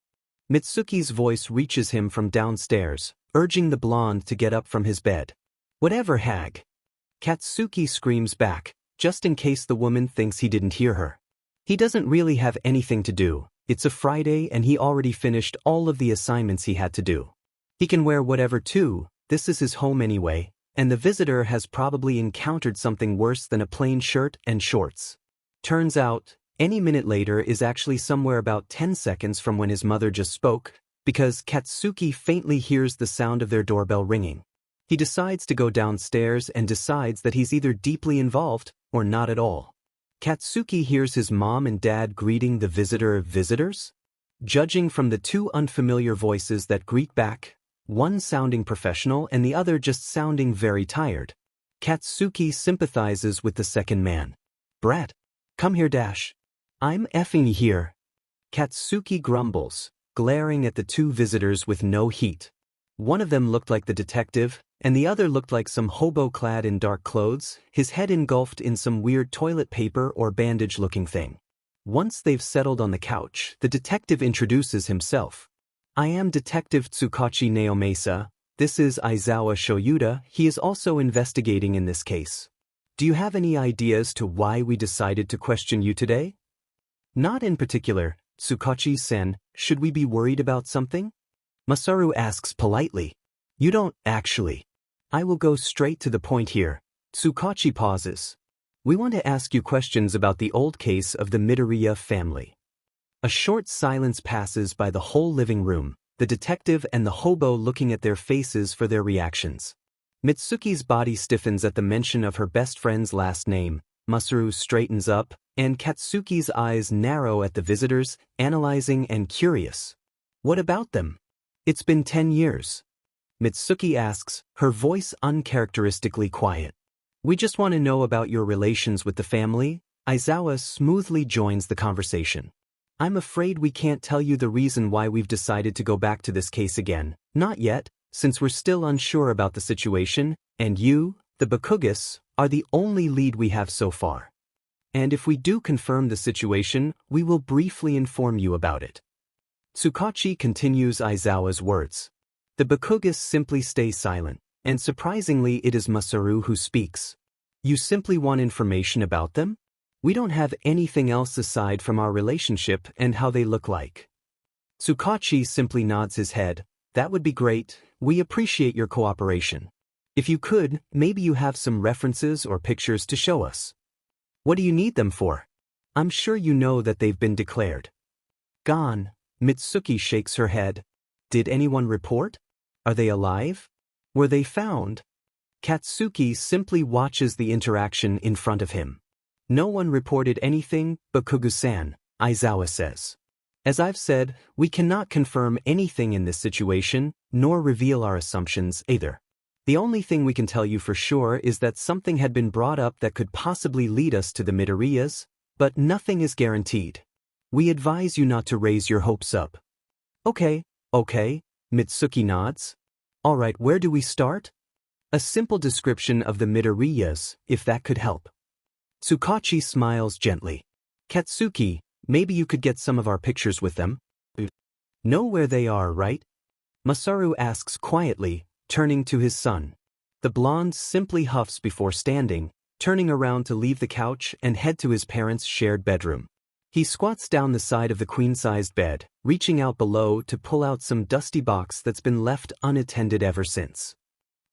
Mitsuki's voice reaches him from downstairs, urging the blonde to get up from his bed. Whatever, hag. Katsuki screams back, just in case the woman thinks he didn't hear her. He doesn't really have anything to do, It's a Friday and he already finished all of the assignments he had to do. He can wear whatever too, this is his home anyway, and the visitor has probably encountered something worse than a plain shirt and shorts. Turns out, any minute later is actually somewhere about 10 seconds from when his mother just spoke, because Katsuki faintly hears the sound of their doorbell ringing. He decides to go downstairs and decides that he's either deeply involved or not at all. Katsuki hears his mom and dad greeting the visitor of visitors. Judging from the two unfamiliar voices that greet back, one sounding professional and the other just sounding very tired, Katsuki sympathizes with the second man. "Brat, come here dash. I'm effing here." Katsuki grumbles, glaring at the two visitors with no heat. One of them looked like the detective, and the other looked like some hobo clad in dark clothes, his head engulfed in some weird toilet paper or bandage-looking thing. Once they've settled on the couch, the detective introduces himself. "I am Detective Tsukachi Naomasa. This is Aizawa Shyuda. He is also investigating in this case. Do you have any ideas to why we decided to question you today?" "Not in particular, Tsukachi-sen. Should we be worried about something?" Masaru asks politely. "You don't, actually. I will go straight to the point here." Tsukachi pauses. "We want to ask you questions about the old case of the Midoriya family." A short silence passes by the whole living room, the detective and the hobo looking at their faces for their reactions. Mitsuki's body stiffens at the mention of her best friend's last name, Masaru straightens up, and Katsuki's eyes narrow at the visitors, analyzing and curious. "What about them? It's been 10 years. Mitsuki asks, her voice uncharacteristically quiet. "We just want to know about your relations with the family." Aizawa smoothly joins the conversation. "I'm afraid we can't tell you the reason why we've decided to go back to this case again. Not yet, since we're still unsure about the situation, and you, the Bakugos, are the only lead we have so far. And if we do confirm the situation, we will briefly inform you about it." Tsukachi continues Aizawa's words. The Bakugos simply stay silent, and surprisingly it is Masaru who speaks. "You simply want information about them? We don't have anything else aside from our relationship and how they look like." Tsukachi simply nods his head. "That would be great. We appreciate your cooperation. If you could, maybe you have some references or pictures to show us." "What do you need them for? I'm sure you know that they've been declared." "Gone." Mitsuki shakes her head. "Did anyone report? Are they alive? Were they found?" Katsuki simply watches the interaction in front of him. "No one reported anything, Bakugos-san," Aizawa says. "As I've said, we cannot confirm anything in this situation, nor reveal our assumptions either. The only thing we can tell you for sure is that something had been brought up that could possibly lead us to the Midoriyas, but nothing is guaranteed. We advise you not to raise your hopes up." Okay, Mitsuki nods. "All right, where do we start?" "A simple description of the Midoriyas, if that could help." Tsukachi smiles gently. "Katsuki, maybe you could get some of our pictures with them." "Know where they are, right?" Masaru asks quietly, turning to his son. The blonde simply huffs before standing, turning around to leave the couch and head to his parents' shared bedroom. He squats down the side of the queen-sized bed, reaching out below to pull out some dusty box that's been left unattended ever since.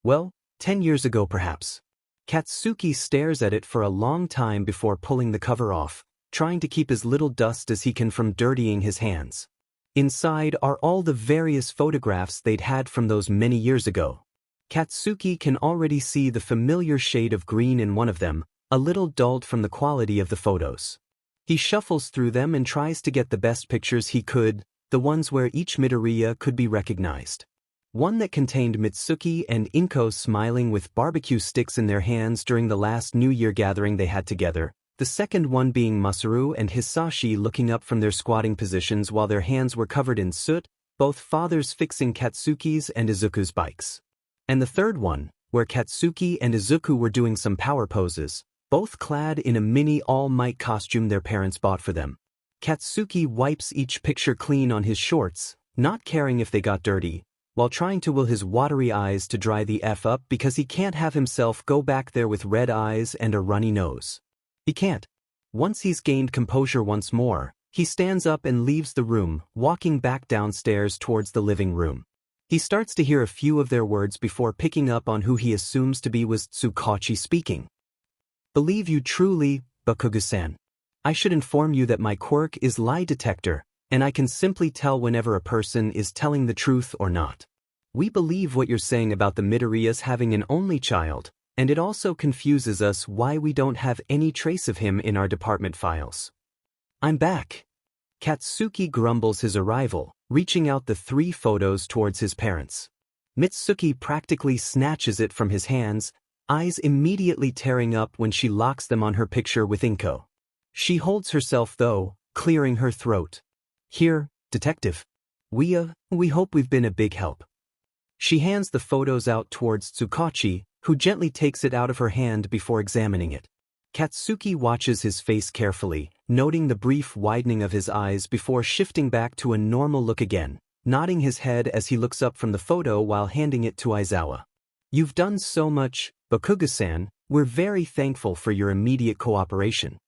"Well, 10 years ago perhaps." Katsuki stares at it for a long time before pulling the cover off, trying to keep as little dust as he can from dirtying his hands. Inside are all the various photographs they'd had from those many years ago. Katsuki can already see the familiar shade of green in one of them, a little dulled from the quality of the photos. He shuffles through them and tries to get the best pictures he could, the ones where each Midoriya could be recognized. One that contained Mitsuki and Inko smiling with barbecue sticks in their hands during the last New Year gathering they had together, the second one being Masaru and Hizashi looking up from their squatting positions while their hands were covered in soot, both fathers fixing Katsuki's and Izuku's bikes. And the third one, where Katsuki and Izuku were doing some power poses, both clad in a mini all-might costume their parents bought for them. Katsuki wipes each picture clean on his shorts, not caring if they got dirty, while trying to will his watery eyes to dry the F up because he can't have himself go back there with red eyes and a runny nose. He can't. Once he's gained composure once more, He stands up and leaves the room, walking back downstairs towards the living room. He starts to hear a few of their words before picking up on who he assumes to be was Tsukachi speaking. Believe you truly, Bakugos-san. I should inform you that my quirk is lie detector, and I can simply tell whenever a person is telling the truth or not. We believe what you're saying about the Midori as having an only child, and it also confuses us why we don't have any trace of him in our department files. I'm back. Katsuki grumbles his arrival, reaching out the 3 photos towards his parents. Mitsuki practically snatches it from his hands, eyes immediately tearing up when she locks them on her picture with Inko. She holds herself though, clearing her throat. Here, detective. We hope we've been a big help. She hands the photos out towards Tsukachi, who gently takes it out of her hand before examining it. Katsuki watches his face carefully, noting the brief widening of his eyes before shifting back to a normal look again, nodding his head as he looks up from the photo while handing it to Aizawa. You've done so much, Bakugos-san, we're very thankful for your immediate cooperation.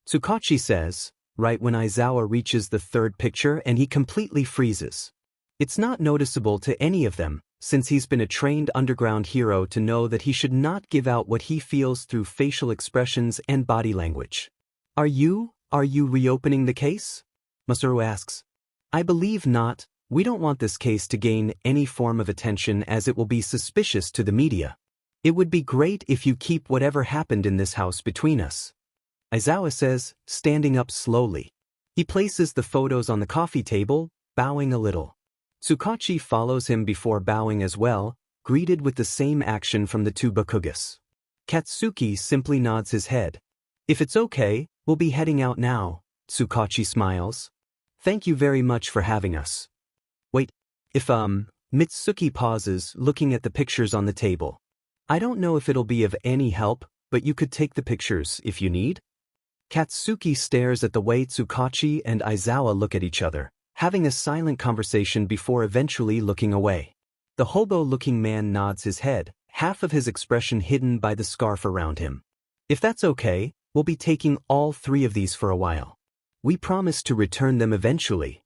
Tsukachi says, right when Aizawa reaches the 3rd picture and he completely freezes. It's not noticeable to any of them, since he's been a trained underground hero to know that he should not give out what he feels through facial expressions and body language. Are you reopening the case? Masaru asks. I believe not. We don't want this case to gain any form of attention as it will be suspicious to the media. It would be great if you keep whatever happened in this house between us. Aizawa says, standing up slowly. He places the photos on the coffee table, bowing a little. Tsukachi follows him before bowing as well, greeted with the same action from the 2 Bakugos. Katsuki simply nods his head. If it's okay, we'll be heading out now, Tsukachi smiles. Thank you very much for having us. Wait, if Mitsuki pauses, looking at the pictures on the table. I don't know if it'll be of any help, but you could take the pictures if you need. Katsuki stares at the way Tsukachi and Aizawa look at each other, having a silent conversation before eventually looking away. The hobo-looking man nods his head, half of his expression hidden by the scarf around him. If that's okay, we'll be taking all 3 of these for a while. We promise to return them eventually.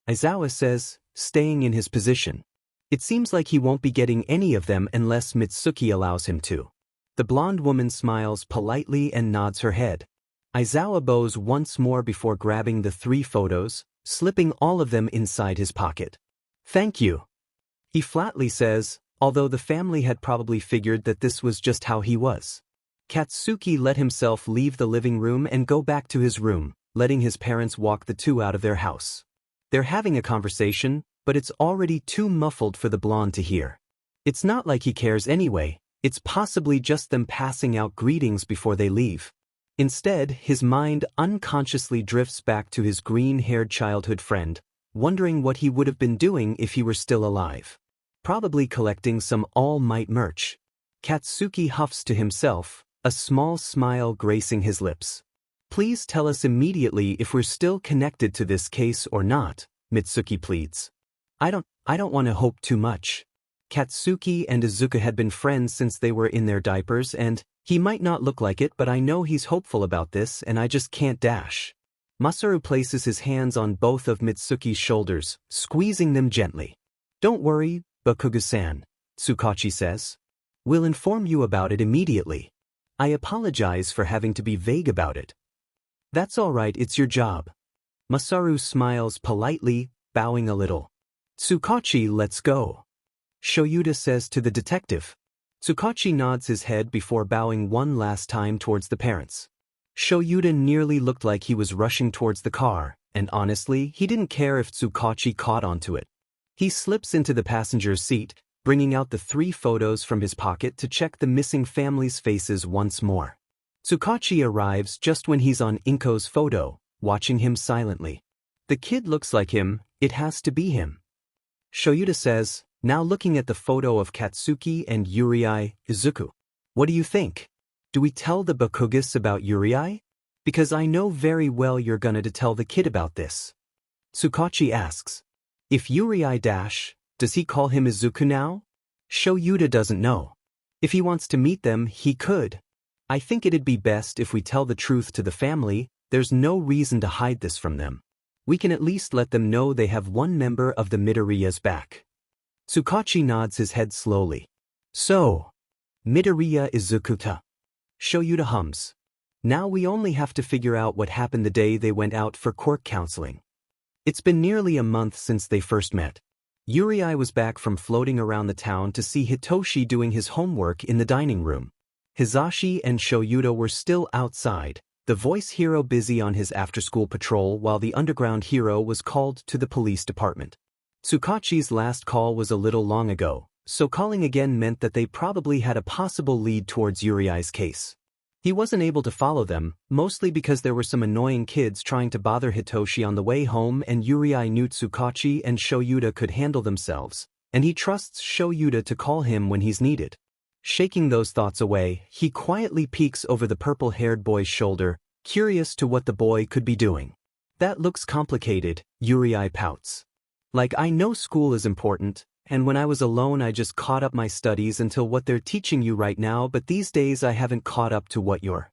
Aizawa says, staying in his position. It seems like he won't be getting any of them unless Mitsuki allows him to. The blonde woman smiles politely and nods her head. Aizawa bows once more before grabbing the 3 photos, slipping all of them inside his pocket. Thank you. He flatly says, although the family had probably figured that this was just how he was. Katsuki let himself leave the living room and go back to his room, letting his parents walk the 2 out of their house. They're having a conversation, but it's already too muffled for the blonde to hear. It's not like he cares anyway, it's possibly just them passing out greetings before they leave. Instead, his mind unconsciously drifts back to his green-haired childhood friend, wondering what he would have been doing if he were still alive. Probably collecting some All Might merch. Katsuki huffs to himself, a small smile gracing his lips. Please tell us immediately if we're still connected to this case or not, Mitsuki pleads. I don't want to hope too much. Katsuki and Izuka had been friends since they were in their diapers and he might not look like it, but I know he's hopeful about this and I just can't dash. Masaru places his hands on both of Mitsuki's shoulders, squeezing them gently. Don't worry, Bakugos-san, Tsukachi says. We'll inform you about it immediately. I apologize for having to be vague about it. That's all right, it's your job. Masaru smiles politely, bowing a little. Tsukachi, let's go. Shyuda says to the detective. Tsukachi nods his head before bowing one last time towards the parents. Shyuda nearly looked like he was rushing towards the car, and honestly, he didn't care if Tsukachi caught onto it. He slips into the passenger's seat, bringing out the 3 photos from his pocket to check the missing family's faces once more. Tsukachi arrives just when he's on Inko's photo, watching him silently. The kid looks like him, it has to be him. Shyuda says, now looking at the photo of Katsuki and Yurei, Izuku. What do you think? Do we tell the Bakugos about Yurei? Because I know very well you're gonna to tell the kid about this. Tsukachi asks. If Yurei does he call him Izuku now? Shyuda doesn't know. If he wants to meet them, he could. I think it'd be best if we tell the truth to the family, there's no reason to hide this from them. We can at least let them know they have one member of the Midoriya's back. Tsukachi nods his head slowly. So, Midoriya Izukuta. Shyuda hums. Now we only have to figure out what happened the day they went out for quirk counseling. It's been nearly a month since they first met. Yurei was back from floating around the town to see Hitoshi doing his homework in the dining room. Hizashi and Shyuda were still outside, the voice hero busy on his after-school patrol while the underground hero was called to the police department. Tsukachi's last call was a little long ago, so calling again meant that they probably had a possible lead towards Yurei's case. He wasn't able to follow them, mostly because there were some annoying kids trying to bother Hitoshi on the way home, and Yurei knew Tsukachi and Shyuda could handle themselves, and he trusts Shyuda to call him when he's needed. Shaking those thoughts away, he quietly peeks over the purple-haired boy's shoulder, curious to what the boy could be doing. That looks complicated, Yurei pouts. Like, I know school is important, and when I was alone I just caught up my studies until what they're teaching you right now, but these days I haven't caught up to what you're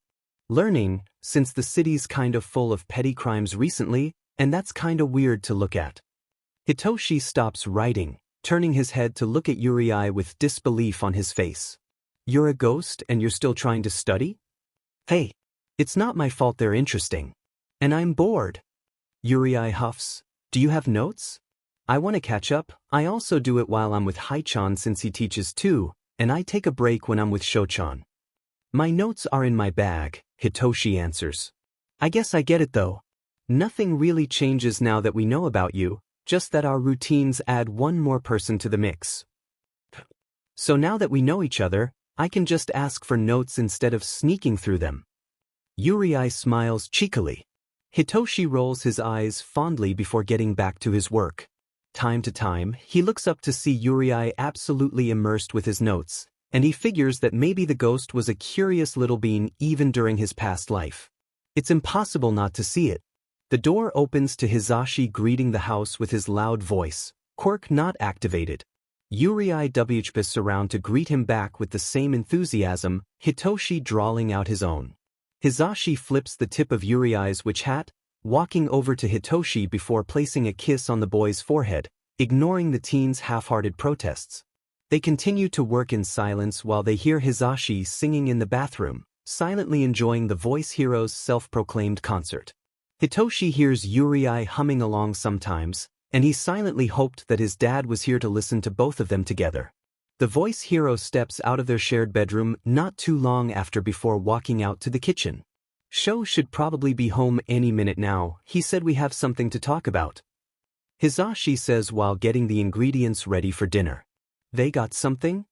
learning, since the city's kind of full of petty crimes recently, and that's kinda weird to look at. Hitoshi stops writing, turning his head to look at Yurei with disbelief on his face. You're a ghost and you're still trying to study? Hey, it's not my fault they're interesting. And I'm bored. Yurei huffs. Do you have notes? I want to catch up. I also do it while I'm with Haichan since he teaches too, and I take a break when I'm with Shochan. My notes are in my bag, Hitoshi answers. I guess I get it though. Nothing really changes now that we know about you, just that our routines add one more person to the mix. So now that we know each other, I can just ask for notes instead of sneaking through them. Yurei smiles cheekily. Hitoshi rolls his eyes fondly before getting back to his work. Time to time, he looks up to see Yurei absolutely immersed with his notes, and he figures that maybe the ghost was a curious little being even during his past life. It's impossible not to see it. The door opens to Hizashi greeting the house with his loud voice, quirk not activated. Yurei whps around to greet him back with the same enthusiasm, Hitoshi drawling out his own. Hizashi flips the tip of Yurei's witch hat, walking over to Hitoshi before placing a kiss on the boy's forehead, ignoring the teen's half-hearted protests. They continue to work in silence while they hear Hizashi singing in the bathroom, silently enjoying the voice hero's self-proclaimed concert. Hitoshi hears Yurei humming along sometimes, and he silently hoped that his dad was here to listen to both of them together. The voice hero steps out of their shared bedroom not too long after before walking out to the kitchen. Sho should probably be home any minute now, he said we have something to talk about. Hizashi says while getting the ingredients ready for dinner. They got something?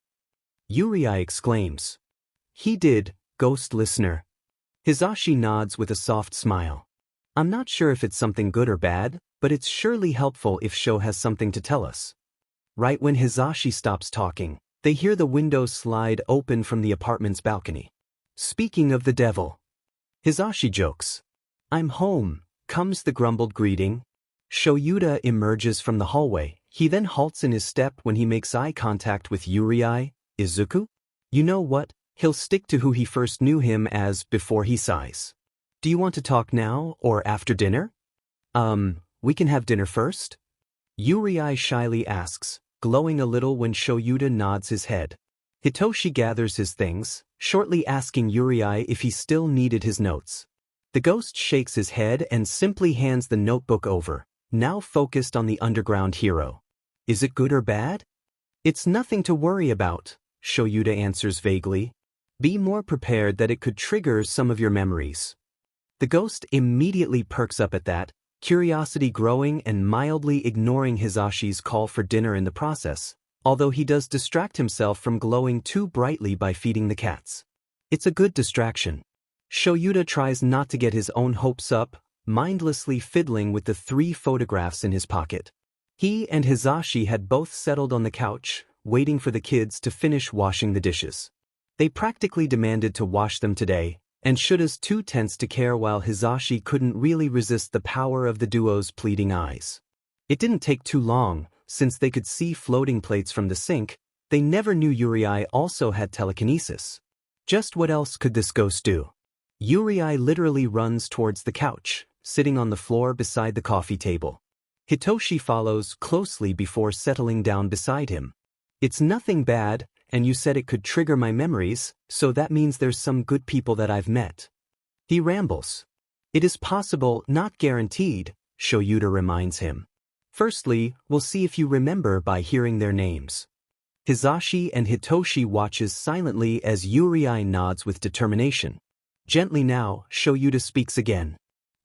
Yurei exclaims. He did, ghost listener. Hizashi nods with a soft smile. I'm not sure if it's something good or bad, but it's surely helpful if Sho has something to tell us. Right when Hizashi stops talking, they hear the window slide open from the apartment's balcony. Speaking of the devil. Hizashi jokes. I'm home, comes the grumbled greeting. Shyuda emerges from the hallway. He then halts in his step when he makes eye contact with Yurei. Izuku? You know what? He'll stick to who he first knew him as before he sighs. Do you want to talk now or after dinner? We can have dinner first? Yurei shyly asks, glowing a little when Shyuda nods his head. Hitoshi gathers his things, shortly asking Yurei if he still needed his notes. The ghost shakes his head and simply hands the notebook over, now focused on the underground hero. Is it good or bad? It's nothing to worry about, Shyuda answers vaguely. Be more prepared that it could trigger some of your memories. The ghost immediately perks up at that, curiosity growing and mildly ignoring Hizashi's call for dinner in the process, although he does distract himself from glowing too brightly by feeding the cats. It's a good distraction. Shyuda tries not to get his own hopes up, mindlessly fiddling with the 3 photographs in his pocket. He and Hizashi had both settled on the couch, waiting for the kids to finish washing the dishes. They practically demanded to wash them today, and Shuda's too tense to care while Hizashi couldn't really resist the power of the duo's pleading eyes. It didn't take too long, since they could see floating plates from the sink. They never knew Yurei also had telekinesis. Just what else could this ghost do? Yurei literally runs towards the couch, sitting on the floor beside the coffee table. Hitoshi follows closely before settling down beside him. It's nothing bad, and you said it could trigger my memories, so that means there's some good people that I've met. He rambles. It is possible, not guaranteed, Shyuda reminds him. Firstly, we'll see if you remember by hearing their names. Hizashi and Hitoshi watches silently as Yurei nods with determination. Gently now, Shyuda speaks again.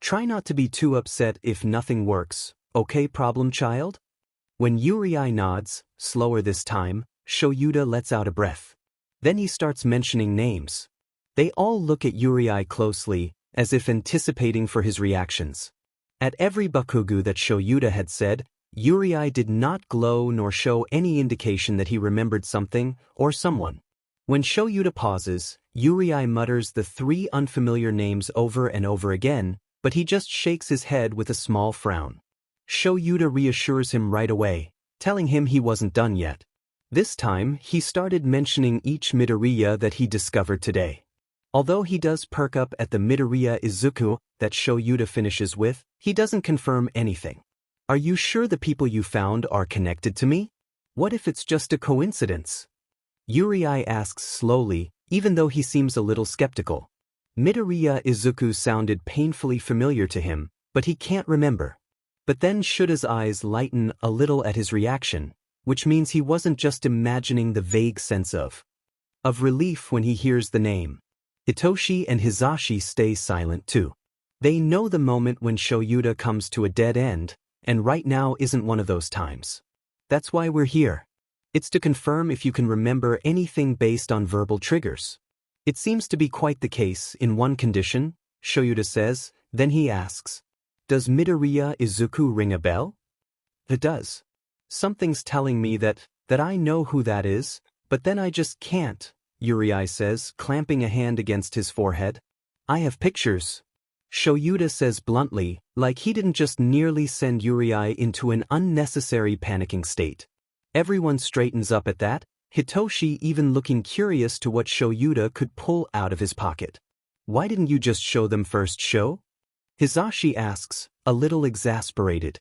Try not to be too upset if nothing works, okay, problem child? When Yurei nods, slower this time, Shyuda lets out a breath. Then he starts mentioning names. They all look at Yurei closely, as if anticipating for his reactions. At every bakugo that Shyuda had said, Yurei did not glow nor show any indication that he remembered something or someone. When Shyuda pauses, Yurei mutters the three unfamiliar names over and over again, but he just shakes his head with a small frown. Shyuda reassures him right away, telling him he wasn't done yet. This time, he started mentioning each Midoriya that he discovered today. Although he does perk up at the Midoriya Izuku that Shyuda finishes with, he doesn't confirm anything. Are you sure the people you found are connected to me? What if it's just a coincidence? Yurei asks slowly, even though he seems a little skeptical. Midoriya Izuku sounded painfully familiar to him, but he can't remember. But then Shuda's eyes lighten a little at his reaction, which means he wasn't just imagining the vague sense of relief when he hears the name. Hitoshi and Hizashi stay silent too. They know the moment when Shyuda comes to a dead end, and right now isn't one of those times. That's why we're here. It's to confirm if you can remember anything based on verbal triggers. It seems to be quite the case in one condition, Shyuda says, then he asks, does Midoriya Izuku ring a bell? It does. Something's telling me that I know who that is, but then I just can't, Yurei says, clamping a hand against his forehead. I have pictures. Shyuda says bluntly, like he didn't just nearly send Yurei into an unnecessary panicking state. Everyone straightens up at that, Hitoshi even looking curious to what Shyuda could pull out of his pocket. Why didn't you just show them first, Sho? Hizashi asks, a little exasperated.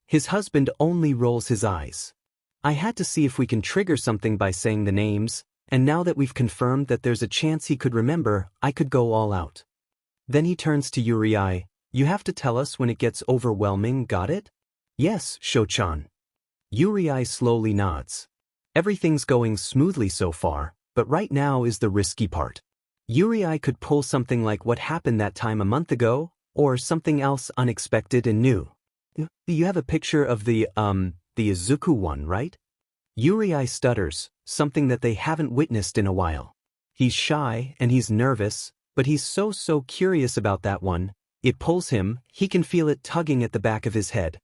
His husband only rolls his eyes. I had to see if we can trigger something by saying the names, and now that we've confirmed that there's a chance he could remember, I could go all out. Then he turns to Yurei. You have to tell us when it gets overwhelming, got it? Yes, Sho-chan. Yurei slowly nods. Everything's going smoothly so far, but right now is the risky part. Yurei could pull something like what happened that time a month ago, or something else unexpected and new. You have a picture of the Izuku one, right? Yurei stutters, something that they haven't witnessed in a while. He's shy and he's nervous, but he's so curious about that one. It pulls him, he can feel it tugging at the back of his head.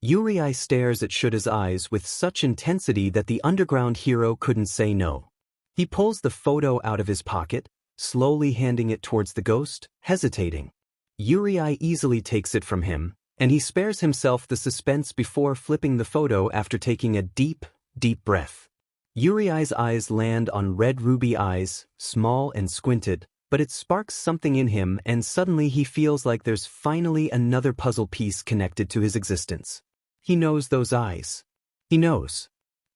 Yurei stares at Shuda's eyes with such intensity that the underground hero couldn't say no. He pulls the photo out of his pocket, slowly handing it towards the ghost, hesitating. Yurei easily takes it from him, and he spares himself the suspense before flipping the photo after taking a deep breath. Yurei's eyes land on red ruby eyes, small and squinted, but it sparks something in him and suddenly he feels like there's finally another puzzle piece connected to his existence. He knows those eyes. He knows.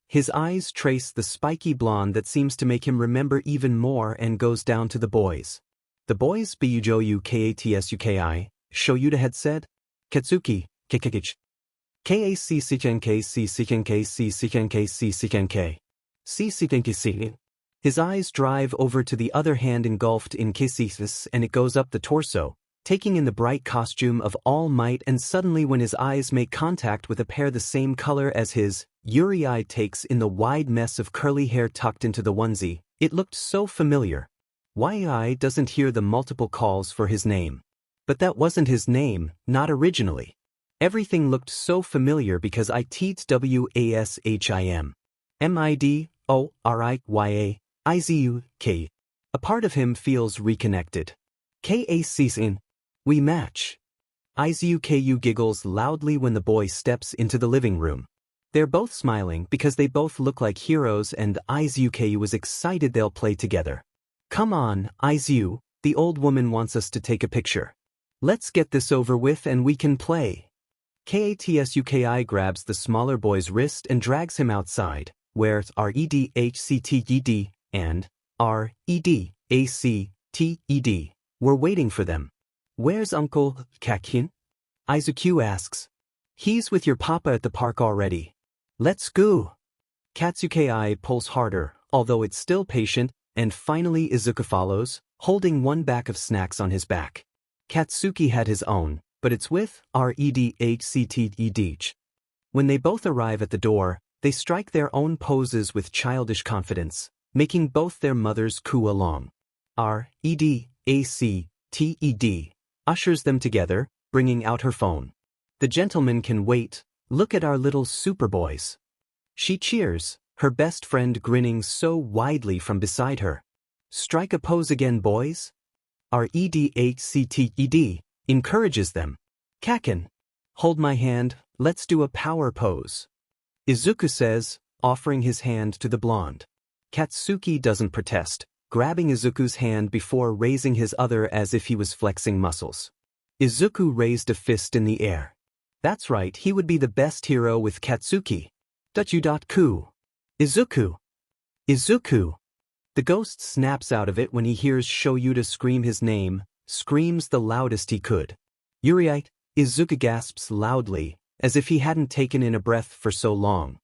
His eyes trace the spiky blonde that seems to make him remember even more and goes down to the boys. The boys Byujoyu Katsuki, Shyuda had said, Katsuki, Kekekich. K-A-C-C-K-N-K, C-C-K-N-K, C-C-K-N-K, C-C-K-N-K. C-C-K-N-K. His eyes drive over to the other hand engulfed in Kisses and it goes up the torso, taking in the bright costume of All Might and suddenly when his eyes make contact with a pair the same color as his, Yurei takes in the wide mess of curly hair tucked into the onesie. It looked so familiar. Yui doesn't hear the multiple calls for his name. But that wasn't his name, not originally. Everything looked so familiar because it's WASHIM. MIDORIYA-IZUK. A part of him feels reconnected. KACSIN. We match. IZUKU giggles loudly when the boy steps into the living room. They're both smiling because they both look like heroes and IZUKU is excited they'll play together. Come on, Izu, the old woman wants us to take a picture. Let's get this over with and we can play. Katsuki grabs the smaller boy's wrist and drags him outside, where Redhcted and Redacted were waiting for them. Where's Uncle Kakin? Izuku asks. He's with your papa at the park already. Let's go. Katsuki pulls harder, although it's still patient, and finally Izuku follows, holding one bag of snacks on his back. Katsuki had his own, but it's with Redhcted. When they both arrive at the door, they strike their own poses with childish confidence, making both their mothers coo along. Redacted ushers them together, bringing out her phone. The gentleman can wait, look at our little superboys. She cheers, her best friend grinning so widely from beside her. Strike a pose again, boys. Redacted encourages them. Kakin, hold my hand, let's do a power pose. Izuku says, offering his hand to the blonde. Katsuki doesn't protest, grabbing Izuku's hand before raising his other as if he was flexing muscles. Izuku raised a fist in the air. That's right, he would be the best hero with Katsuki. Dachu.ku. Izuku. Izuku. The ghost snaps out of it when he hears Shyuda scream his name, screams the loudest he could. Yurei, Izuku gasps loudly, as if he hadn't taken in a breath for so long.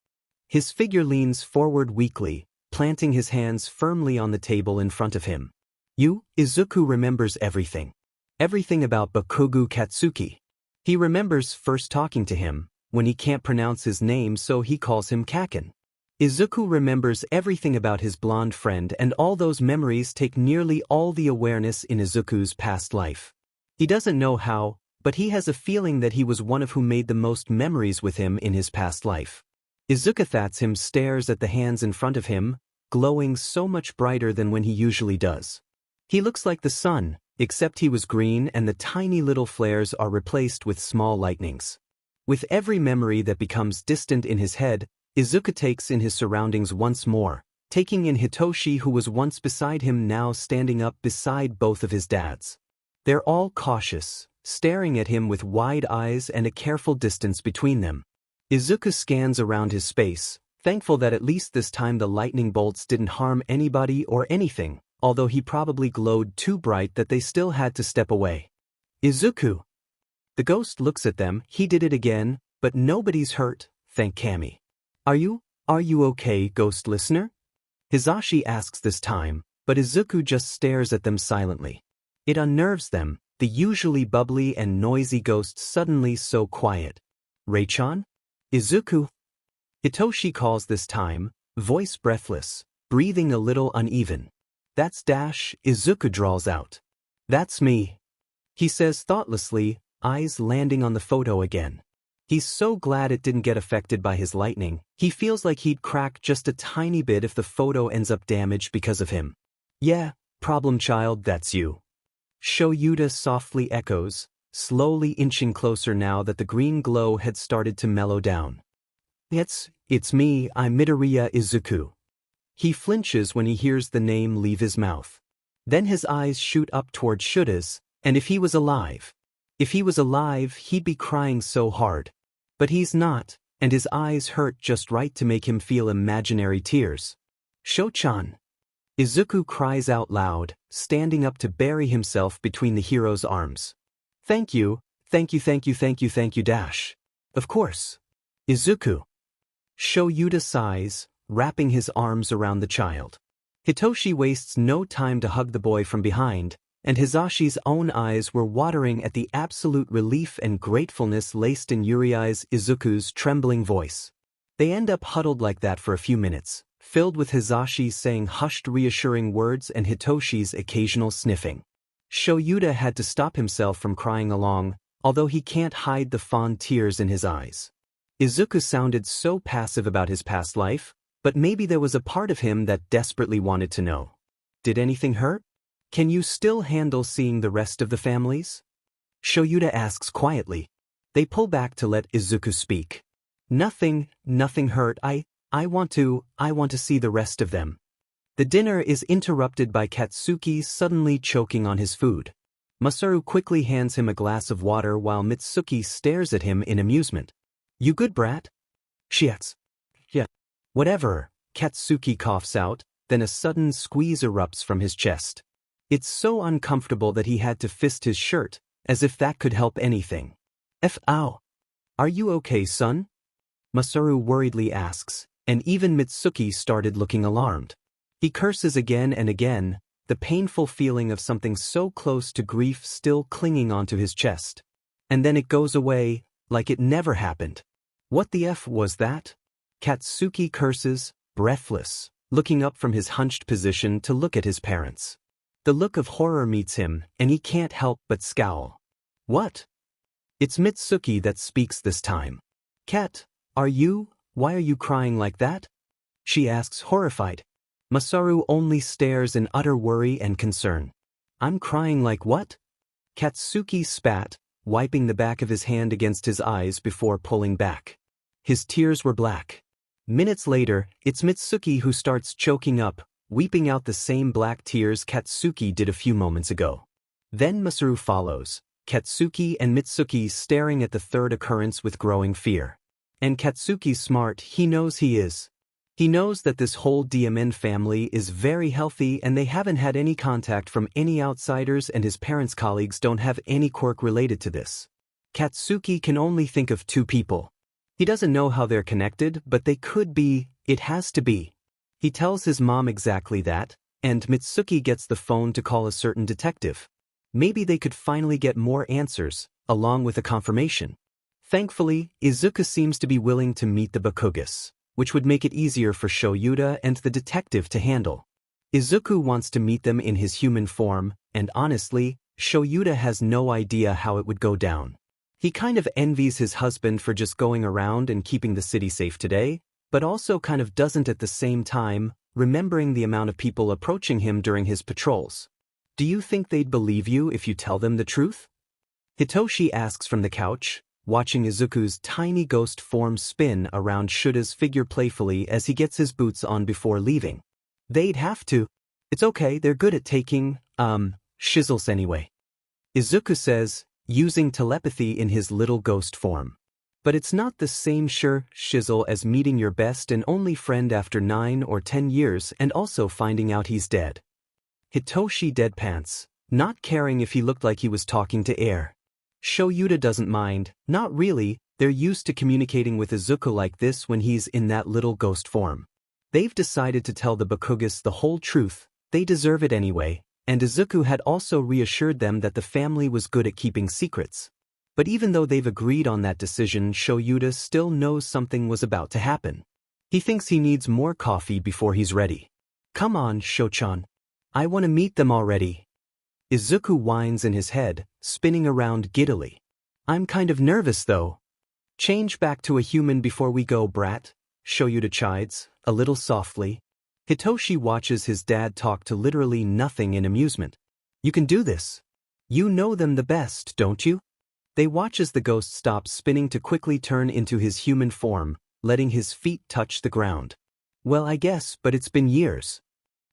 His figure leans forward weakly, planting his hands firmly on the table in front of him. Izuku remembers everything. Everything about Bakugos Katsuki. He remembers first talking to him, when he can't pronounce his name so he calls him Kakin. Izuku remembers everything about his blonde friend, and all those memories take nearly all the awareness in Izuku's past life. He doesn't know how, but he has a feeling that he was one of who made the most memories with him in his past life. Izuku stares at the hands in front of him, glowing so much brighter than when he usually does. He looks like the sun, except he was green and the tiny little flares are replaced with small lightnings. With every memory that becomes distant in his head, Izuku takes in his surroundings once more, taking in Hitoshi who was once beside him now standing up beside both of his dads. They're all cautious, staring at him with wide eyes and a careful distance between them. Izuku scans around his space, thankful that at least this time the lightning bolts didn't harm anybody or anything, although he probably glowed too bright that they still had to step away. Izuku. The ghost looks at them, he did it again, but nobody's hurt, thank Kami. Are you okay, ghost listener? Hizashi asks this time, but Izuku just stares at them silently. It unnerves them, the usually bubbly and noisy ghost suddenly so quiet. Rei-chan? Izuku? Hitoshi calls this time, voice breathless, breathing a little uneven. That's Izuku drawls out. That's me. He says thoughtlessly, eyes landing on the photo again. He's so glad it didn't get affected by his lightning, he feels like he'd crack just a tiny bit if the photo ends up damaged because of him. Yeah, problem child, that's you. Shyuda softly echoes, slowly inching closer now that the green glow had started to mellow down. It's me, I'm Midori Izuku. He flinches when he hears the name leave his mouth. Then his eyes shoot up toward Shyuda's, and if he was alive, he'd be crying so hard. But he's not, and his eyes hurt just right to make him feel imaginary tears. Sho-chan. Izuku cries out loud, standing up to bury himself between the hero's arms. Thank you. Of course. Izuku. Shyuda sighs, wrapping his arms around the child. Hitoshi wastes no time to hug the boy from behind, and Hizashi's own eyes were watering at the absolute relief and gratefulness laced in Yuri's Izuku's trembling voice. They end up huddled like that for a few minutes, filled with Hizashi saying hushed reassuring words and Hitoshi's occasional sniffing. Shyuda had to stop himself from crying along, although he can't hide the fond tears in his eyes. Izuku sounded so passive about his past life, but maybe there was a part of him that desperately wanted to know. Did anything hurt? Can you still handle seeing the rest of the families? Shyuda asks quietly. They pull back to let Izuku speak. Nothing hurt. I want to see the rest of them. The dinner is interrupted by Katsuki suddenly choking on his food. Masaru quickly hands him a glass of water while Mitsuki stares at him in amusement. You good, brat? She asks. Yeah. Whatever, Katsuki coughs out, then a sudden squeeze erupts from his chest. It's so uncomfortable that he had to fist his shirt, as if that could help anything. Ow. Are you okay, son? Masaru worriedly asks, and even Mitsuki started looking alarmed. He curses again and again, the painful feeling of something so close to grief still clinging onto his chest. And then it goes away, like it never happened. What the F was that? Katsuki curses, breathless, looking up from his hunched position to look at his parents. The look of horror meets him, and he can't help but scowl. What? It's Mitsuki that speaks this time. Kat, why are you crying like that? She asks, horrified. Masaru only stares in utter worry and concern. I'm crying like what? Katsuki spat, wiping the back of his hand against his eyes before pulling back. His tears were black. Minutes later, it's Mitsuki who starts choking up, weeping out the same black tears Katsuki did a few moments ago. Then Masaru follows, Katsuki and Mitsuki staring at the third occurrence with growing fear. And Katsuki's smart, he knows he is. He knows that this whole DMN family is very healthy and they haven't had any contact from any outsiders and his parents' colleagues don't have any quirk related to this. Katsuki can only think of two people. He doesn't know how they're connected, but they could be, it has to be. He tells his mom exactly that, and Mitsuki gets the phone to call a certain detective. Maybe they could finally get more answers, along with a confirmation. Thankfully, Izuku seems to be willing to meet the Bakugos, which would make it easier for Shyuda and the detective to handle. Izuku wants to meet them in his human form, and honestly, Shyuda has no idea how it would go down. He kind of envies his husband for just going around and keeping the city safe today, but also kind of doesn't at the same time, remembering the amount of people approaching him during his patrols. Do you think they'd believe you if you tell them the truth? Hitoshi asks from the couch, watching Izuku's tiny ghost form spin around Shyuda's figure playfully as he gets his boots on before leaving. They'd have to. It's okay, they're good at taking, shizzles anyway. Izuku says, using telepathy in his little ghost form. But it's not the same shizzle as meeting your best and only friend after 9 or 10 years and also finding out he's dead. Hitoshi deadpants, not caring if he looked like he was talking to air. Shyuda doesn't mind, not really, they're used to communicating with Izuku like this when he's in that little ghost form. They've decided to tell the Bakugos the whole truth, they deserve it anyway, and Izuku had also reassured them that the family was good at keeping secrets. But even though they've agreed on that decision, Shyuda still knows something was about to happen. He thinks he needs more coffee before he's ready. Come on, Shochan. I want to meet them already. Izuku whines in his head, spinning around giddily. I'm kind of nervous though. Change back to a human before we go, brat, Shyuda chides, a little softly. Hitoshi watches his dad talk to literally nothing in amusement. You can do this. You know them the best, don't you? They watch as the ghost stops spinning to quickly turn into his human form, letting his feet touch the ground. Well, I guess, but it's been years.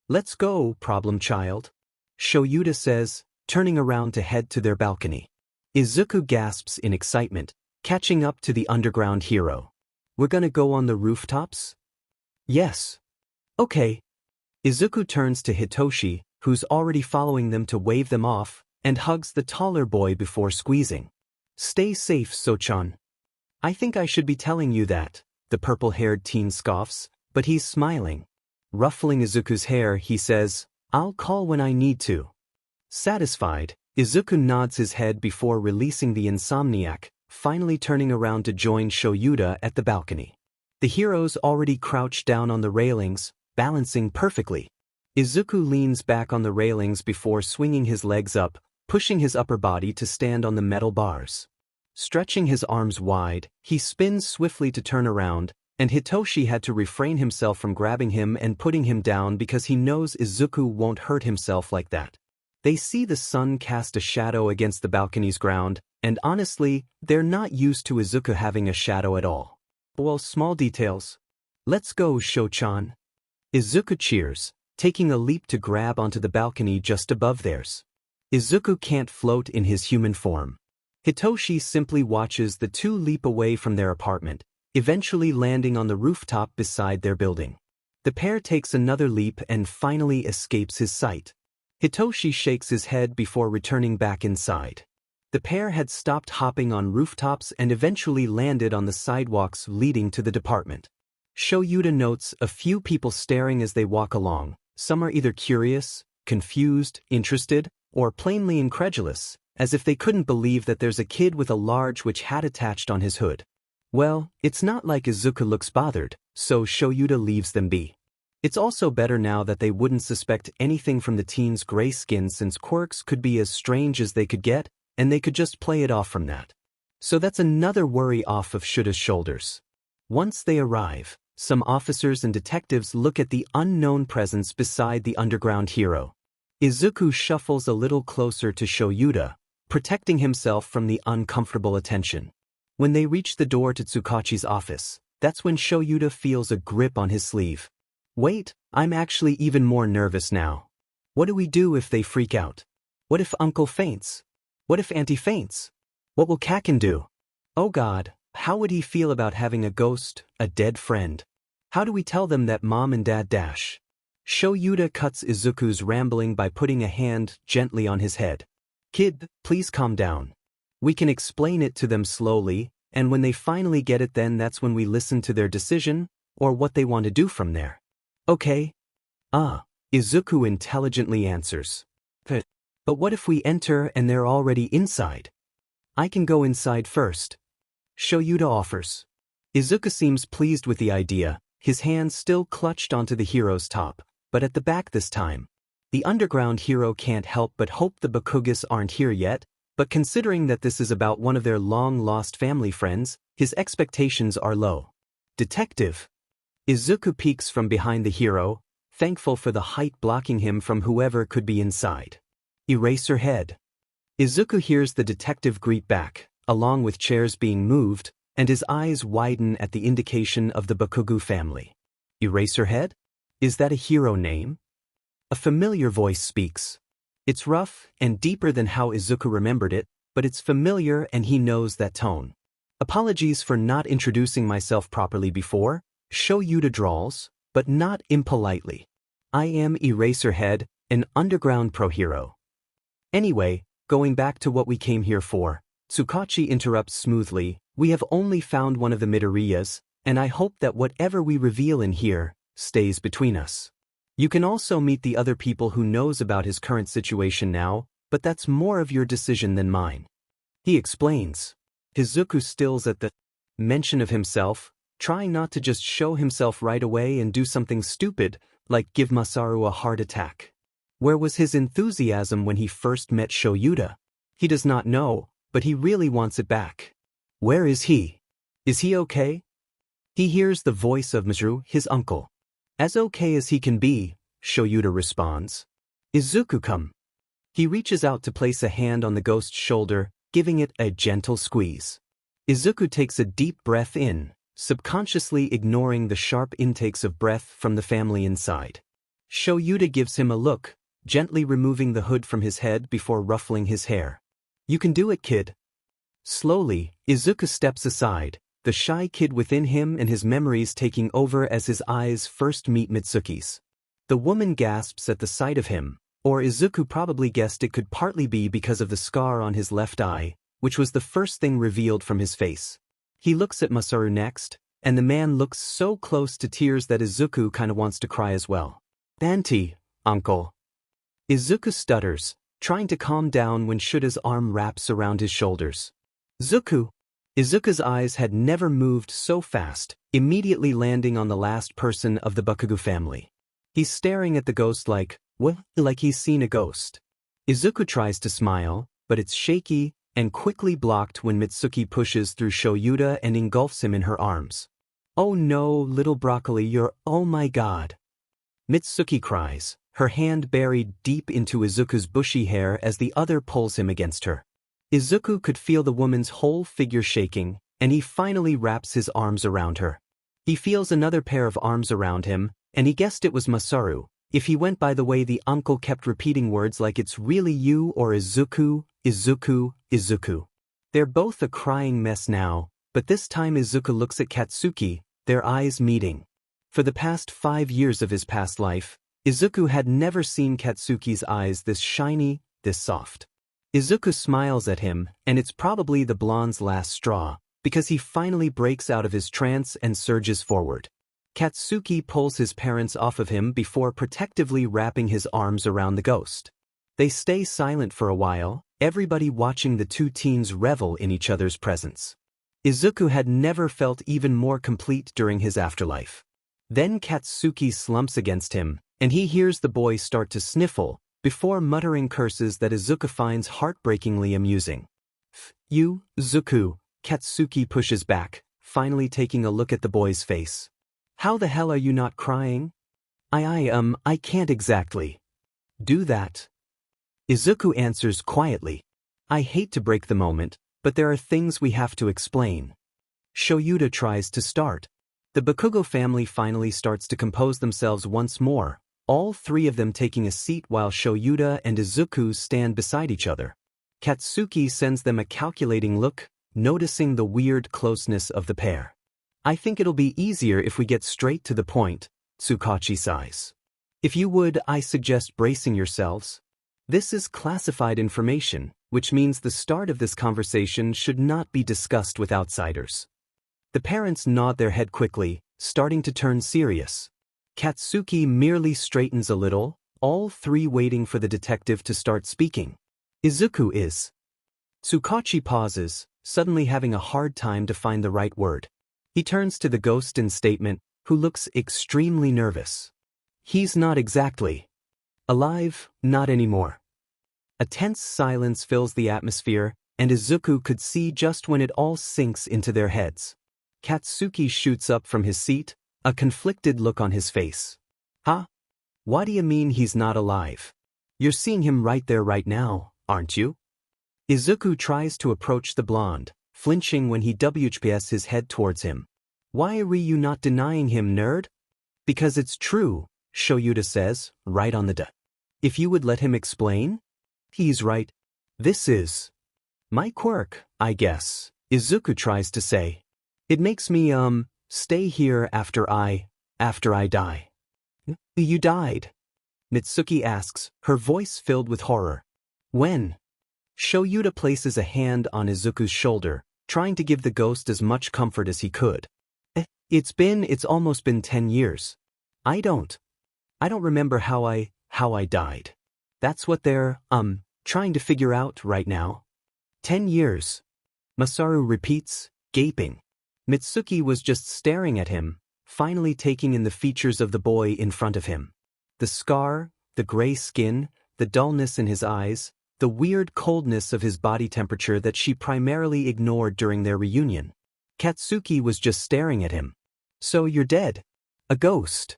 Let's go, problem child. Shyuda says, turning around to head to their balcony. Izuku gasps in excitement, catching up to the underground hero. We're gonna go on the rooftops? Yes. Okay. Izuku turns to Hitoshi, who's already following them to wave them off, and hugs the taller boy before squeezing. Stay safe, Sochan. I think I should be telling you that, the purple-haired teen scoffs, but he's smiling. Ruffling Izuku's hair, he says, I'll call when I need to. Satisfied, Izuku nods his head before releasing the insomniac, finally turning around to join Shyuda at the balcony. The heroes already crouched down on the railings, balancing perfectly. Izuku leans back on the railings before swinging his legs up, pushing his upper body to stand on the metal bars. Stretching his arms wide, he spins swiftly to turn around, and Hitoshi had to refrain himself from grabbing him and putting him down because he knows Izuku won't hurt himself like that. They see the sun cast a shadow against the balcony's ground, and honestly, they're not used to Izuku having a shadow at all. Well, small details. Let's go, Shochan. Izuku cheers, taking a leap to grab onto the balcony just above theirs. Izuku can't float in his human form. Hitoshi simply watches the two leap away from their apartment, eventually landing on the rooftop beside their building. The pair takes another leap and finally escapes his sight. Hitoshi shakes his head before returning back inside. The pair had stopped hopping on rooftops and eventually landed on the sidewalks leading to the department. Shyuda notes a few people staring as they walk along. Some are either curious, confused, interested, or plainly incredulous, as if they couldn't believe that there's a kid with a large witch hat attached on his hood. Well, it's not like Izuku looks bothered, so Shyuda leaves them be. It's also better now that they wouldn't suspect anything from the teen's gray skin, since quirks could be as strange as they could get, and they could just play it off from that. So that's another worry off of Shyuda's shoulders. Once they arrive, some officers and detectives look at the unknown presence beside the underground hero. Izuku shuffles a little closer to Shyuda, protecting himself from the uncomfortable attention. When they reach the door to Tsukachi's office, that's when Shyuda feels a grip on his sleeve. Wait, I'm actually even more nervous now. What do we do if they freak out? What if Uncle faints? What if Auntie faints? What will Kaken do? Oh God, how would he feel about having a ghost, a dead friend? How do we tell them that Mom and Dad dash? Shyuda cuts Izuku's rambling by putting a hand gently on his head. Kid, please calm down. We can explain it to them slowly, and when they finally get it, then that's when we listen to their decision, or what they want to do from there. Okay? Izuku intelligently answers. But what if we enter and they're already inside? I can go inside first. Shyuda offers. Izuku seems pleased with the idea, his hands still clutched onto the hero's top, but at the back this time. The underground hero can't help but hope the Bakugos aren't here yet, but considering that this is about one of their long-lost family friends, his expectations are low. Detective. Izuku peeks from behind the hero, thankful for the height blocking him from whoever could be inside. Eraserhead. Izuku hears the detective greet back, along with chairs being moved, and his eyes widen at the indication of the Bakugo family. Eraserhead? Is that a hero name? A familiar voice speaks. It's rough and deeper than how Izuku remembered it, but it's familiar and he knows that tone. Apologies for not introducing myself properly before, Shyuda drawls, but not impolitely. I am Eraserhead, an underground pro-hero. Anyway, going back to what we came here for, Tsukachi interrupts smoothly, we have only found one of the Midoriyas, and I hope that whatever we reveal in here stays between us. You can also meet the other people who knows about his current situation now, but that's more of your decision than mine. He explains. Izuku stills at the mention of himself, trying not to just show himself right away and do something stupid, like give Masaru a heart attack. Where was his enthusiasm when he first met Shyuda? He does not know, but he really wants it back. Where is he? Is he okay? He hears the voice of Masaru, his uncle. As okay as he can be, Shyuda responds. Izuku, come. He reaches out to place a hand on the ghost's shoulder, giving it a gentle squeeze. Izuku takes a deep breath in, subconsciously ignoring the sharp intakes of breath from the family inside. Shyuda gives him a look, gently removing the hood from his head before ruffling his hair. You can do it, kid. Slowly, Izuku steps aside, the shy kid within him and his memories taking over as his eyes first meet Mitsuki's. The woman gasps at the sight of him, or Izuku probably guessed it could partly be because of the scar on his left eye, which was the first thing revealed from his face. He looks at Masaru next, and the man looks so close to tears that Izuku kinda wants to cry as well. Auntie, uncle. Izuku stutters, trying to calm down when Shuda's arm wraps around his shoulders. Zuku. Izuku's eyes had never moved so fast, immediately landing on the last person of the Bakugo family. He's staring at the ghost like he's seen a ghost. Izuku tries to smile, but it's shaky and quickly blocked when Mitsuki pushes through Shyuda and engulfs him in her arms. Oh no, little broccoli, you're oh my god. Mitsuki cries, her hand buried deep into Izuku's bushy hair as the other pulls him against her. Izuku could feel the woman's whole figure shaking, and he finally wraps his arms around her. He feels another pair of arms around him, and he guessed it was Masaru, If he went by the way the uncle kept repeating words like it's really you or Izuku, Izuku, Izuku. They're both a crying mess now, but this time Izuku looks at Katsuki, their eyes meeting. For the past 5 years of his past life, Izuku had never seen Katsuki's eyes this shiny, this soft. Izuku smiles at him, and it's probably the blonde's last straw, because he finally breaks out of his trance and surges forward. Katsuki pulls his parents off of him before protectively wrapping his arms around the ghost. They stay silent for a while, everybody watching the two teens revel in each other's presence. Izuku had never felt even more complete during his afterlife. Then Katsuki slumps against him, and he hears the boy start to sniffle, before muttering curses that Izuku finds heartbreakingly amusing. You, Zuku, Katsuki pushes back, finally taking a look at the boy's face. How the hell are you not crying? I can't exactly do that. Izuku answers quietly. I hate to break the moment, but there are things we have to explain. Shyuda tries to start. The Bakugo family finally starts to compose themselves once more, all three of them taking a seat while Shyuda and Izuku stand beside each other. Katsuki sends them a calculating look, noticing the weird closeness of the pair. I think it'll be easier if we get straight to the point, Tsukachi sighs. If you would, I suggest bracing yourselves. This is classified information, which means the start of this conversation should not be discussed with outsiders. The parents nod their head quickly, starting to turn serious. Katsuki merely straightens a little, all three waiting for the detective to start speaking. Izuku is. Tsukachi pauses, suddenly having a hard time to find the right word. He turns to the ghost in statement, who looks extremely nervous. He's not exactly alive, not anymore. A tense silence fills the atmosphere, and Izuku could see just when it all sinks into their heads. Katsuki shoots up from his seat, a conflicted look on his face. Huh? What do you mean he's not alive? You're seeing him right there right now, aren't you? Izuku tries to approach the blonde, flinching when he WPS his head towards him. Why are you not denying him, nerd? Because it's true, Shyuda says, right on the dot. If you would let him explain? He's right. This is my quirk, I guess, Izuku tries to say. It makes me, stay here after I die. You died? Mitsuki asks, her voice filled with horror. When? Shyuda places a hand on Izuku's shoulder, trying to give the ghost as much comfort as he could. It's almost been 10 years. I don't remember how I died. That's what they're, trying to figure out right now. 10 years. Masaru repeats, gaping. Mitsuki was just staring at him, finally taking in the features of the boy in front of him. The scar, the gray skin, the dullness in his eyes, the weird coldness of his body temperature that she primarily ignored during their reunion. Katsuki was just staring at him. So you're dead? A ghost?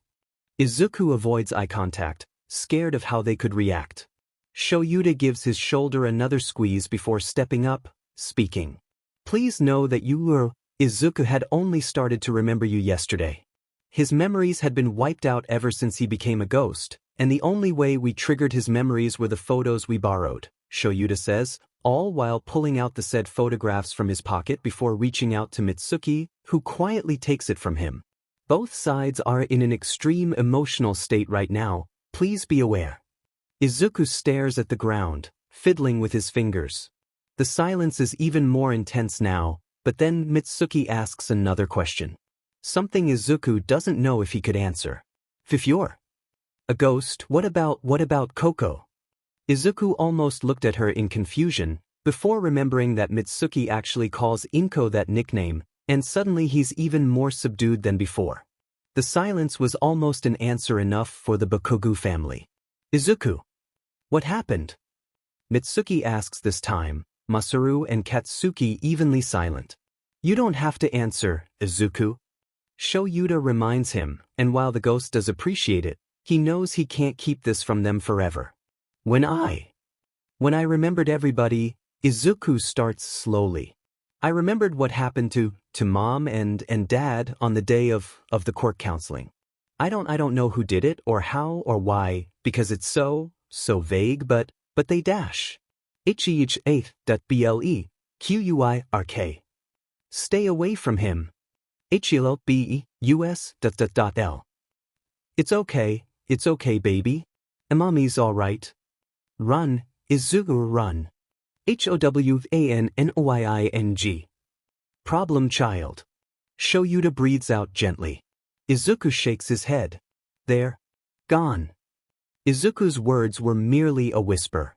Izuku avoids eye contact, scared of how they could react. Shyuda gives his shoulder another squeeze before stepping up, speaking. Please know that Izuku had only started to remember you yesterday. His memories had been wiped out ever since he became a ghost, and the only way we triggered his memories were the photos we borrowed, Shyuda says, all while pulling out the said photographs from his pocket before reaching out to Mitsuki, who quietly takes it from him. Both sides are in an extreme emotional state right now, please be aware. Izuku stares at the ground, fiddling with his fingers. The silence is even more intense now, but then Mitsuki asks another question. Something Izuku doesn't know if he could answer. If you're a ghost, what about Koko? Izuku almost looked at her in confusion, before remembering that Mitsuki actually calls Inko that nickname, and suddenly he's even more subdued than before. The silence was almost an answer enough for the Bakugo family. Izuku. What happened? Mitsuki asks this time, Masaru and Katsuki evenly silent. You don't have to answer, Izuku. Shyuda reminds him, and while the ghost does appreciate it, he knows he can't keep this from them forever. When I remembered everybody, Izuku starts slowly. I remembered what happened to Mom and Dad on the day of the court counseling. I don't know who did it or how or why, because it's so vague, but they dash. H-E-H-8.BLE, Q-U-I-R-K. Stay away from him. H-E-L-B-E-U-S.L. It's okay, baby. Mommy's alright. Run, Izuku, run. H-O-W-A-N-N-O-Y-I-N-G. Problem child. Shyuda breathes out gently. Izuku shakes his head. They're gone. Izuku's words were merely a whisper.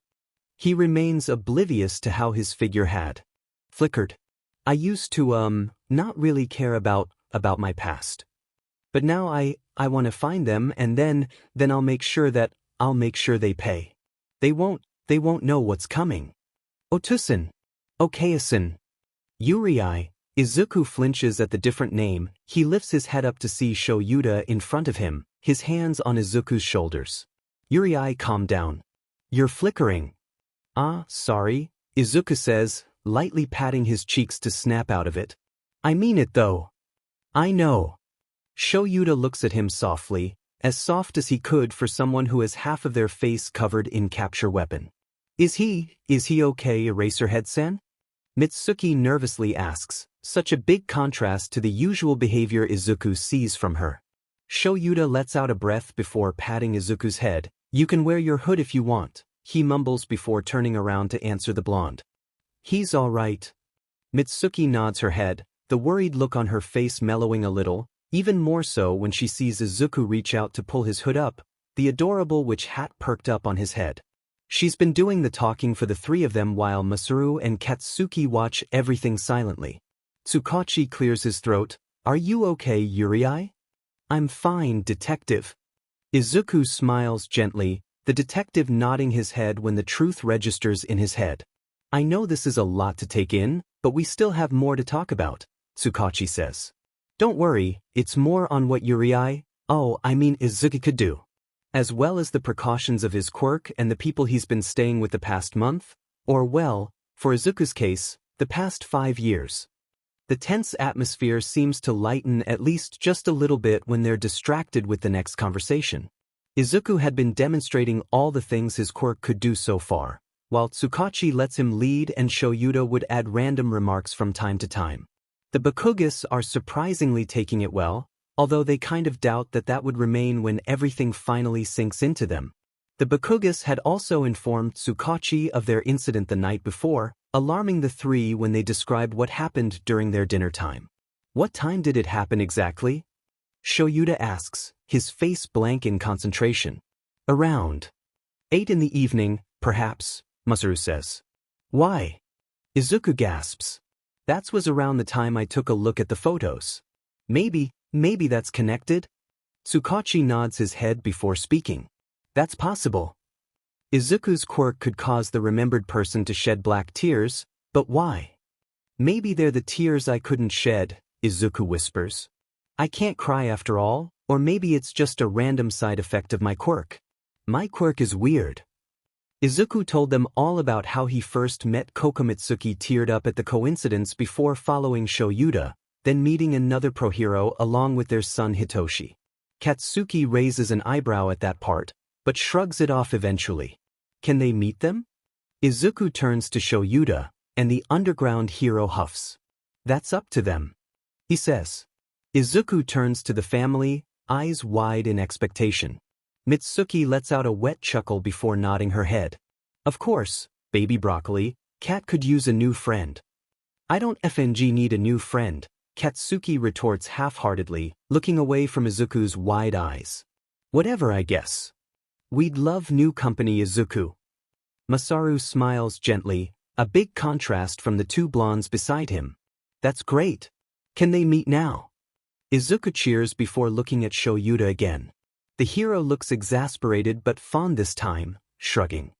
He remains oblivious to how his figure had flickered. I used to, not really care about my past. But now I want to find them, and then I'll make sure they pay. They won't know what's coming. Otusan. Okayasan. Yurei. Izuku flinches at the different name. He lifts his head up to see Shyuda in front of him, his hands on Izuku's shoulders. Yurei, calm down. You're flickering. Ah, sorry, Izuku says, lightly patting his cheeks to snap out of it. I mean it though. I know. Shyuda looks at him softly, as soft as he could for someone who has half of their face covered in capture weapon. Is he okay, Eraserhead-san? Mitsuki nervously asks, such a big contrast to the usual behavior Izuku sees from her. Shyuda lets out a breath before patting Izuku's head. You can wear your hood if you want, he mumbles before turning around to answer the blonde. He's all right. Mitsuki nods her head, the worried look on her face mellowing a little, even more so when she sees Izuku reach out to pull his hood up, the adorable witch hat perked up on his head. She's been doing the talking for the three of them while Masaru and Katsuki watch everything silently. Tsukachi clears his throat. Are you okay, Yurei? I'm fine, detective. Izuku smiles gently, the detective nodding his head when the truth registers in his head. I know this is a lot to take in, but we still have more to talk about, Tsukachi says. Don't worry, it's more on what Izuku could do. As well as the precautions of his quirk and the people he's been staying with the past month, or well, for Izuku's case, the past 5 years. The tense atmosphere seems to lighten at least just a little bit when they're distracted with the next conversation. Izuku had been demonstrating all the things his quirk could do so far, while Tsukachi lets him lead and Shyuda would add random remarks from time to time. The Bakugos are surprisingly taking it well, although they kind of doubt that would remain when everything finally sinks into them. The Bakugos had also informed Tsukachi of their incident the night before, alarming the three when they described what happened during their dinner time. What time did it happen exactly? Shyuda asks, his face blank in concentration. Around 8 in the evening, perhaps, Masaru says. Why? Izuku gasps. That was around the time I took a look at the photos. Maybe that's connected? Tsukachi nods his head before speaking. That's possible. Izuku's quirk could cause the remembered person to shed black tears, but why? Maybe they're the tears I couldn't shed, Izuku whispers. I can't cry after all, or maybe it's just a random side effect of my quirk. My quirk is weird. Izuku told them all about how he first met Kokomitsuki, teared up at the coincidence before following Shyuda, then meeting another pro-hero along with their son Hitoshi. Katsuki raises an eyebrow at that part, but shrugs it off eventually. Can they meet them? Izuku turns to Shyuda, and the underground hero huffs. That's up to them, he says. Izuku turns to the family, eyes wide in expectation. Mitsuki lets out a wet chuckle before nodding her head. Of course, baby broccoli, Cat could use a new friend. I don't need a new friend, Katsuki retorts half-heartedly, looking away from Izuku's wide eyes. Whatever, I guess. We'd love new company, Izuku. Masaru smiles gently, a big contrast from the two blondes beside him. That's great. Can they meet now? Izuku cheers before looking at Shyuda again. The hero looks exasperated but fond this time, shrugging.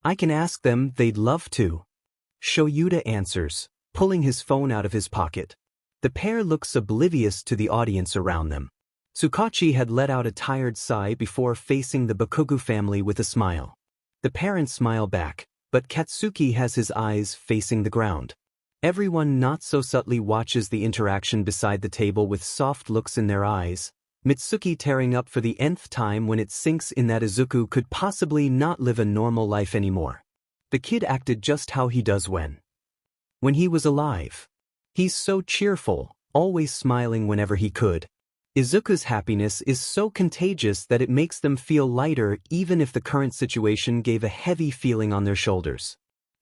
I can ask them, they'd love to. Shyuda answers, pulling his phone out of his pocket. The pair looks oblivious to the audience around them. Tsukachi had let out a tired sigh before facing the Bakugo family with a smile. The parents smile back, but Katsuki has his eyes facing the ground. Everyone not so subtly watches the interaction beside the table with soft looks in their eyes, Mitsuki tearing up for the nth time when it sinks in that Izuku could possibly not live a normal life anymore. The kid acted just how he does when he was alive. He's so cheerful, always smiling whenever he could. Izuku's happiness is so contagious that it makes them feel lighter even if the current situation gave a heavy feeling on their shoulders.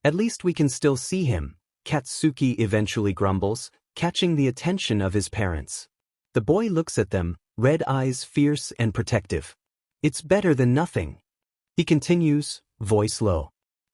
At least we can still see him, Katsuki eventually grumbles, catching the attention of his parents. The boy looks at them, red eyes fierce and protective. It's better than nothing. He continues, voice low.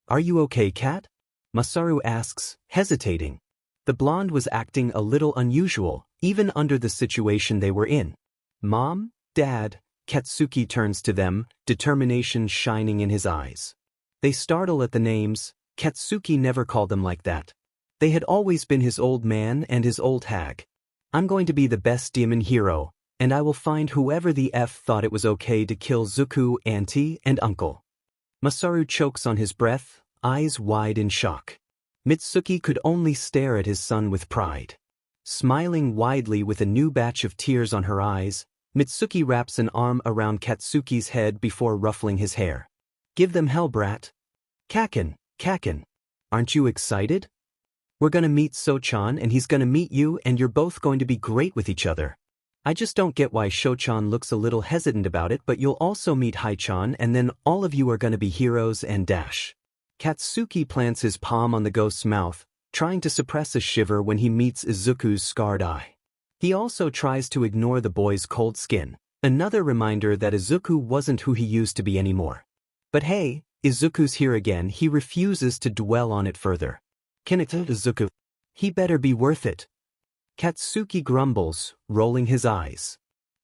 Are you okay, Kat? Masaru asks, hesitating. The blonde was acting a little unusual, even under the situation they were in. Mom? Dad? Katsuki turns to them, determination shining in his eyes. They startle at the names. Katsuki never called them like that. They had always been his old man and his old hag. I'm going to be the best demon hero, and I will find whoever the F thought it was okay to kill Zuku, auntie, and uncle. Masaru chokes on his breath, eyes wide in shock. Mitsuki could only stare at his son with pride. Smiling widely with a new batch of tears on her eyes, Mitsuki wraps an arm around Katsuki's head before ruffling his hair. Give them hell, brat. Kaken, aren't you excited? We're gonna meet So-chan and he's gonna meet you and you're both going to be great with each other. I just don't get why Sho-chan looks a little hesitant about it, but you'll also meet Hai-chan and then all of you are gonna be heroes and dash. Katsuki plants his palm on the ghost's mouth, trying to suppress a shiver when he meets Izuku's scarred eye. He also tries to ignore the boy's cold skin, another reminder that Izuku wasn't who he used to be anymore. But hey, Izuku's here again, he refuses to dwell on it further. Kineta Izuku. He better be worth it. Katsuki grumbles, rolling his eyes.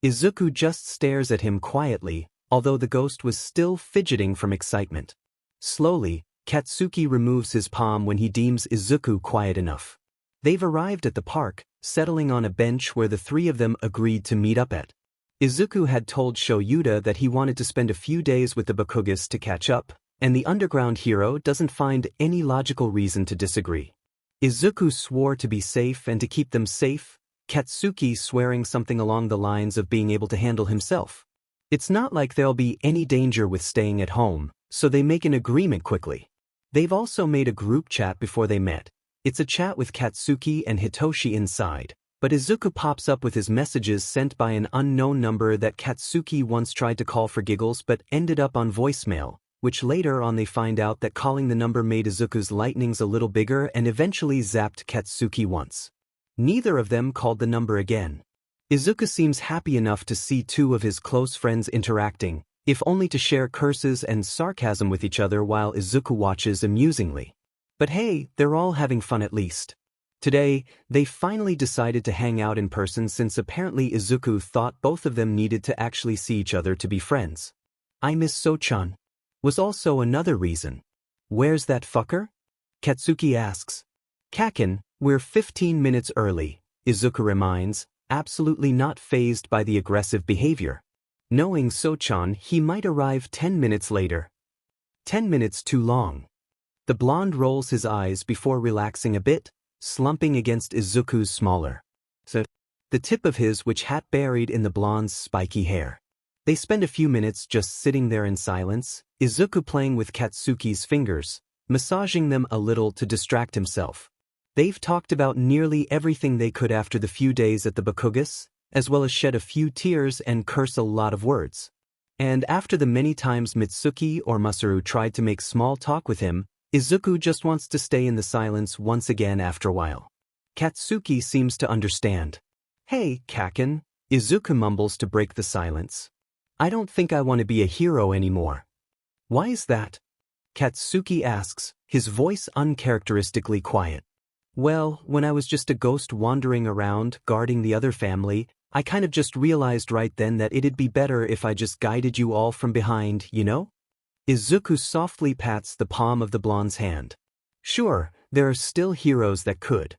Izuku just stares at him quietly, although the ghost was still fidgeting from excitement. Slowly, Katsuki removes his palm when he deems Izuku quiet enough. They've arrived at the park, settling on a bench where the three of them agreed to meet up at. Izuku had told Shyuda that he wanted to spend a few days with the Bakugos to catch up, and the underground hero doesn't find any logical reason to disagree. Izuku swore to be safe and to keep them safe, Katsuki swearing something along the lines of being able to handle himself. It's not like there'll be any danger with staying at home, so they make an agreement quickly. They've also made a group chat before they met. It's a chat with Katsuki and Hitoshi inside, but Izuku pops up with his messages sent by an unknown number that Katsuki once tried to call for giggles but ended up on voicemail, which later on they find out that calling the number made Izuku's lightnings a little bigger and eventually zapped Katsuki once. Neither of them called the number again. Izuku seems happy enough to see two of his close friends interacting, if only to share curses and sarcasm with each other while Izuku watches amusingly. But hey, they're all having fun at least. Today, they finally decided to hang out in person since apparently Izuku thought both of them needed to actually see each other to be friends. I miss So-chan. Was also another reason. Where's that fucker? Katsuki asks. Kaken, we're 15 minutes early, Izuku reminds, absolutely not fazed by the aggressive behavior. Knowing So-chan, he might arrive 10 minutes later. 10 minutes too long. The blonde rolls his eyes before relaxing a bit, slumping against Izuku's smaller. So, the tip of his hat buried in the blonde's spiky hair. They spend a few minutes just sitting there in silence, Izuku playing with Katsuki's fingers, massaging them a little to distract himself. They've talked about nearly everything they could after the few days at the Bakugos, as well as shed a few tears and curse a lot of words. And after the many times Mitsuki or Masaru tried to make small talk with him, Izuku just wants to stay in the silence once again after a while. Katsuki seems to understand. Hey, Kaken, Izuku mumbles to break the silence. I don't think I want to be a hero anymore. Why is that? Katsuki asks, his voice uncharacteristically quiet. Well, when I was just a ghost wandering around, guarding the other family, I kind of just realized right then that it'd be better if I just guided you all from behind, you know? Izuku softly pats the palm of the blonde's hand. Sure, there are still heroes that could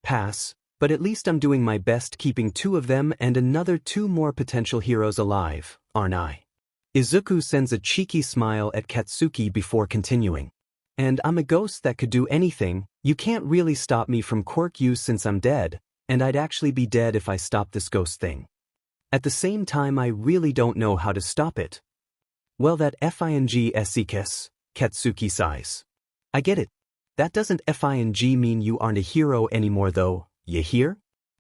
pass, but at least I'm doing my best keeping two of them and another two more potential heroes alive, aren't I? Izuku sends a cheeky smile at Katsuki before continuing. And I'm a ghost that could do anything, you can't really stop me from quirk use since I'm dead, and I'd actually be dead if I stopped this ghost thing. At the same time I really don't know how to stop it. Well that FING Katsuki sighs. I get it. That doesn't FING mean you aren't a hero anymore though, you hear?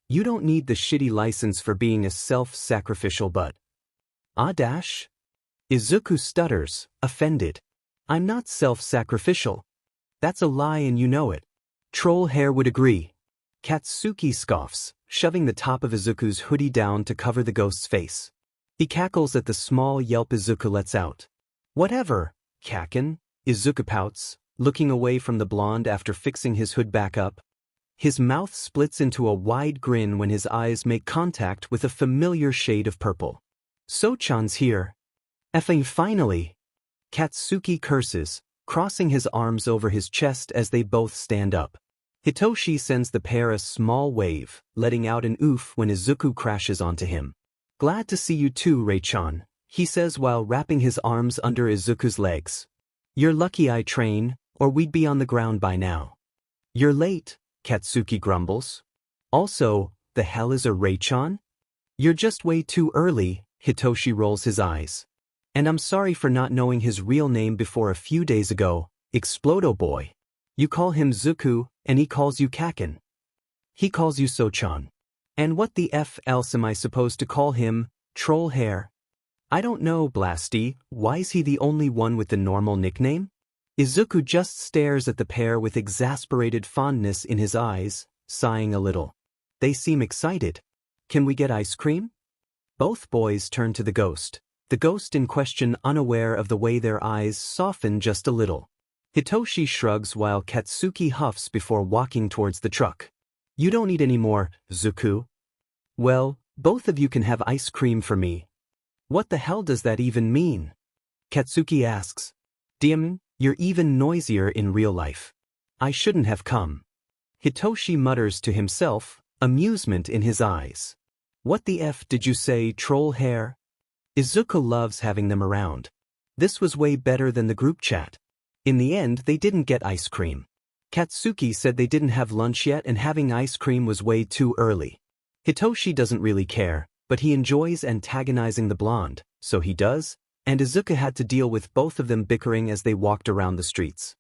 You don't need the shitty license for being a self-sacrificial but. Dash? Izuku stutters, offended. I'm not self-sacrificial. That's a lie and you know it. Troll hair would agree. Katsuki scoffs, shoving the top of Izuku's hoodie down to cover the ghost's face. He cackles at the small yelp Izuku lets out. Whatever, Kaken, Izuku pouts, looking away from the blonde after fixing his hood back up. His mouth splits into a wide grin when his eyes make contact with a familiar shade of purple. So-chan's here. Effing finally! Katsuki curses, crossing his arms over his chest as they both stand up. Hitoshi sends the pair a small wave, letting out an oof when Izuku crashes onto him. Glad to see you too, Rei-chan, he says while wrapping his arms under Izuku's legs. You're lucky I train, or we'd be on the ground by now. You're late, Katsuki grumbles. Also, the hell is a Rei-chan? You're just way too early, Hitoshi rolls his eyes. And I'm sorry for not knowing his real name before a few days ago, Explodo boy. You call him Zuku, and he calls you Kaken. He calls you So-chan. And what the F else am I supposed to call him, troll hair? I don't know, Blasty, why's he the only one with the normal nickname? Izuku just stares at the pair with exasperated fondness in his eyes, sighing a little. They seem excited. Can we get ice cream? Both boys turn to the ghost in question unaware of the way their eyes soften just a little. Hitoshi shrugs while Katsuki huffs before walking towards the truck. You don't need any more, Zuku. Well, both of you can have ice cream for me. What the hell does that even mean? Katsuki asks. You're even noisier in real life. I shouldn't have come. Hitoshi mutters to himself, amusement in his eyes. What the F did you say, troll hair? Izuku loves having them around. This was way better than the group chat. In the end, they didn't get ice cream. Katsuki said they didn't have lunch yet and having ice cream was way too early. Hitoshi doesn't really care, but he enjoys antagonizing the blonde, so he does, and Izuku had to deal with both of them bickering as they walked around the streets.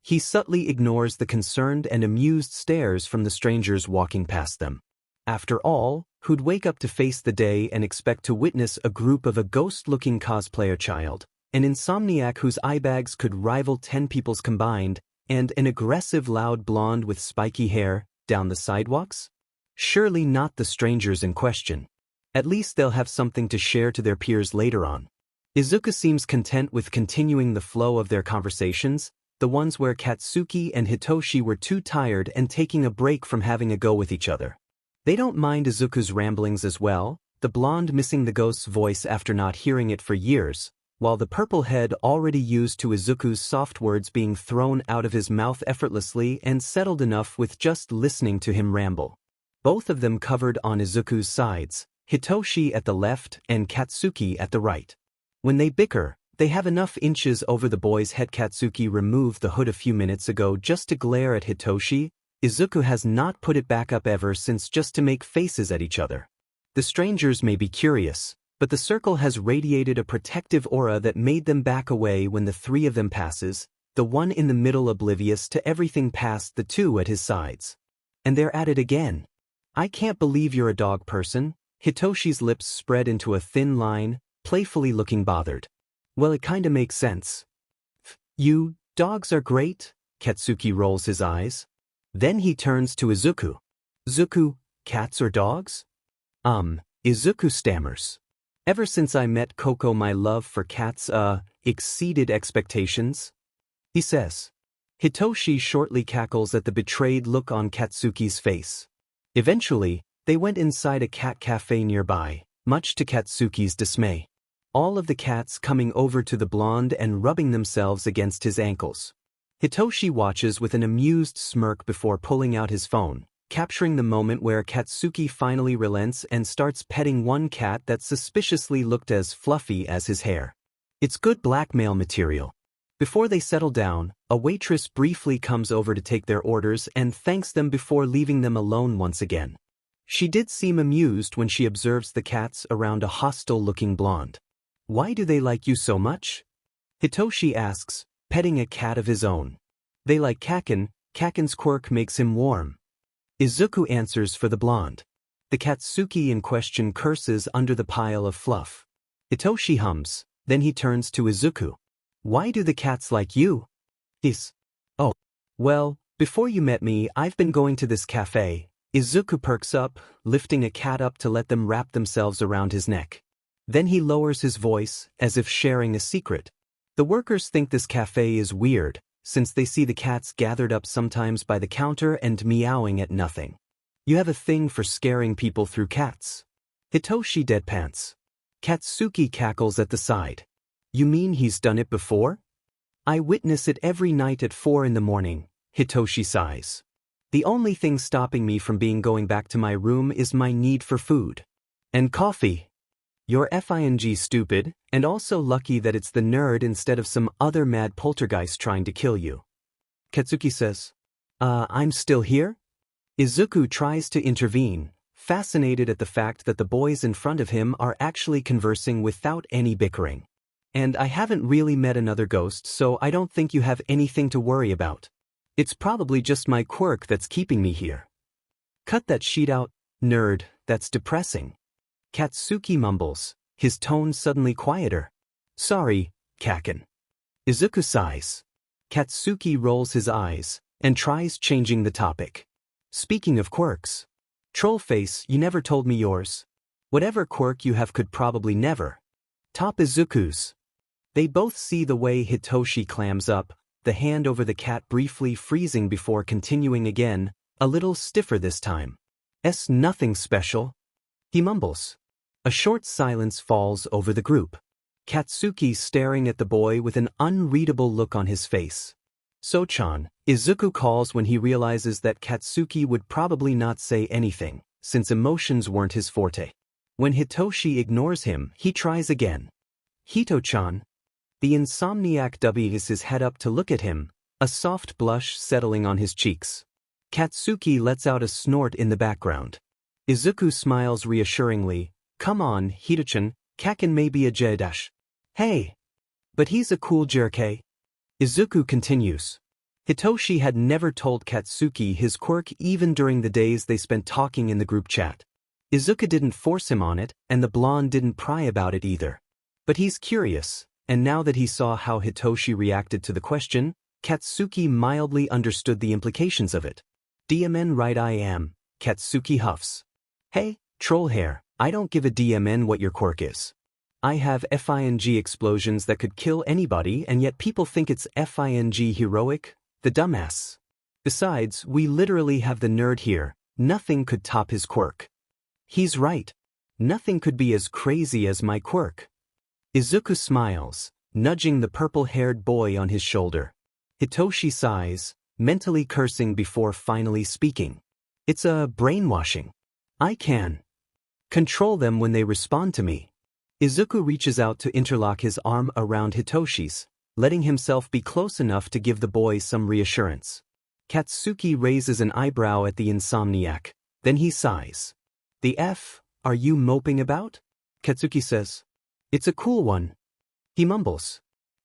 He subtly ignores the concerned and amused stares from the strangers walking past them. After all, who'd wake up to face the day and expect to witness a group of a ghost-looking cosplayer child, an insomniac whose eye bags could rival 10 people's combined, and an aggressive loud blonde with spiky hair, down the sidewalks? Surely not the strangers in question. At least they'll have something to share to their peers later on. Izuku seems content with continuing the flow of their conversations, the ones where Katsuki and Hitoshi were too tired and taking a break from having a go with each other. They don't mind Izuku's ramblings as well, the blonde missing the ghost's voice after not hearing it for years, while the purple head already used to Izuku's soft words being thrown out of his mouth effortlessly and settled enough with just listening to him ramble. Both of them covered on Izuku's sides, Hitoshi at the left and Katsuki at the right. When they bicker, they have enough inches over the boy's head. Katsuki removed the hood a few minutes ago just to glare at Hitoshi. Izuku has not put it back up ever since, just to make faces at each other. The strangers may be curious, but the circle has radiated a protective aura that made them back away when the three of them passes, the one in the middle oblivious to everything past the two at his sides. And they're at it again. I can't believe you're a dog person. Hitoshi's lips spread into a thin line, playfully looking bothered. Well, it kinda makes sense. You, dogs are great? Katsuki rolls his eyes. Then he turns to Izuku. Zuku, cats or dogs? Izuku stammers. Ever since I met Coco, my love for cats, exceeded expectations, he says. Hitoshi shortly cackles at the betrayed look on Katsuki's face. Eventually, they went inside a cat cafe nearby, much to Katsuki's dismay. All of the cats coming over to the blonde and rubbing themselves against his ankles. Hitoshi watches with an amused smirk before pulling out his phone, capturing the moment where Katsuki finally relents and starts petting one cat that suspiciously looked as fluffy as his hair. It's good blackmail material. Before they settle down, a waitress briefly comes over to take their orders and thanks them before leaving them alone once again. She did seem amused when she observes the cats around a hostile-looking blonde. Why do they like you so much? Hitoshi asks, petting a cat of his own. They like Kaken, Kaken's quirk makes him warm. Izuku answers for the blonde. The cat Tsuki in question curses under the pile of fluff. Hitoshi hums, then he turns to Izuku. Why do the cats like you? He's. Oh. Well, before you met me I've been going to this cafe. Izuku perks up, lifting a cat up to let them wrap themselves around his neck. Then he lowers his voice, as if sharing a secret. The workers think this cafe is weird, since they see the cats gathered up sometimes by the counter and meowing at nothing. You have a thing for scaring people through cats. Hitoshi deadpants. Katsuki cackles at the side. You mean he's done it before? I witness it every night at 4 in the morning, Hitoshi sighs. The only thing stopping me from going back to my room is my need for food. And coffee. You're FING stupid, and also lucky that it's the nerd instead of some other mad poltergeist trying to kill you. Katsuki says. I'm still here? Izuku tries to intervene, fascinated at the fact that the boys in front of him are actually conversing without any bickering. And I haven't really met another ghost, so I don't think you have anything to worry about. It's probably just my quirk that's keeping me here. Cut that sheet out, nerd, that's depressing. Katsuki mumbles, his tone suddenly quieter. Sorry, Kaken. Izuku sighs. Katsuki rolls his eyes, and tries changing the topic. Speaking of quirks. Trollface, you never told me yours. Whatever quirk you have could probably never top Izuku's. They both see the way Hitoshi clams up, the hand over the cat briefly freezing before continuing again, a little stiffer this time. Nothing special. He mumbles. A short silence falls over the group. Katsuki staring at the boy with an unreadable look on his face. So-chan, Izuku calls when he realizes that Katsuki would probably not say anything, since emotions weren't his forte. When Hitoshi ignores him, he tries again. Hito-chan. The insomniac w's his head up to look at him, a soft blush settling on his cheeks. Katsuki lets out a snort in the background. Izuku smiles reassuringly. Come on, Hito-chan, Kaken may be a J-dash. Hey! But he's a cool jerk. Izuku continues. Hitoshi had never told Katsuki his quirk even during the days they spent talking in the group chat. Izuku didn't force him on it, and the blonde didn't pry about it either. But he's curious, and now that he saw how Hitoshi reacted to the question, Katsuki mildly understood the implications of it. DMN right I am, Katsuki huffs. Hey, troll hair, I don't give a DMN what your quirk is. I have FING explosions that could kill anybody and yet people think it's FING heroic, the dumbass. Besides, we literally have the nerd here, nothing could top his quirk. He's right. Nothing could be as crazy as my quirk. Izuku smiles, nudging the purple-haired boy on his shoulder. Hitoshi sighs, mentally cursing before finally speaking. It's a brainwashing. I can control them when they respond to me. Izuku reaches out to interlock his arm around Hitoshi's, letting himself be close enough to give the boy some reassurance. Katsuki raises an eyebrow at the insomniac, then he sighs. The F, are you moping about? Katsuki says. It's a cool one. He mumbles.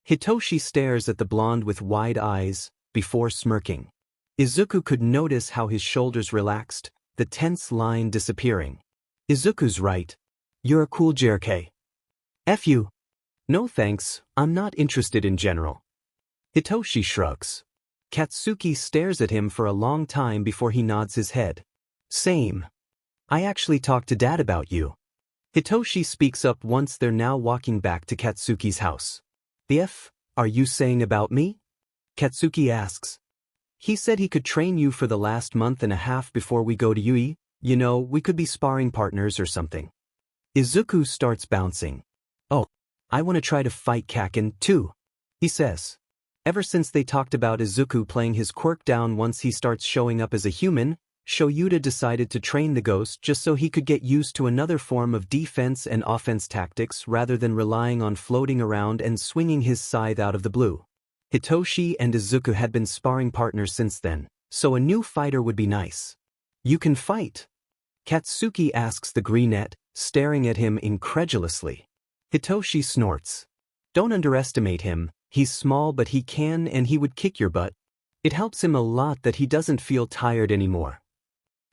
Hitoshi stares at the blonde with wide eyes, before smirking. Izuku could notice how his shoulders relaxed, the tense line disappearing. Izuku's right. You're a cool jerk. F you. No thanks, I'm not interested in general. Hitoshi shrugs. Katsuki stares at him for a long time before he nods his head. Same. I actually talked to Dad about you. Hitoshi speaks up once they're now walking back to Katsuki's house. The F, are you saying about me? Katsuki asks. He said he could train you for the last month and a half before we go to Yui. You know, we could be sparring partners or something. Izuku starts bouncing. Oh, I want to try to fight Kaken, too, he says. Ever since they talked about Izuku playing his quirk down once he starts showing up as a human, Shyuda decided to train the ghost just so he could get used to another form of defense and offense tactics rather than relying on floating around and swinging his scythe out of the blue. Hitoshi and Izuku had been sparring partners since then, so a new fighter would be nice. You can fight. Katsuki asks the greenette, staring at him incredulously. Hitoshi snorts. Don't underestimate him, he's small but he can and he would kick your butt. It helps him a lot that he doesn't feel tired anymore.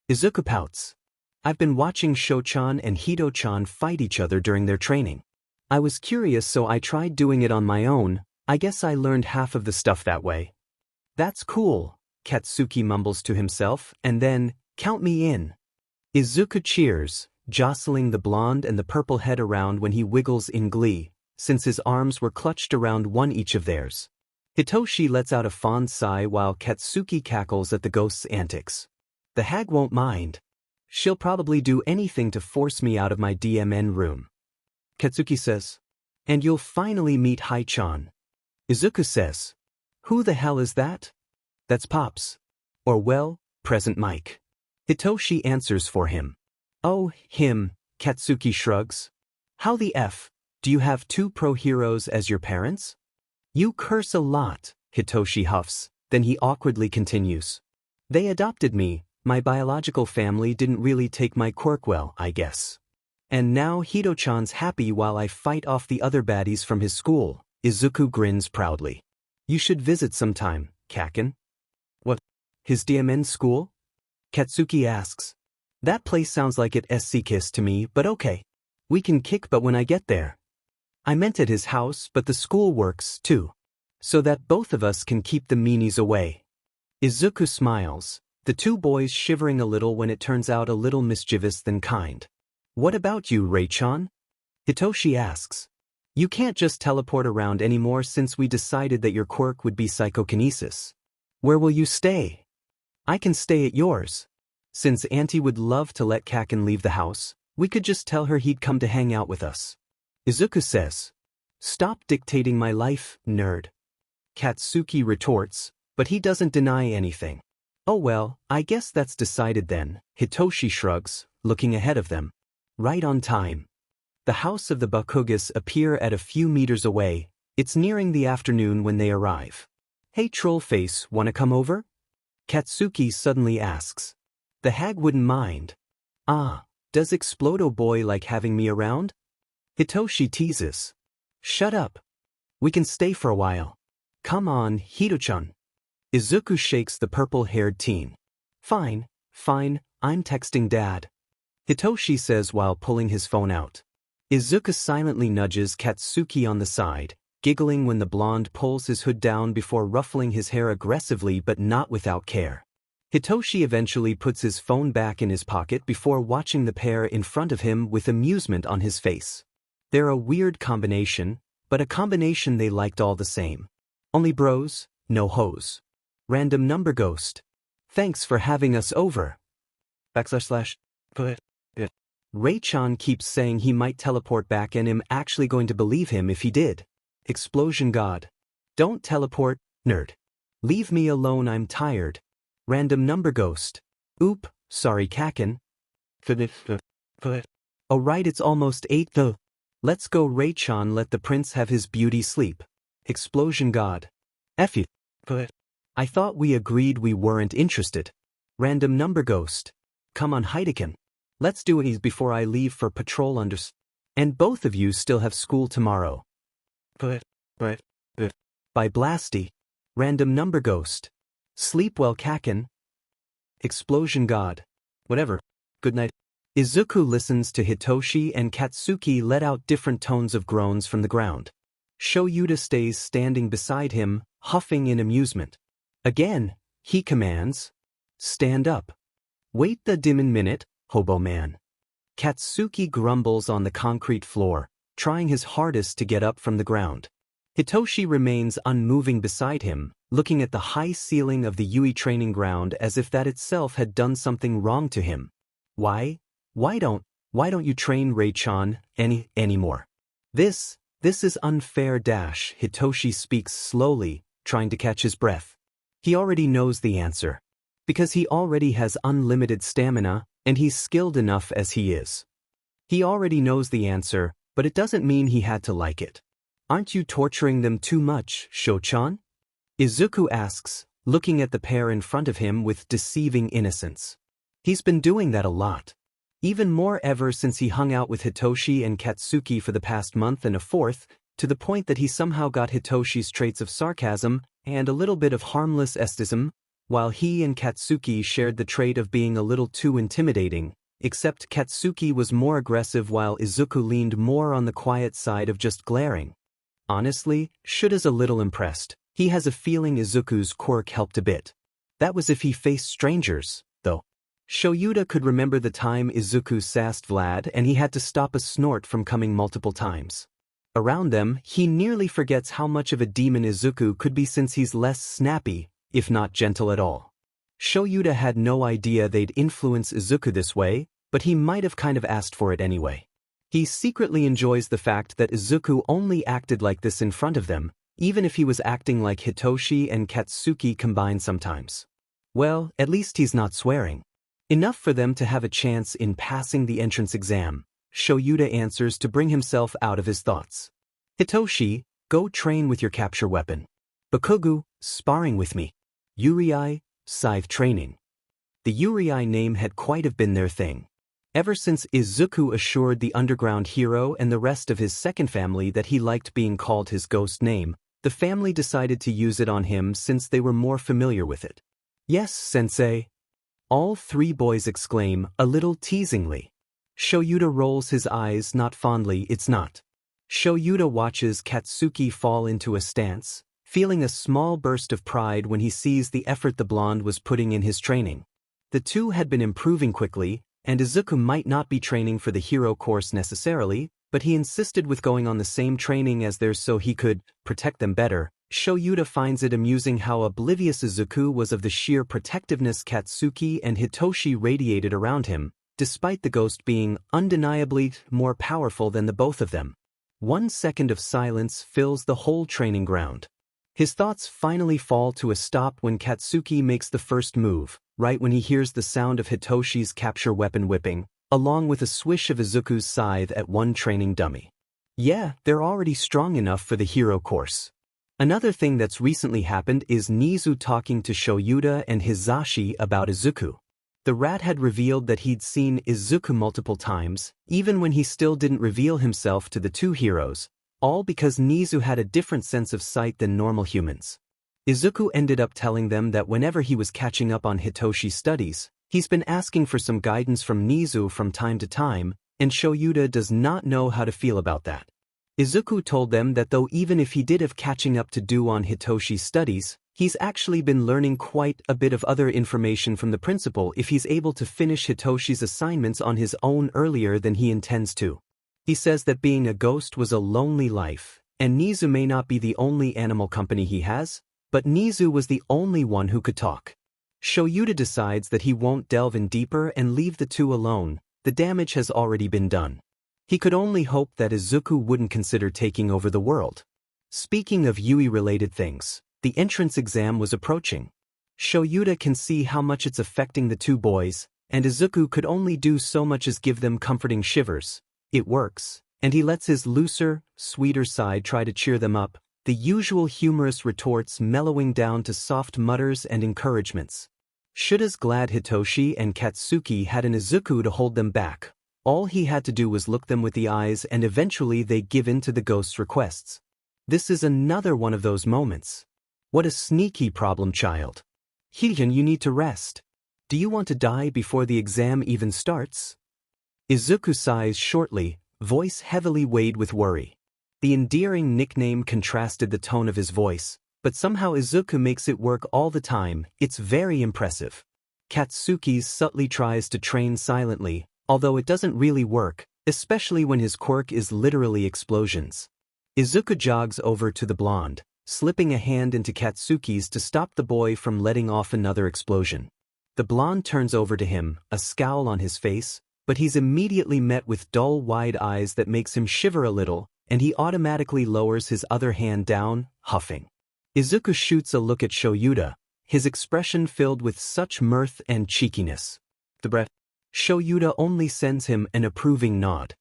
Izuku pouts. I've been watching Sho-chan and Hito-chan fight each other during their training. I was curious so I tried doing it on my own. I guess I learned half of the stuff that way. That's cool, Katsuki mumbles to himself, and then, count me in. Izuku cheers, jostling the blonde and the purple head around when he wiggles in glee, since his arms were clutched around one each of theirs. Hitoshi lets out a fond sigh while Katsuki cackles at the ghost's antics. The hag won't mind. She'll probably do anything to force me out of my DMN room. Katsuki says. And you'll finally meet Hai-chan. Izuku says. Who the hell is that? That's Pops. Or well, present Mike. Hitoshi answers for him. Oh, him, Katsuki shrugs. How the F, do you have two pro heroes as your parents? You curse a lot, Hitoshi huffs, then he awkwardly continues. They adopted me, my biological family didn't really take my quirk well, I guess. And now Hito-chan's happy while I fight off the other baddies from his school, Izuku grins proudly. You should visit sometime, Kaken. What? His DMN school? Katsuki asks. That place sounds like it SC Kiss to me, but okay. We can kick but when I get there. I meant at his house but the school works, too. So that both of us can keep the meanies away. Izuku smiles, the two boys shivering a little when it turns out a little mischievous than kind. What about you, Rei-chan? Hitoshi asks. You can't just teleport around anymore since we decided that your quirk would be psychokinesis. Where will you stay? I can stay at yours. Since Auntie would love to let Kaken leave the house, we could just tell her he'd come to hang out with us. Izuku says. Stop dictating my life, nerd. Katsuki retorts, but he doesn't deny anything. Oh well, I guess that's decided then, Hitoshi shrugs, looking ahead of them. Right on time. The house of the Bakugos appear at a few meters away. It's nearing the afternoon when they arrive. Hey Trollface, wanna come over? Katsuki suddenly asks. The hag wouldn't mind. Ah, does Explodo Boy like having me around? Hitoshi teases. Shut up. We can stay for a while. Come on, Hito-chan. Izuku shakes the purple-haired teen. Fine, I'm texting Dad. Hitoshi says while pulling his phone out. Izuku silently nudges Katsuki on the side, giggling when the blonde pulls his hood down before ruffling his hair aggressively but not without care. Hitoshi eventually puts his phone back in his pocket before watching the pair in front of him with amusement on his face. They're a weird combination, but a combination they liked all the same. Only bros, no hoes. Random number ghost. Thanks for having us over. Rei-chan keeps saying he might teleport back and I'm actually going to believe him if he did. Explosion God. Don't teleport, nerd. Leave me alone, I'm tired. Random number ghost. Oop, sorry Kaken. Oh right, it's almost 8 though. Let's go Rei-chan, let the prince have his beauty sleep. Explosion God. F you. I thought we agreed we weren't interested. Random number ghost. Come on Heidekin. Let's do it before I leave for patrol And both of you still have school tomorrow. By Blasty. Random number ghost. Sleep well Kaken. Explosion God. Whatever. Good night. Izuku listens to Hitoshi and Katsuki let out different tones of groans from the ground. Shyuda stays standing beside him, huffing in amusement. Again, he commands. Stand up. Wait the dimmin' minute, hobo man. Katsuki grumbles on the concrete floor, trying his hardest to get up from the ground. Hitoshi remains unmoving beside him, looking at the high ceiling of the Yui training ground as if that itself had done something wrong to him. Why don't you train Rei-chan anymore? This is unfair. Hitoshi speaks slowly, trying to catch his breath. He already knows the answer. Because he already has unlimited stamina, and he's skilled enough as he is. He already knows the answer, but it doesn't mean he had to like it. Aren't you torturing them too much, Sho-chan? Izuku asks, looking at the pair in front of him with deceiving innocence. He's been doing that a lot. Even more ever since he hung out with Hitoshi and Katsuki for the past month and a fourth, to the point that he somehow got Hitoshi's traits of sarcasm and a little bit of harmless estism, while he and Katsuki shared the trait of being a little too intimidating, except Katsuki was more aggressive while Izuku leaned more on the quiet side of just glaring. Honestly, Shyuda's a little impressed. He has a feeling Izuku's quirk helped a bit. That was if he faced strangers, though. Shyuda could remember the time Izuku sassed Vlad and he had to stop a snort from coming multiple times. Around them, he nearly forgets how much of a demon Izuku could be since he's less snappy, if not gentle at all. Shyuda had no idea they'd influence Izuku this way, but he might have kind of asked for it anyway. He secretly enjoys the fact that Izuku only acted like this in front of them, even if he was acting like Hitoshi and Katsuki combined sometimes. Well, at least he's not swearing. Enough for them to have a chance in passing the entrance exam. Shyuda answers to bring himself out of his thoughts. Hitoshi, go train with your capture weapon. Bakugos, sparring with me. Yurei, scythe training. The Yurei name had quite have been their thing. Ever since Izuku assured the underground hero and the rest of his second family that he liked being called his ghost name, the family decided to use it on him since they were more familiar with it. Yes, sensei. All three boys exclaim, a little teasingly. Shyuda rolls his eyes, not fondly, it's not. Shyuda watches Katsuki fall into a stance, feeling a small burst of pride when he sees the effort the blonde was putting in his training. The two had been improving quickly, and Izuku might not be training for the hero course necessarily, but he insisted with going on the same training as theirs so he could protect them better. Shyuda finds it amusing how oblivious Izuku was of the sheer protectiveness Katsuki and Hitoshi radiated around him, despite the ghost being undeniably more powerful than the both of them. 1 second of silence fills the whole training ground. His thoughts finally fall to a stop when Katsuki makes the first move, right when he hears the sound of Hitoshi's capture weapon whipping, along with a swish of Izuku's scythe at one training dummy. Yeah, they're already strong enough for the hero course. Another thing that's recently happened is Nizu talking to Shyuda and Hizashi about Izuku. The rat had revealed that he'd seen Izuku multiple times, even when he still didn't reveal himself to the two heroes, all because Nizu had a different sense of sight than normal humans. Izuku ended up telling them that whenever he was catching up on Hitoshi's studies, he's been asking for some guidance from Nizu from time to time, and Shyuda does not know how to feel about that. Izuku told them that though even if he did have catching up to do on Hitoshi's studies, he's actually been learning quite a bit of other information from the principal if he's able to finish Hitoshi's assignments on his own earlier than he intends to. He says that being a ghost was a lonely life, and Nizu may not be the only animal company he has, but Nizu was the only one who could talk. Shyuda decides that he won't delve in deeper and leave the two alone. The damage has already been done. He could only hope that Izuku wouldn't consider taking over the world. Speaking of Yui-related things, the entrance exam was approaching. Shyuda can see how much it's affecting the two boys, and Izuku could only do so much as give them comforting shivers. It works, and he lets his looser, sweeter side try to cheer them up, the usual humorous retorts mellowing down to soft mutters and encouragements. Shyuda's glad Hitoshi and Katsuki had an Izuku to hold them back. All he had to do was look them with the eyes and eventually they give in to the ghost's requests. This is another one of those moments. What a sneaky problem child. Hyun, you need to rest. Do you want to die before the exam even starts? Izuku sighs shortly, voice heavily weighed with worry. The endearing nickname contrasted the tone of his voice, but somehow Izuku makes it work all the time. It's very impressive. Katsuki subtly tries to train silently, although it doesn't really work, especially when his quirk is literally explosions. Izuku jogs over to the blonde, slipping a hand into Katsuki's to stop the boy from letting off another explosion. The blonde turns over to him, a scowl on his face, but he's immediately met with dull wide eyes that makes him shiver a little, and he automatically lowers his other hand down, huffing. Izuku shoots a look at Shyuda, his expression filled with such mirth and cheekiness. The breath. Shyuda only sends him an approving nod.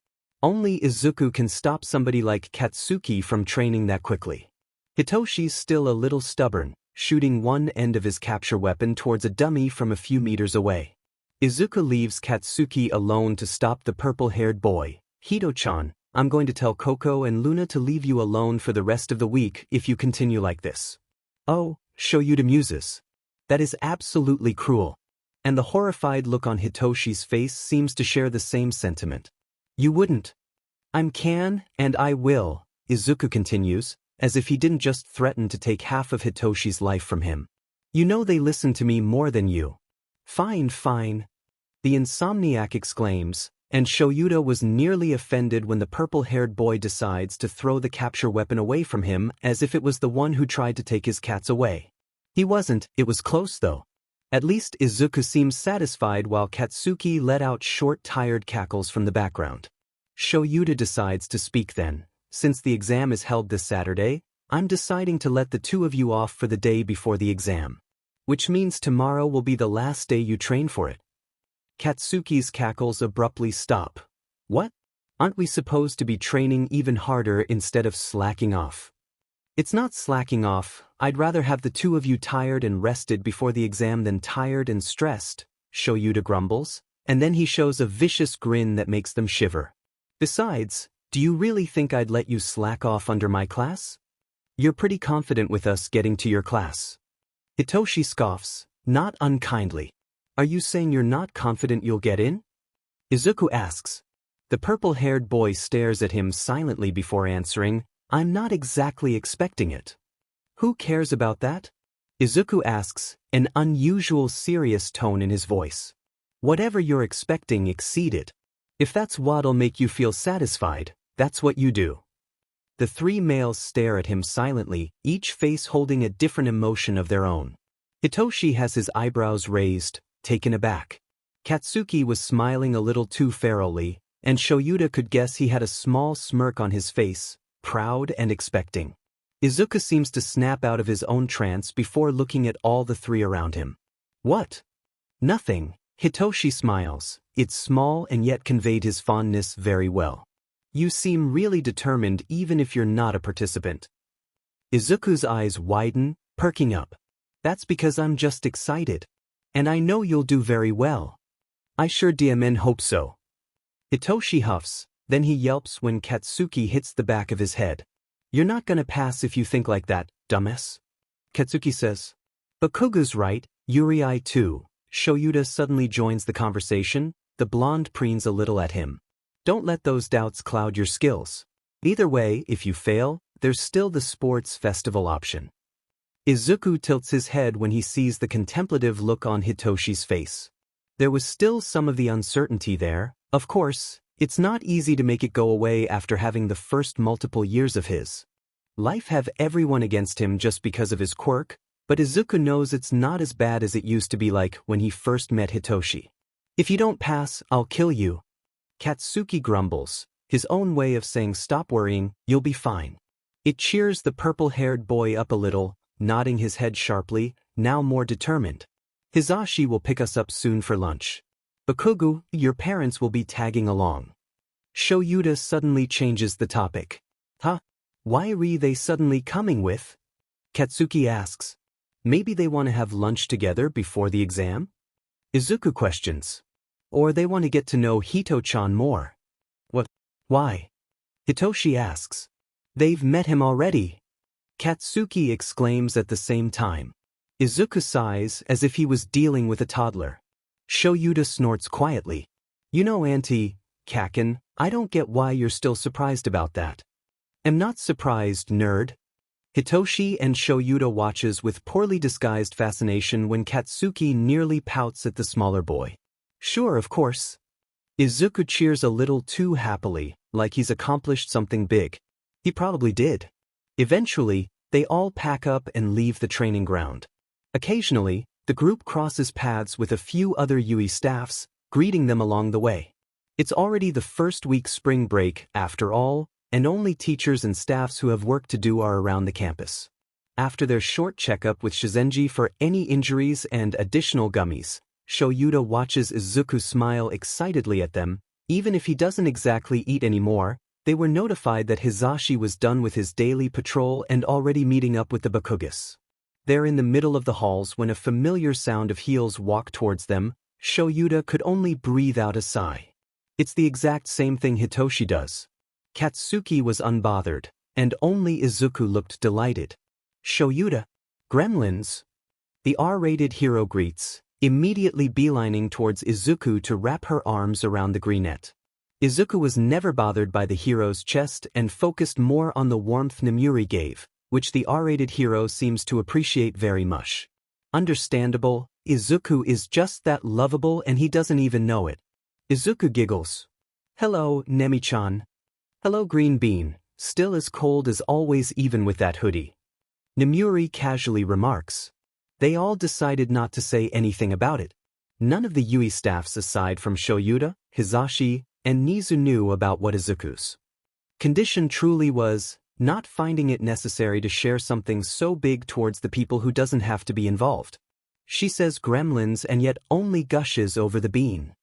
Only Izuku can stop somebody like Katsuki from training that quickly. Hitoshi's still a little stubborn, shooting one end of his capture weapon towards a dummy from a few meters away. Izuku leaves Katsuki alone to stop the purple-haired boy. Hito-chan, I'm going to tell Coco and Luna to leave you alone for the rest of the week if you continue like this. Oh, Shyuda muses. That is absolutely cruel. And the horrified look on Hitoshi's face seems to share the same sentiment. You wouldn't. I can, and I will, Izuku continues, as if he didn't just threaten to take half of Hitoshi's life from him. You know they listen to me more than you. Fine, fine. The insomniac exclaims, and Shyuda was nearly offended when the purple-haired boy decides to throw the capture weapon away from him as if it was the one who tried to take his cats away. He wasn't, it was close though. At least Izuku seems satisfied while Katsuki let out short tired cackles from the background. Shyuda decides to speak then. Since the exam is held this Saturday, I'm deciding to let the two of you off for the day before the exam. Which means tomorrow will be the last day you train for it. Katsuki's cackles abruptly stop. What? Aren't we supposed to be training even harder instead of slacking off? It's not slacking off, I'd rather have the two of you tired and rested before the exam than tired and stressed, Shyuda grumbles, and then he shows a vicious grin that makes them shiver. Besides, do you really think I'd let you slack off under my class? You're pretty confident with us getting to your class. Hitoshi scoffs, not unkindly. Are you saying you're not confident you'll get in? Izuku asks. The purple-haired boy stares at him silently before answering, I'm not exactly expecting it. Who cares about that? Izuku asks, an unusual serious tone in his voice. Whatever you're expecting, exceed it. If that's what'll make you feel satisfied, that's what you do. The three males stare at him silently, each face holding a different emotion of their own. Hitoshi has his eyebrows raised, taken aback. Katsuki was smiling a little too ferally, and Shyuda could guess he had a small smirk on his face, proud and expecting. Izuku seems to snap out of his own trance before looking at all the three around him. What? Nothing. Hitoshi smiles. It's small and yet conveyed his fondness very well. You seem really determined even if you're not a participant. Izuku's eyes widen, perking up. That's because I'm just excited. And I know you'll do very well. I sure damn hope so. Hitoshi huffs, then he yelps when Katsuki hits the back of his head. You're not gonna pass if you think like that, dumbass. Katsuki says. Bakugos right, Yurei too. Shyuda suddenly joins the conversation, the blonde preens a little at him. Don't let those doubts cloud your skills. Either way, if you fail, there's still the sports festival option. Izuku tilts his head when he sees the contemplative look on Hitoshi's face. There was still some of the uncertainty there. Of course, it's not easy to make it go away after having the first multiple years of his life have everyone against him just because of his quirk, but Izuku knows it's not as bad as it used to be like when he first met Hitoshi. If you don't pass, I'll kill you. Katsuki grumbles, his own way of saying stop worrying, you'll be fine. It cheers the purple-haired boy up a little, nodding his head sharply, now more determined. Hizashi will pick us up soon for lunch. Bakugo, your parents will be tagging along. Shyuda suddenly changes the topic. Huh? Why are they suddenly coming with? Katsuki asks. Maybe they want to have lunch together before the exam? Izuku questions. Or they want to get to know Hito-chan more. What? Why? Hitoshi asks. They've met him already. Katsuki exclaims at the same time. Izuku sighs as if he was dealing with a toddler. Shyuda snorts quietly. You know, Auntie, Kaken, I don't get why you're still surprised about that. Am not surprised, nerd. Hitoshi and Shyuda watches with poorly disguised fascination when Katsuki nearly pouts at the smaller boy. Sure, of course. Izuku cheers a little too happily, like he's accomplished something big. He probably did. Eventually, they all pack up and leave the training ground. Occasionally, the group crosses paths with a few other Yui staffs, greeting them along the way. It's already the first week spring break, after all, and only teachers and staffs who have work to do are around the campus. After their short checkup with Shizenji for any injuries and additional gummies, Shyuda watches Izuku smile excitedly at them. Even if he doesn't exactly eat anymore, they were notified that Hizashi was done with his daily patrol and already meeting up with the Bakugos. They're in the middle of the halls when a familiar sound of heels walk towards them, Shyuda could only breathe out a sigh. It's the exact same thing Hitoshi does. Katsuki was unbothered, and only Izuku looked delighted. Shyuda, gremlins. The R-rated hero greets, immediately beelining towards Izuku to wrap her arms around the greenette. Izuku was never bothered by the hero's chest and focused more on the warmth Nemuri gave, which the R-rated hero seems to appreciate very much. Understandable, Izuku is just that lovable and he doesn't even know it. Izuku giggles. Hello, Nemi-chan. Hello, Green Bean, still as cold as always even with that hoodie. Nemuri casually remarks. They all decided not to say anything about it. None of the Yui staffs aside from Shyuda, Hizashi, and Nizu knew about what Izuku's condition truly was, not finding it necessary to share something so big towards the people who doesn't have to be involved. She says gremlins and yet only gushes over the bean.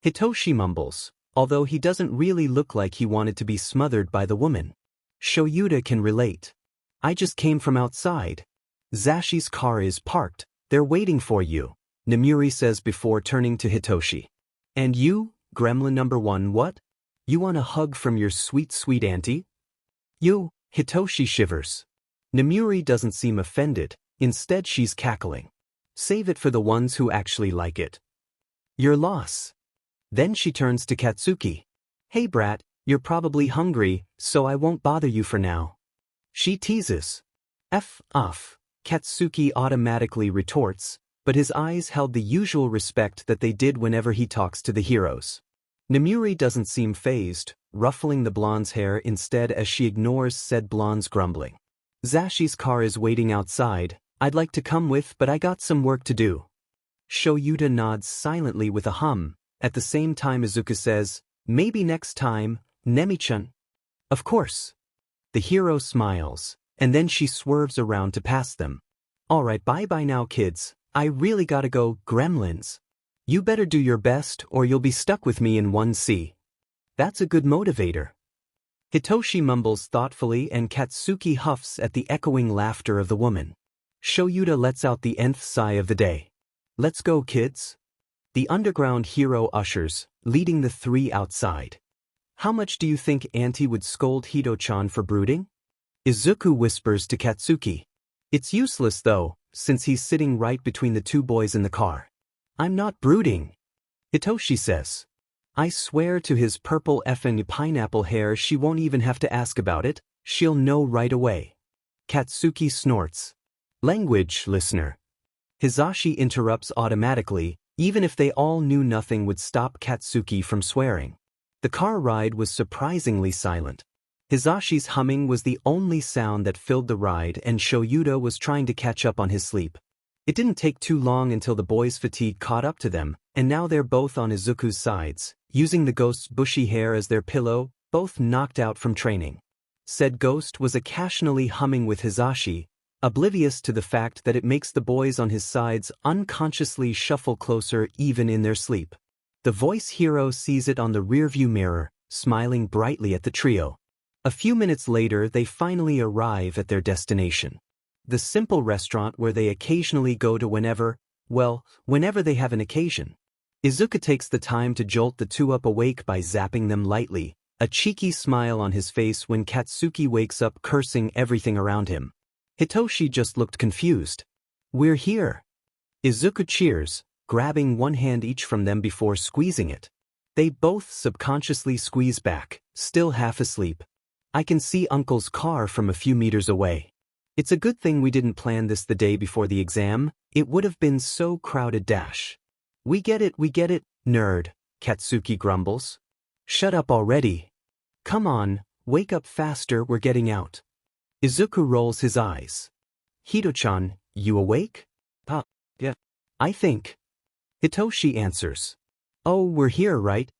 Hitoshi mumbles, although he doesn't really look like he wanted to be smothered by the woman. Shyuda can relate. I just came from outside. Zashi's car is parked, they're waiting for you, Nemuri says before turning to Hitoshi. And you, gremlin number 1, what? You want a hug from your sweet, sweet auntie? You, Hitoshi shivers. Nemuri doesn't seem offended, instead she's cackling. Save it for the ones who actually like it. Your loss. Then she turns to Katsuki. Hey brat, you're probably hungry, so I won't bother you for now. She teases. F off, Katsuki automatically retorts, but his eyes held the usual respect that they did whenever he talks to the heroes. Nemuri doesn't seem fazed, ruffling the blonde's hair instead as she ignores said blonde's grumbling. Zashi's car is waiting outside, I'd like to come with but I got some work to do. Shyuda nods silently with a hum, at the same time Izuku says, maybe next time, Nemi-chan. Of course. The hero smiles, and then she swerves around to pass them. Alright, bye-bye now kids, I really gotta go, gremlins. You better do your best or you'll be stuck with me in 1C. That's a good motivator. Hitoshi mumbles thoughtfully and Katsuki huffs at the echoing laughter of the woman. Shyuda lets out the nth sigh of the day. Let's go kids. The underground hero ushers, leading the 3 outside. How much do you think Auntie would scold Hito-chan for brooding? Izuku whispers to Katsuki. It's useless though, since he's sitting right between the 2 boys in the car. I'm not brooding. Hitoshi says. I swear to his purple effing pineapple hair she won't even have to ask about it, she'll know right away. Katsuki snorts. Language, listener. Hizashi interrupts automatically, even if they all knew nothing would stop Katsuki from swearing. The car ride was surprisingly silent. Hizashi's humming was the only sound that filled the ride and Shyuda was trying to catch up on his sleep. It didn't take too long until the boys' fatigue caught up to them, and now they're both on Izuku's sides, using the ghost's bushy hair as their pillow, both knocked out from training. Said ghost was occasionally humming with Hizashi, oblivious to the fact that it makes the boys on his sides unconsciously shuffle closer even in their sleep. The voice hero sees it on the rearview mirror, smiling brightly at the trio. A few minutes later they finally arrive at their destination. The simple restaurant where they occasionally go to whenever they have an occasion. Izuku takes the time to jolt the 2 up awake by zapping them lightly, a cheeky smile on his face when Katsuki wakes up cursing everything around him. Hitoshi just looked confused. We're here. Izuku cheers, grabbing 1 hand each from them before squeezing it. They both subconsciously squeeze back, still half asleep. I can see Uncle's car from a few meters away. It's a good thing we didn't plan this the day before the exam, it would have been so crowded. We get it, nerd, Katsuki grumbles. Shut up already. Come on, wake up faster, we're getting out. Izuku rolls his eyes. Hito-chan, you awake? Yeah. I think. Hitoshi answers. Oh, we're here, right?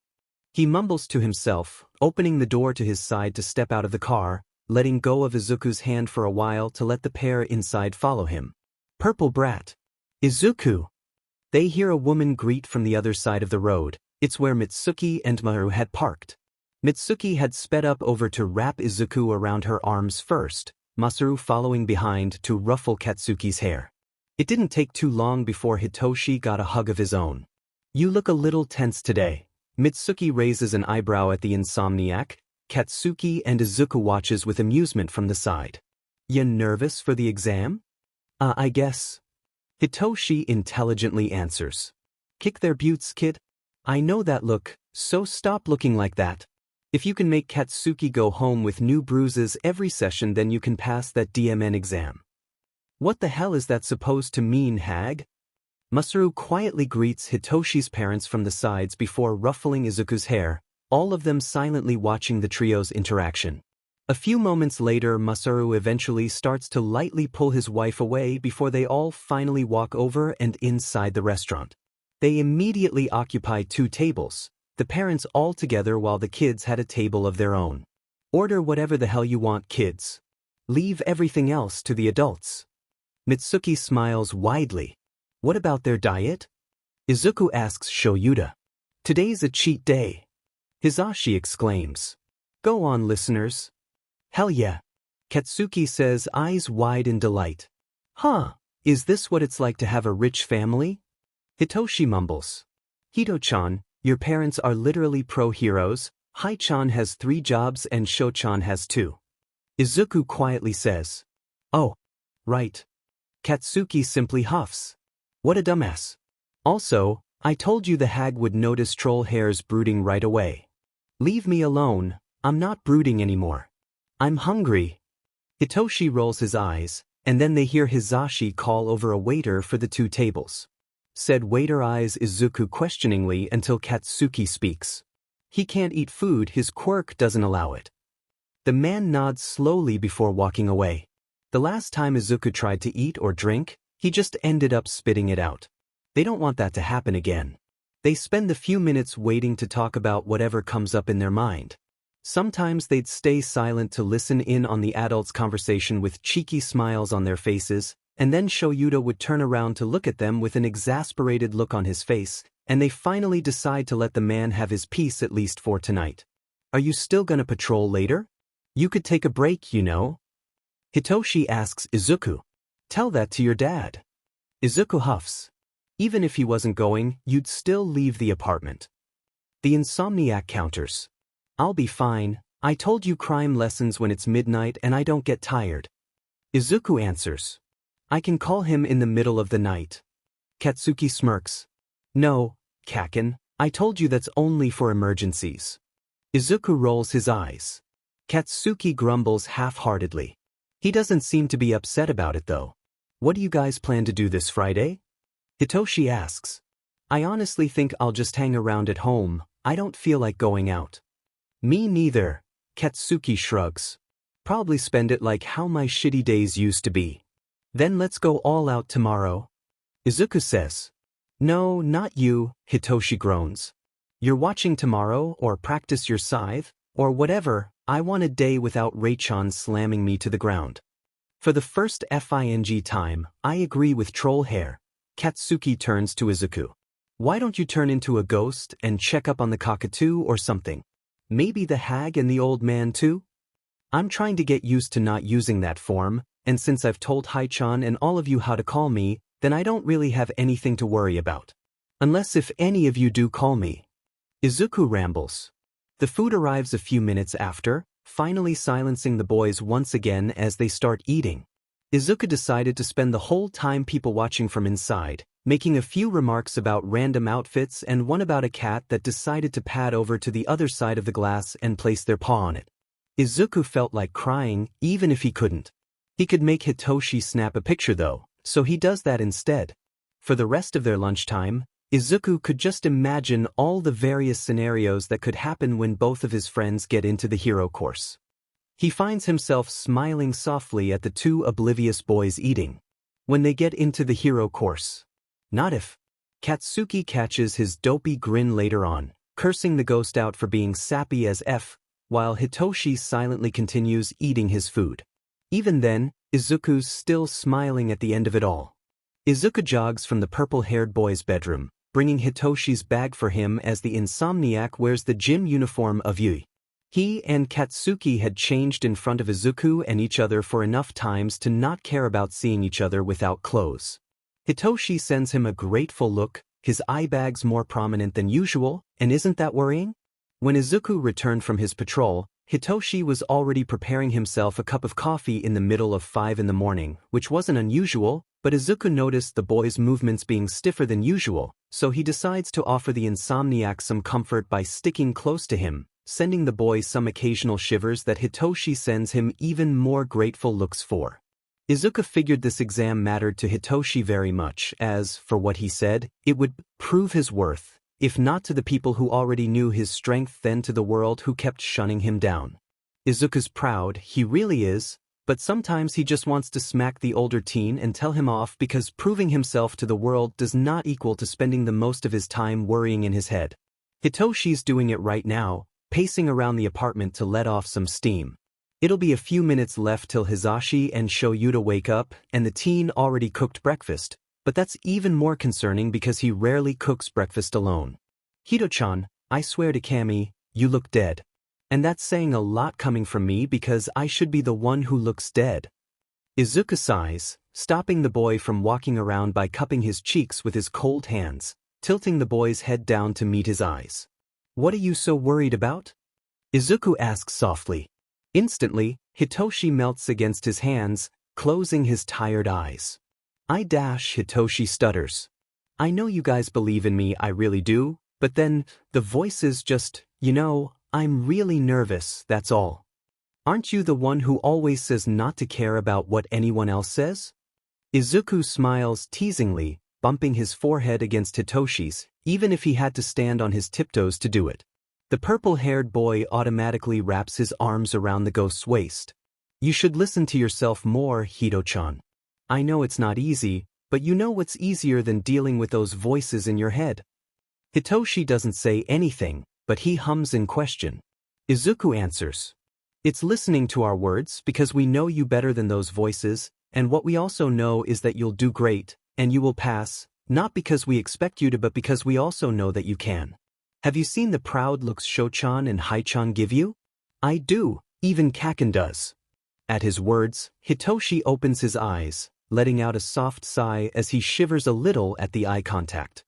He mumbles to himself, opening the door to his side to step out of the car, letting go of Izuku's hand for a while to let the pair inside follow him. Purple brat. Izuku. They hear a woman greet from the other side of the road. It's where Mitsuki and Maru had parked. Mitsuki had sped up over to wrap Izuku around her arms first, Masaru following behind to ruffle Katsuki's hair. It didn't take too long before Hitoshi got a hug of his own. You look a little tense today. Mitsuki raises an eyebrow at the insomniac. Katsuki and Izuku watches with amusement from the side. You nervous for the exam? I guess. Hitoshi intelligently answers. Kick their butts, kid. I know that look, so stop looking like that. If you can make Katsuki go home with new bruises every session, then you can pass that DMN exam. What the hell is that supposed to mean, hag? Masaru quietly greets Hitoshi's parents from the sides before ruffling Izuku's hair, all of them silently watching the trio's interaction. A few moments later, Masaru eventually starts to lightly pull his wife away before they all finally walk over and inside the restaurant. They immediately occupy 2 tables, the parents all together while the kids had a table of their own. Order whatever the hell you want, kids. Leave everything else to the adults. Mitsuki smiles widely. What about their diet? Izuku asks Shyuda. Today's a cheat day. Hizashi exclaims. Go on, listeners. Hell yeah. Katsuki says, eyes wide in delight. Huh, is this what it's like to have a rich family? Hitoshi mumbles. Hito-chan, your parents are literally pro-heroes. Hai-chan has 3 jobs and Sho-chan has 2. Izuku quietly says. Oh, right. Katsuki simply huffs. What a dumbass. Also, I told you the hag would notice troll hairs brooding right away. Leave me alone, I'm not brooding anymore. I'm hungry. Hitoshi rolls his eyes, and then they hear Hizashi call over a waiter for the 2 tables. Said waiter eyes Izuku questioningly until Katsuki speaks. He can't eat food, his quirk doesn't allow it. The man nods slowly before walking away. The last time Izuku tried to eat or drink, he just ended up spitting it out. They don't want that to happen again. They spend the few minutes waiting to talk about whatever comes up in their mind. Sometimes they'd stay silent to listen in on the adults' conversation with cheeky smiles on their faces, and then Shyuda would turn around to look at them with an exasperated look on his face, and they finally decide to let the man have his peace at least for tonight. Are you still gonna patrol later? You could take a break, you know. Hitoshi asks Izuku. Tell that to your dad. Izuku huffs. Even if he wasn't going, you'd still leave the apartment. The insomniac counters. I'll be fine. I told you crime lessons when it's midnight and I don't get tired. Izuku answers. I can call him in the middle of the night. Katsuki smirks. No, Kaken, I told you that's only for emergencies. Izuku rolls his eyes. Katsuki grumbles half-heartedly. He doesn't seem to be upset about it though. What do you guys plan to do this Friday? Hitoshi asks. I honestly think I'll just hang around at home. I don't feel like going out. Me neither, Katsuki shrugs. Probably spend it like how my shitty days used to be. Then let's go all out tomorrow. Izuku says. No, not you, Hitoshi groans. You're watching tomorrow or practice your scythe, or whatever. I want a day without Rei-chan slamming me to the ground. For the first FING time, I agree with troll hair. Katsuki turns to Izuku. Why don't you turn into a ghost and check up on the cockatoo or something? Maybe the hag and the old man too? I'm trying to get used to not using that form, and since I've told Hai-chan and all of you how to call me, then I don't really have anything to worry about. Unless if any of you do call me. Izuku rambles. The food arrives a few minutes after, finally silencing the boys once again as they start eating. Izuku decided to spend the whole time people watching from inside, making a few remarks about random outfits and one about a cat that decided to pad over to the other side of the glass and place their paw on it. Izuku felt like crying, even if he couldn't. He could make Hitoshi snap a picture though, so he does that instead. For the rest of their lunchtime, Izuku could just imagine all the various scenarios that could happen when both of his friends get into the hero course. He finds himself smiling softly at the 2 oblivious boys eating. When they get into the hero course. Not if. Katsuki catches his dopey grin later on, cursing the ghost out for being sappy as F, while Hitoshi silently continues eating his food. Even then, Izuku's still smiling at the end of it all. Izuku jogs from the purple-haired boy's bedroom, bringing Hitoshi's bag for him as the insomniac wears the gym uniform of Yui. He and Katsuki had changed in front of Izuku and each other for enough times to not care about seeing each other without clothes. Hitoshi sends him a grateful look, His eye bag's more prominent than usual, and isn't that worrying? When Izuku returned from his patrol, Hitoshi was already preparing himself a cup of coffee in the middle of 5 in the morning, which wasn't unusual, but Izuku noticed the boy's movements being stiffer than usual, so he decides to offer the insomniac some comfort by sticking close to him, sending the boy some occasional shivers that Hitoshi sends him even more grateful looks for. Izuku figured this exam mattered to Hitoshi very much, as, for what he said, it would prove his worth, if not to the people who already knew his strength then to the world who kept shunning him down. Izuku's proud, he really is, but sometimes he just wants to smack the older teen and tell him off because proving himself to the world does not equal to spending the most of his time worrying in his head. Hitoshi's doing it right now, pacing around the apartment to let off some steam. It'll be a few minutes left till Hizashi and Shyuda wake up, and the teen already cooked breakfast, but that's even more concerning because he rarely cooks breakfast alone. Hito-chan, I swear to Kami, you look dead. And that's saying a lot coming from me because I should be the one who looks dead. Izuku sighs, stopping the boy from walking around by cupping his cheeks with his cold hands, tilting the boy's head down to meet his eyes. What are you so worried about? Izuku asks softly. Instantly, Hitoshi melts against his hands, closing his tired eyes. Hitoshi stutters. I know you guys believe in me, I really do, but then, the voices just, I'm really nervous, that's all. Aren't you the one who always says not to care about what anyone else says? Izuku smiles teasingly, bumping his forehead against Hitoshi's, even if he had to stand on his tiptoes to do it. The purple-haired boy automatically wraps his arms around the ghost's waist. You should listen to yourself more, Hito-chan. I know it's not easy, but you know what's easier than dealing with those voices in your head? Hitoshi doesn't say anything, but he hums in question. Izuku answers. It's listening to our words because we know you better than those voices, and what we also know is that you'll do great, and you will pass, not because we expect you to but because we also know that you can. Have you seen the proud looks Sho-chan and Hai-chan give you? I do, even Kaken does. At his words, Hitoshi opens his eyes, letting out a soft sigh as he shivers a little at the eye contact.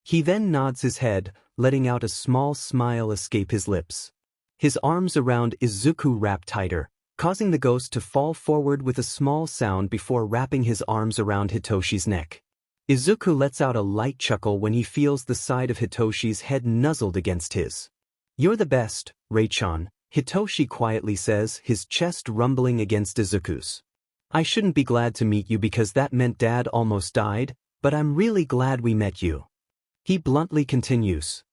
He then nods his head, letting out a small smile escape his lips. His arms around Izuku wrap tighter, causing the ghost to fall forward with a small sound before wrapping his arms around Hitoshi's neck. Izuku lets out a light chuckle when he feels the side of Hitoshi's head nuzzled against his. You're the best, Rei-chan, Hitoshi quietly says, his chest rumbling against Izuku's. I shouldn't be glad to meet you because that meant Dad almost died, but I'm really glad we met you. He bluntly continues.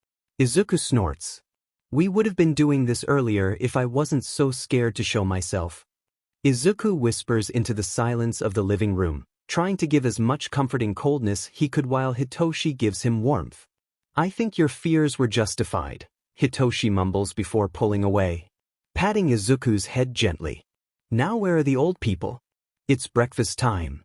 Izuku snorts. We would have been doing this earlier if I wasn't so scared to show myself. Izuku whispers into the silence of the living room, trying to give as much comforting coldness he could while Hitoshi gives him warmth. I think your fears were justified, Hitoshi mumbles before pulling away, patting Izuku's head gently. Now where are the old people? It's breakfast time.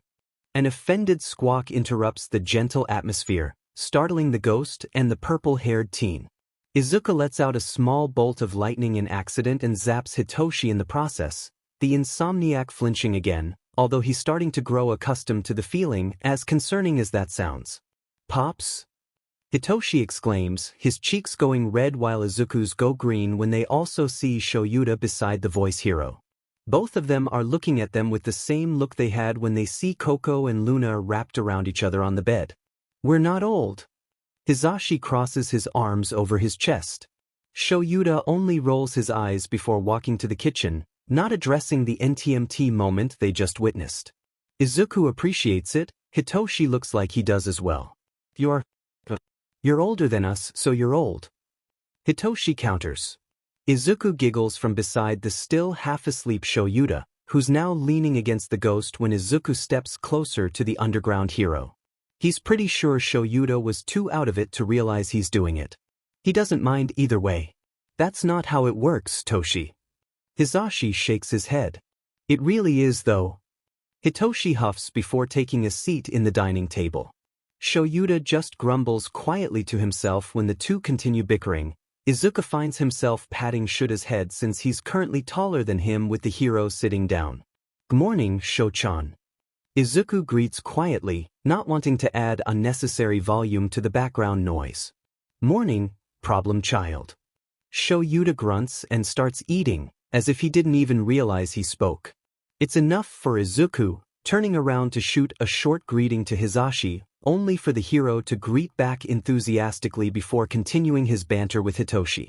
An offended squawk interrupts the gentle atmosphere, startling the ghost and the purple-haired teen. Izuku lets out a small bolt of lightning in accident and zaps Hitoshi in the process, the insomniac flinching again, although he's starting to grow accustomed to the feeling, as concerning as that sounds. Pops? Hitoshi exclaims, his cheeks going red while Izuku's go green when they also see Shyuda beside the voice hero. Both of them are looking at them with the same look they had when they see Coco and Luna wrapped around each other on the bed. We're not old. Hizashi crosses his arms over his chest. Shyuda only rolls his eyes before walking to the kitchen, not addressing the NTMT moment they just witnessed. Izuku appreciates it, Hitoshi looks like he does as well. You're older than us, so you're old. Hitoshi counters. Izuku giggles from beside the still half-asleep Shyuda, who's now leaning against the ghost when Izuku steps closer to the underground hero. He's pretty sure Shyuda was too out of it to realize he's doing it. He doesn't mind either way. That's not how it works, Toshi. Hizashi shakes his head. It really is though. Hitoshi huffs before taking a seat in the dining table. Shyuda just grumbles quietly to himself when the two continue bickering. Izuku finds himself patting Shuda's head since he's currently taller than him with the hero sitting down. Good morning, Sho-chan. Izuku greets quietly, not wanting to add unnecessary volume to the background noise. Morning, problem child. Shyuda grunts and starts eating, as if he didn't even realize he spoke. It's enough for Izuku, turning around to shoot a short greeting to Hizashi, only for the hero to greet back enthusiastically before continuing his banter with Hitoshi.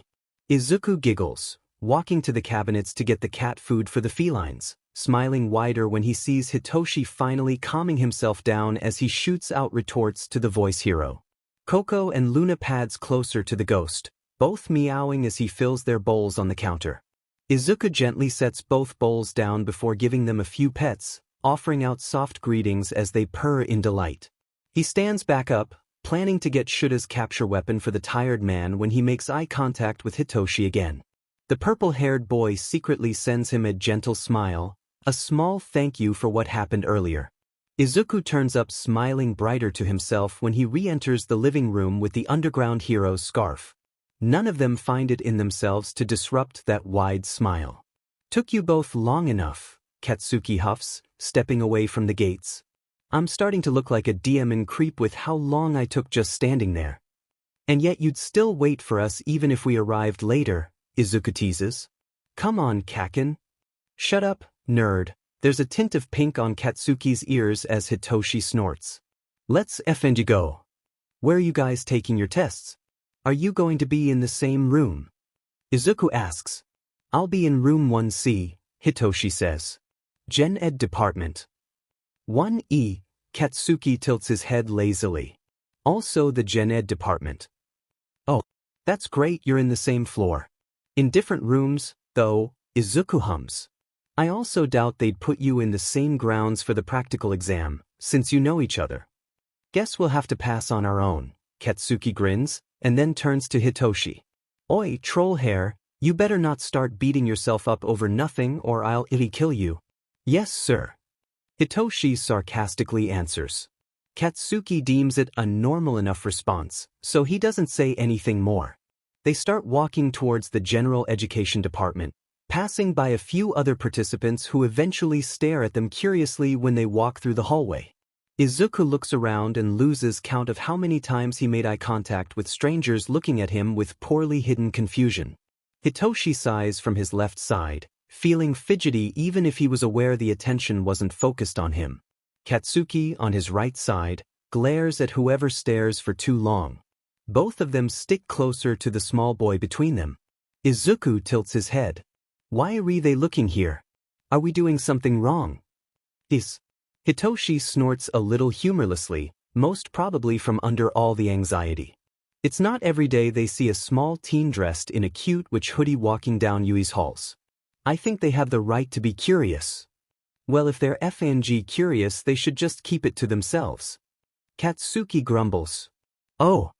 Izuku giggles, walking to the cabinets to get the cat food for the felines, smiling wider when he sees Hitoshi finally calming himself down as he shoots out retorts to the voice hero. Coco and Luna pads closer to the ghost, both meowing as he fills their bowls on the counter. Izuku gently sets both bowls down before giving them a few pets, offering out soft greetings as they purr in delight. He stands back up, planning to get Shyuda's capture weapon for the tired man when he makes eye contact with Hitoshi again. The purple-haired boy secretly sends him a gentle smile, a small thank you for what happened earlier. Izuku turns up smiling brighter to himself when he re-enters the living room with the underground hero's scarf. None of them find it in themselves to disrupt that wide smile. Took you both long enough, Katsuki huffs, stepping away from the gates. I'm starting to look like a demon creep with how long I took just standing there. And yet you'd still wait for us even if we arrived later, Izuku teases. Come on, Kaken. Shut up, nerd. There's a tint of pink on Katsuki's ears as Hitoshi snorts. Let's effing go. Where are you guys taking your tests? Are you going to be in the same room? Izuku asks. I'll be in room 1C, Hitoshi says. Gen Ed department. 1E, Katsuki tilts his head lazily. Also the Gen Ed department. Oh, that's great, you're in the same floor. In different rooms, though, Izuku hums. I also doubt they'd put you in the same grounds for the practical exam, since you know each other. Guess we'll have to pass on our own, Katsuki grins, and then turns to Hitoshi. Oi, troll hair, you better not start beating yourself up over nothing or I'll kill you. Yes, sir. Hitoshi sarcastically answers. Katsuki deems it a normal enough response, so he doesn't say anything more. They start walking towards the general education department, passing by a few other participants who eventually stare at them curiously when they walk through the hallway. Izuku looks around and loses count of how many times he made eye contact with strangers looking at him with poorly hidden confusion. Hitoshi sighs from his left side, feeling fidgety even if he was aware the attention wasn't focused on him. Katsuki, on his right side, glares at whoever stares for too long. Both of them stick closer to the small boy between them. Izuku tilts his head. Why are they looking here? Are we doing something wrong? Hitoshi snorts a little humorlessly, most probably from under all the anxiety. It's not every day they see a small teen dressed in a cute witch hoodie walking down Yui's halls. I think they have the right to be curious. Well, if they're FNG curious, they should just keep it to themselves. Katsuki grumbles. Oh.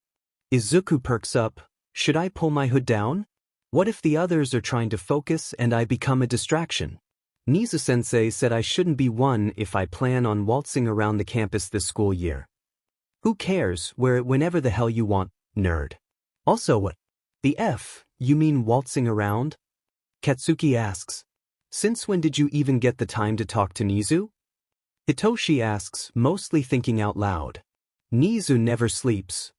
Izuku perks up. Should I pull my hood down? What if the others are trying to focus and I become a distraction? Nizu-sensei said I shouldn't be one if I plan on waltzing around the campus this school year. Who cares, wear it whenever the hell you want, nerd. Also what? The F, you mean waltzing around? Katsuki asks. Since when did you even get the time to talk to Nizu? Hitoshi asks, mostly thinking out loud. Nizu never sleeps.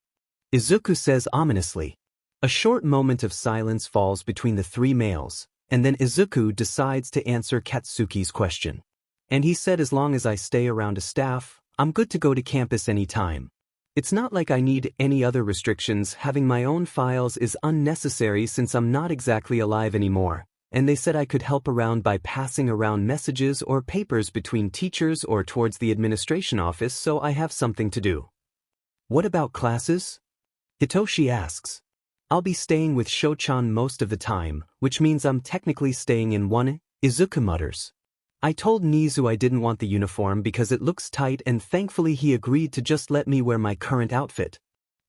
Izuku says ominously. A short moment of silence falls between the three males, and then Izuku decides to answer Katsuki's question. And he said as long as I stay around a staff, I'm good to go to campus anytime. It's not like I need any other restrictions, having my own files is unnecessary since I'm not exactly alive anymore, and they said I could help around by passing around messages or papers between teachers or towards the administration office so I have something to do. What about classes? Hitoshi asks. I'll be staying with Sho-chan most of the time, which means I'm technically staying in one, Izuku mutters. I told Nizu I didn't want the uniform because it looks tight and thankfully he agreed to just let me wear my current outfit.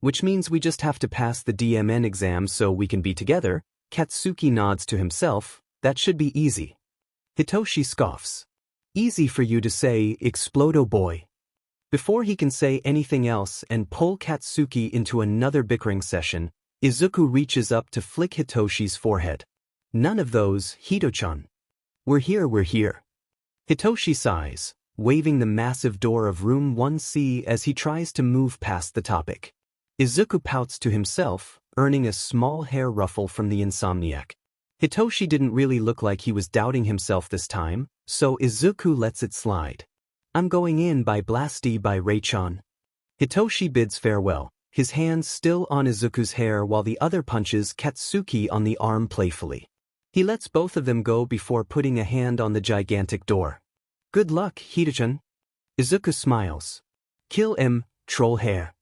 Which means we just have to pass the DMN exam so we can be together. Katsuki nods to himself, that should be easy. Hitoshi scoffs. Easy for you to say, Explodo boy. Before he can say anything else and pull Katsuki into another bickering session, Izuku reaches up to flick Hitoshi's forehead. None of those, Hito-chan. We're here. Hitoshi sighs. waving the massive door of room 1C as he tries to move past the topic. Izuku pouts to himself, earning a small hair ruffle from the insomniac. Hitoshi didn't really look like he was doubting himself this time, so Izuku lets it slide. I'm going in by Blasty by Ray-chan. Hitoshi bids farewell, his hands still on Izuku's hair while the other punches Katsuki on the arm playfully. He lets both of them go before putting a hand on the gigantic door. Good luck, Hito-chan. Izuku smiles. Kill him, troll hair.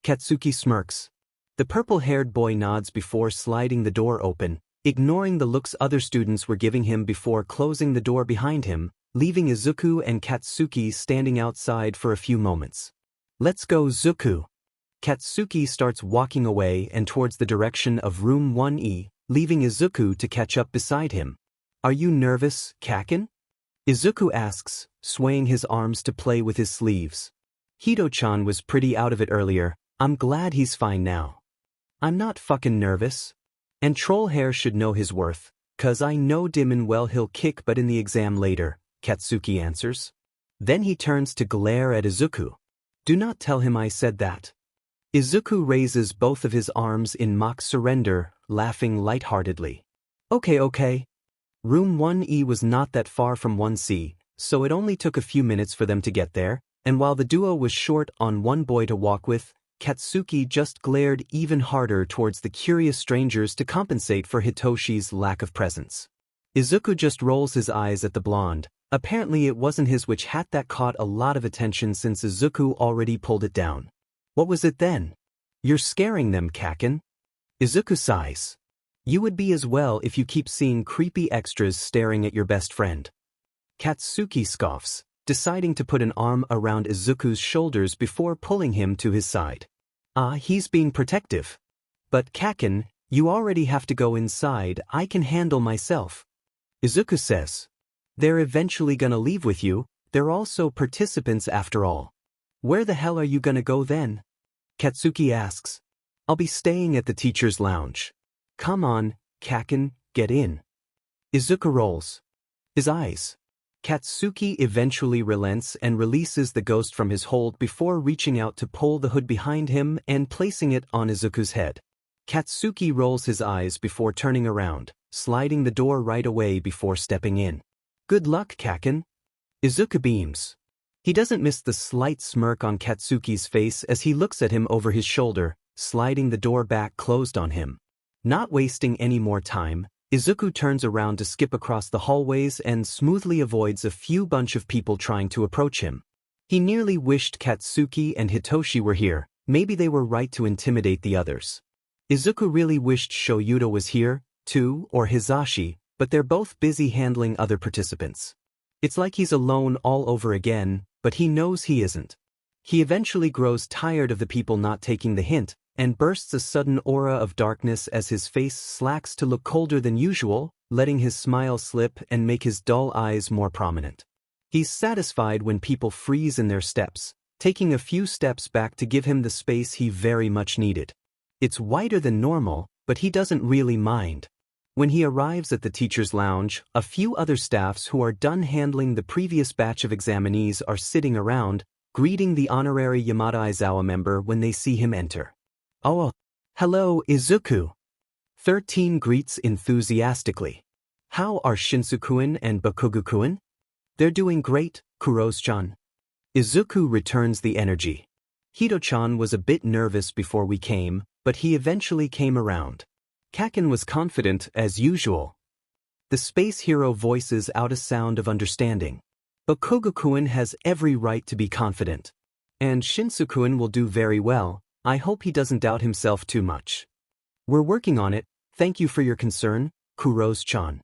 Katsuki smirks. The purple-haired boy nods before sliding the door open, ignoring the looks other students were giving him before closing the door behind him, leaving Izuku and Katsuki standing outside for a few moments. Let's go, Zuku. Katsuki starts walking away and towards the direction of room 1E, leaving Izuku to catch up beside him. Are you nervous, Kaken? Izuku asks, swaying his arms to play with his sleeves. Hito-chan was pretty out of it earlier, I'm glad he's fine now. I'm not fucking nervous. And troll hair should know his worth, 'cause I know Dimon well he'll kick butt in the exam later, Katsuki answers. Then he turns to glare at Izuku. Do not tell him I said that. Izuku raises both of his arms in mock surrender, laughing lightheartedly. Okay. Room 1E was not that far from 1C, so it only took a few minutes for them to get there, and while the duo was short on one boy to walk with, Katsuki just glared even harder towards the curious strangers to compensate for Hitoshi's lack of presence. Izuku just rolls his eyes at the blonde. Apparently it wasn't his witch hat that caught a lot of attention since Izuku already pulled it down. What was it then? You're scaring them, Kaken. Izuku sighs. You would be as well if you keep seeing creepy extras staring at your best friend. Katsuki scoffs, deciding to put an arm around Izuku's shoulders before pulling him to his side. He's being protective. But Kaken, you already have to go inside, I can handle myself. Izuku says. They're eventually gonna leave with you, they're also participants after all. Where the hell are you gonna go then? Katsuki asks. I'll be staying at the teacher's lounge. Come on, Kaken, get in. Izuku rolls his eyes. Katsuki eventually relents and releases the ghost from his hold before reaching out to pull the hood behind him and placing it on Izuku's head. Katsuki rolls his eyes before turning around, sliding the door right away before stepping in. Good luck, Kaken. Izuku beams. He doesn't miss the slight smirk on Katsuki's face as he looks at him over his shoulder, sliding the door back closed on him. Not wasting any more time, Izuku turns around to skip across the hallways and smoothly avoids a few bunch of people trying to approach him. He nearly wished Katsuki and Hitoshi were here, maybe they were right to intimidate the others. Izuku really wished Shyuda was here, too, or Hizashi, but they're both busy handling other participants. It's like he's alone all over again, but he knows he isn't. He eventually grows tired of the people not taking the hint, and bursts a sudden aura of darkness as his face slacks to look colder than usual, letting his smile slip and make his dull eyes more prominent. He's satisfied when people freeze in their steps, taking a few steps back to give him the space he very much needed. It's wider than normal, but he doesn't really mind. When he arrives at the teacher's lounge, a few other staffs who are done handling the previous batch of examinees are sitting around, greeting the honorary Yamada Aizawa member when they see him enter. Oh, hello, Izuku. 13 greets enthusiastically. How are Shinso-kun and Bakugos-kun? They're doing great, Kuros-chan. Izuku returns the energy. Hito-chan was a bit nervous before we came, but he eventually came around. Kaken was confident as usual. The space hero voices out a sound of understanding. Bakugos-kun has every right to be confident. And Shinso-kun will do very well. I hope he doesn't doubt himself too much. We're working on it, thank you for your concern, Kuros-chan.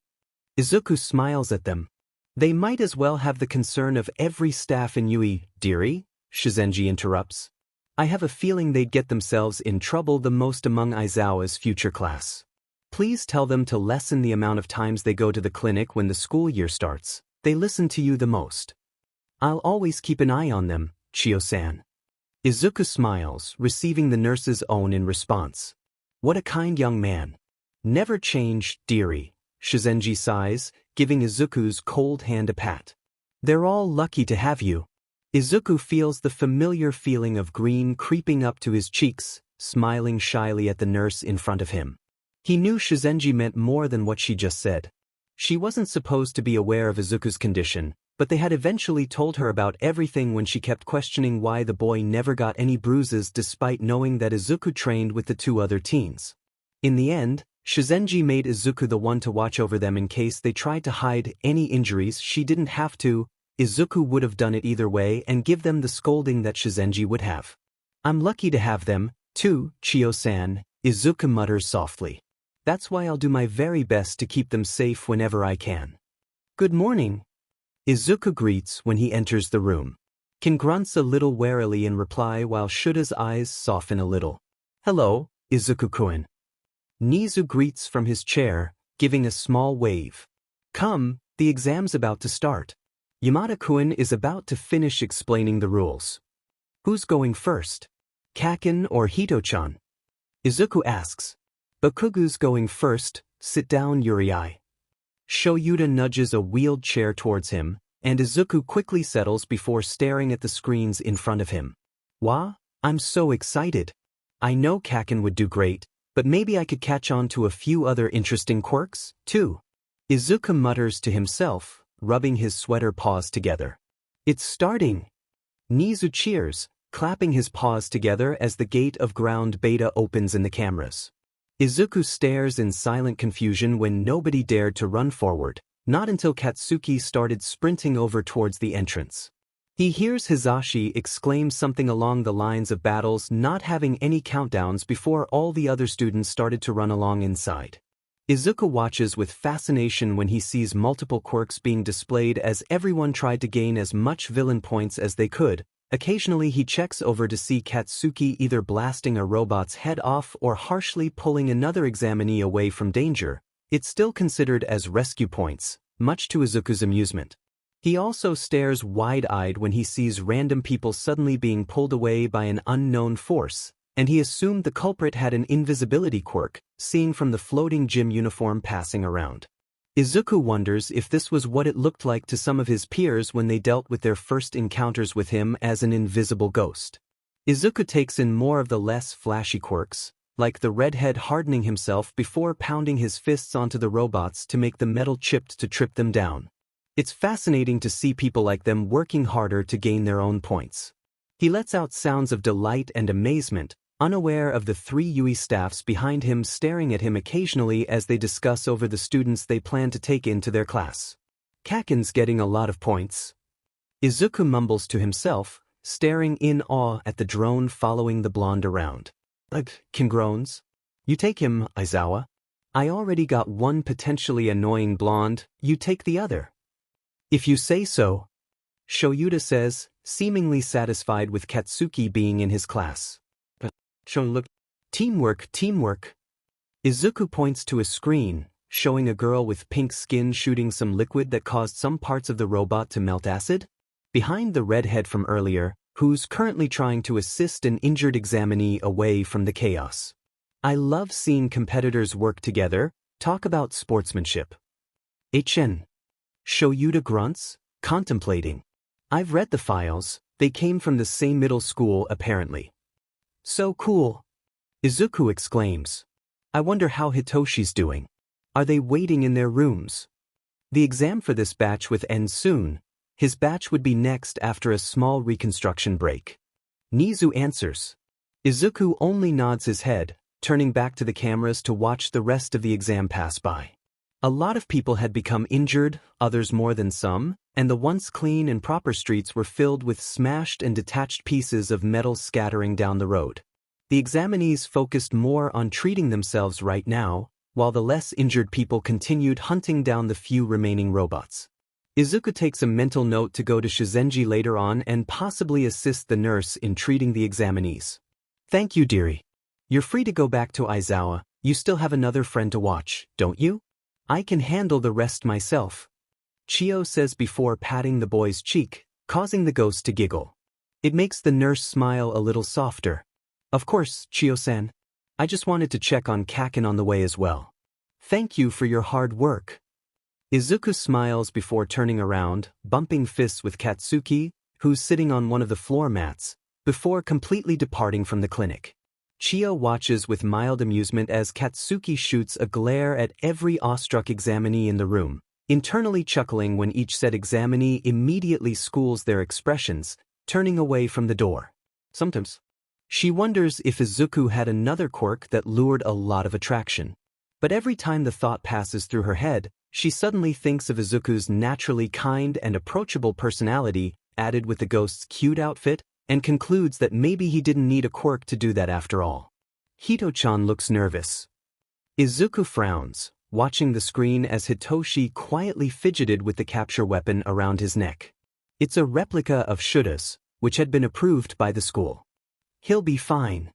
Izuku smiles at them. They might as well have the concern of every staff in Yui, dearie, Shizenji interrupts. I have a feeling they'd get themselves in trouble the most among Aizawa's future class. Please tell them to lessen the amount of times they go to the clinic when the school year starts. They listen to you the most. I'll always keep an eye on them, Chio-san. Izuku smiles, receiving the nurse's own in response. What a kind young man. Never change, dearie, Shizenji sighs, giving Izuku's cold hand a pat. They're all lucky to have you. Izuku feels the familiar feeling of green creeping up to his cheeks, smiling shyly at the nurse in front of him. He knew Shizenji meant more than what she just said. She wasn't supposed to be aware of Izuku's condition, but they had eventually told her about everything when she kept questioning why the boy never got any bruises despite knowing that Izuku trained with the 2 other teens. In the end, Shizenji made Izuku the one to watch over them in case they tried to hide any injuries. She didn't have to. Izuku would have done it either way and give them the scolding that Shizenji would have. I'm lucky to have them, too, Chiyo-san, Izuku mutters softly. That's why I'll do my very best to keep them safe whenever I can. Good morning. Izuku greets when he enters the room. Kin grunts a little warily in reply while Shyuda's eyes soften a little. Hello, Izuku-kun. Nizu greets from his chair, giving a small wave. Come, the exam's about to start. Yamada-kun is about to finish explaining the rules. Who's going first? Kaken or Hito-chan? Izuku asks. Bakugos going first, sit down Yurei. Shyuda nudges a wheeled chair towards him, and Izuku quickly settles before staring at the screens in front of him. Wah, I'm so excited. I know Kaken would do great, but maybe I could catch on to a few other interesting quirks, too. Izuku mutters to himself, rubbing his sweater paws together. It's starting. Nizu cheers, clapping his paws together as the gate of ground beta opens in the cameras. Izuku stares in silent confusion when nobody dared to run forward, not until Katsuki started sprinting over towards the entrance. He hears Hizashi exclaim something along the lines of battles not having any countdowns before all the other students started to run along inside. Izuku watches with fascination when he sees multiple quirks being displayed as everyone tried to gain as much villain points as they could. Occasionally he checks over to see Katsuki either blasting a robot's head off or harshly pulling another examinee away from danger. It's still considered as rescue points, much to Izuku's amusement. He also stares wide-eyed when he sees random people suddenly being pulled away by an unknown force, and he assumed the culprit had an invisibility quirk, seen from the floating gym uniform passing around. Izuku wonders if this was what it looked like to some of his peers when they dealt with their first encounters with him as an invisible ghost. Izuku takes in more of the less flashy quirks, like the redhead hardening himself before pounding his fists onto the robots to make the metal chipped to trip them down. It's fascinating to see people like them working harder to gain their own points. He lets out sounds of delight and amazement, unaware of the 3 Yui staffs behind him staring at him occasionally as they discuss over the students they plan to take into their class. Kaken's getting a lot of points. Izuku mumbles to himself, staring in awe at the drone following the blonde around. Ken groans. You take him, Aizawa. I already got one potentially annoying blonde, you take the other. If you say so. Shyuda says, seemingly satisfied with Katsuki being in his class. Look. Teamwork, teamwork. Izuku points to a screen, showing a girl with pink skin shooting some liquid that caused some parts of the robot to melt acid. Behind the redhead from earlier, who's currently trying to assist an injured examinee away from the chaos. I love seeing competitors work together, talk about sportsmanship. HN. Shyuda grunts, contemplating. I've read the files, they came from the same middle school apparently. So cool. Izuku exclaims. I wonder how Hitoshi's doing. Are they waiting in their rooms? The exam for this batch would end soon. His batch would be next after a small reconstruction break. Nizu answers. Izuku only nods his head, turning back to the cameras to watch the rest of the exam pass by. A lot of people had become injured, others more than some, and the once clean and proper streets were filled with smashed and detached pieces of metal scattering down the road. The examinees focused more on treating themselves right now, while the less injured people continued hunting down the few remaining robots. Izuku takes a mental note to go to Shizenji later on and possibly assist the nurse in treating the examinees. Thank you, dearie. You're free to go back to Aizawa, you still have another friend to watch, don't you? I can handle the rest myself. Chiyo says before patting the boy's cheek, causing the ghost to giggle. It makes the nurse smile a little softer. Of course, Chiyo-san. I just wanted to check on Kaken on the way as well. Thank you for your hard work. Izuku smiles before turning around, bumping fists with Katsuki, who's sitting on one of the floor mats, before completely departing from the clinic. Chiyo watches with mild amusement as Katsuki shoots a glare at every awestruck examinee in the room, internally chuckling when each said examinee immediately schools their expressions, turning away from the door. Sometimes she wonders if Izuku had another quirk that lured a lot of attraction. But every time the thought passes through her head, she suddenly thinks of Izuku's naturally kind and approachable personality added with the ghost's cute outfit, and concludes that maybe he didn't need a quirk to do that after all. Hito-chan looks nervous. Izuku frowns, watching the screen as Hitoshi quietly fidgeted with the capture weapon around his neck. It's a replica of Shyuda's, which had been approved by the school. He'll be fine,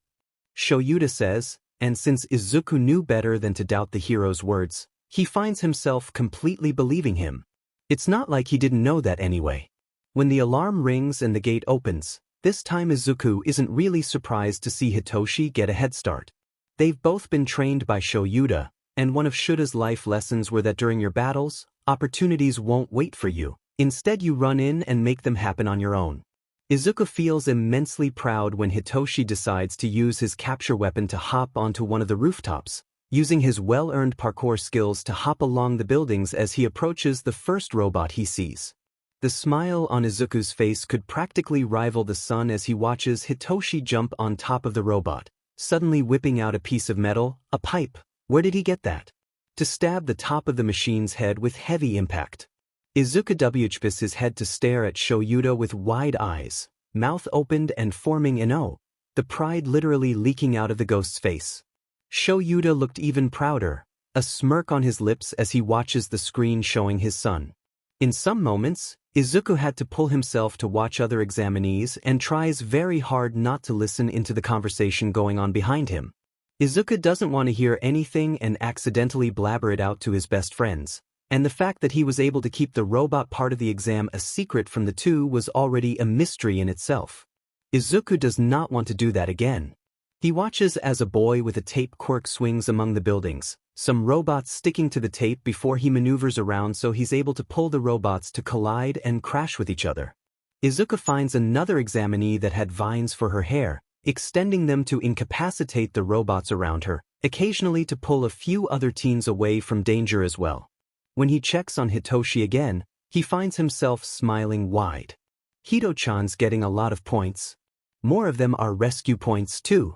Shyuda says, and since Izuku knew better than to doubt the hero's words, he finds himself completely believing him. It's not like he didn't know that anyway. When the alarm rings and the gate opens, this time Izuku isn't really surprised to see Hitoshi get a head start. They've both been trained by Shyuda, and one of Shyuda's life lessons were that during your battles, opportunities won't wait for you. Instead you run in and make them happen on your own. Izuku feels immensely proud when Hitoshi decides to use his capture weapon to hop onto one of the rooftops, using his well-earned parkour skills to hop along the buildings as he approaches the first robot he sees. The smile on Izuku's face could practically rival the sun as he watches Hitoshi jump on top of the robot, suddenly whipping out a piece of metal, a pipe. Where did he get that? To stab the top of the machine's head with heavy impact. Izuku whps his head to stare at Shyuda with wide eyes, mouth opened and forming an O, the pride literally leaking out of the ghost's face. Shyuda looked even prouder, a smirk on his lips as he watches the screen showing his son. In some moments, Izuku had to pull himself to watch other examinees and tries very hard not to listen into the conversation going on behind him. Izuku doesn't want to hear anything and accidentally blabber it out to his best friends, and the fact that he was able to keep the robot part of the exam a secret from the two was already a mystery in itself. Izuku does not want to do that again. He watches as a boy with a tape quirk swings among the buildings, some robots sticking to the tape before he maneuvers around so he's able to pull the robots to collide and crash with each other. Izuku finds another examinee that had vines for her hair, extending them to incapacitate the robots around her, occasionally to pull a few other teens away from danger as well. When he checks on Hitoshi again, he finds himself smiling wide. Hito-chan's getting a lot of points. More of them are rescue points too.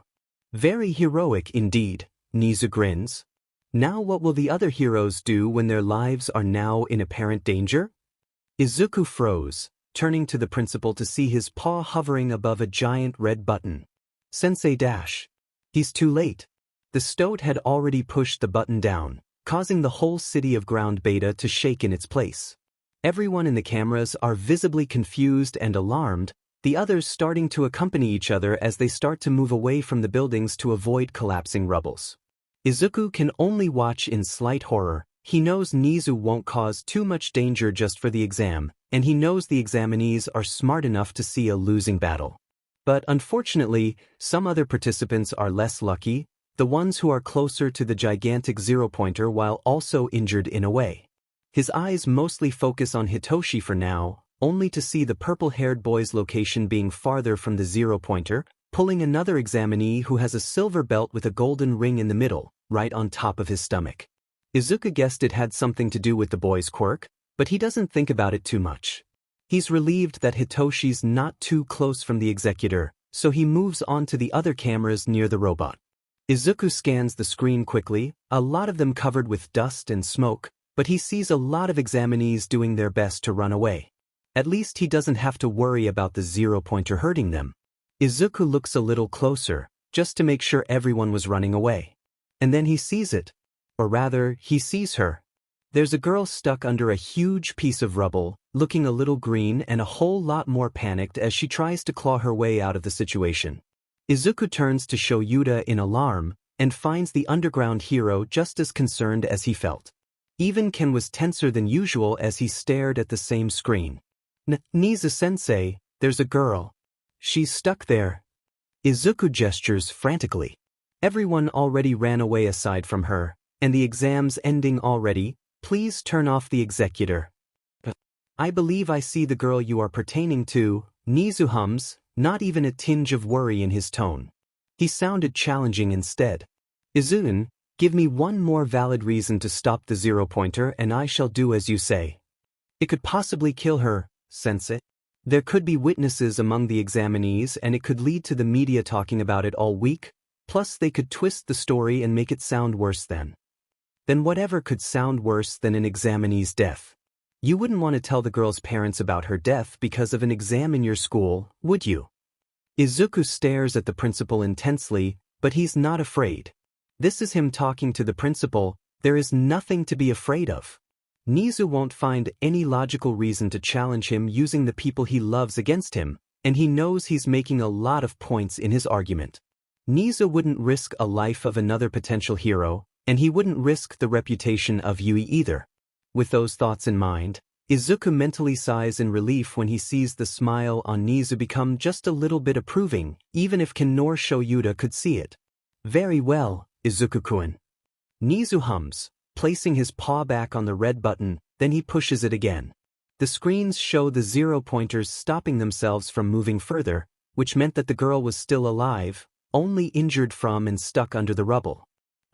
Very heroic indeed, Nizu grins. Now what will the other heroes do when their lives are now in apparent danger? Izuku froze, turning to the principal to see his paw hovering above a giant red button. Sensei dash. He's too late. The stoat had already pushed the button down, causing the whole city of ground beta to shake in its place. Everyone in the cameras are visibly confused and alarmed, the others starting to accompany each other as they start to move away from the buildings to avoid collapsing rubbles. Izuku can only watch in slight horror. He knows Nizu won't cause too much danger just for the exam, and he knows the examinees are smart enough to see a losing battle. But unfortunately, some other participants are less lucky, the ones who are closer to the gigantic zero-pointer while also injured in a way. His eyes mostly focus on Hitoshi for now, only to see the purple-haired boy's location being farther from the zero-pointer, pulling another examinee who has a silver belt with a golden ring in the middle, right on top of his stomach. Izuku guessed it had something to do with the boy's quirk, but he doesn't think about it too much. He's relieved that Hitoshi's not too close from the executor, so he moves on to the other cameras near the robot. Izuku scans the screen quickly, a lot of them covered with dust and smoke, but he sees a lot of examinees doing their best to run away. At least he doesn't have to worry about the zero-pointer hurting them. Izuku looks a little closer, just to make sure everyone was running away. And then he sees it. Or rather, he sees her. There's a girl stuck under a huge piece of rubble, looking a little green and a whole lot more panicked as she tries to claw her way out of the situation. Izuku turns to Shyuda in alarm, and finds the underground hero just as concerned as he felt. Even Ken was tenser than usual as he stared at the same screen. Nizu-sensei, there's a girl. She's stuck there. Izuku gestures frantically. Everyone already ran away aside from her, and the exam's ending already, Please turn off the executor. I believe I see the girl you are pertaining to, Nizu hums, not even a tinge of worry in his tone. He sounded challenging instead. Izun, give me one more valid reason to stop the zero-pointer and I shall do as you say. It could possibly kill her, sensei. There could be witnesses among the examinees and it could lead to the media talking about it all week, plus they could twist the story and make it sound worse than. Then whatever could sound worse than an examinee's death. You wouldn't want to tell the girl's parents about her death because of an exam in your school, would you? Izuku stares at the principal intensely, but he's not afraid. This is him talking to the principal, there is nothing to be afraid of. Nizu won't find any logical reason to challenge him using the people he loves against him, and he knows he's making a lot of points in his argument. Nizu wouldn't risk a life of another potential hero, and he wouldn't risk the reputation of Yui either. With those thoughts in mind, Izuku mentally sighs in relief when he sees the smile on Nizu become just a little bit approving, even if Ken nor Shyuda could see it. Very well, Izuku-kun. Nizu hums, placing his paw back on the red button, then he pushes it again. The screens show the zero-pointers stopping themselves from moving further, which meant that the girl was still alive, only injured from and stuck under the rubble.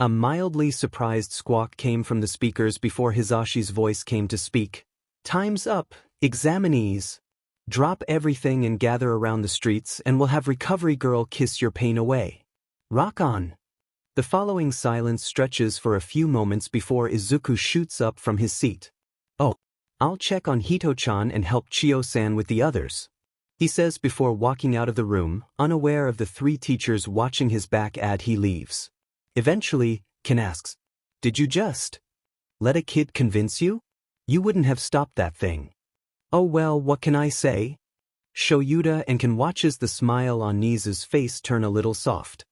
A mildly surprised squawk came from the speakers before Hizashi's voice came to speak. Time's up, examinees. Drop everything and gather around the streets and we'll have Recovery Girl kiss your pain away. Rock on. The following silence stretches for a few moments before Izuku shoots up from his seat. Oh, I'll check on Hito-chan and help Chio-san with the others, he says before walking out of the room, unaware of the three teachers watching his back as he leaves. Eventually, Ken asks, did you just let a kid convince you? You wouldn't have stopped that thing. Oh well, what can I say? Shyuda and Ken watches the smile on Nizu's face turn a little soft.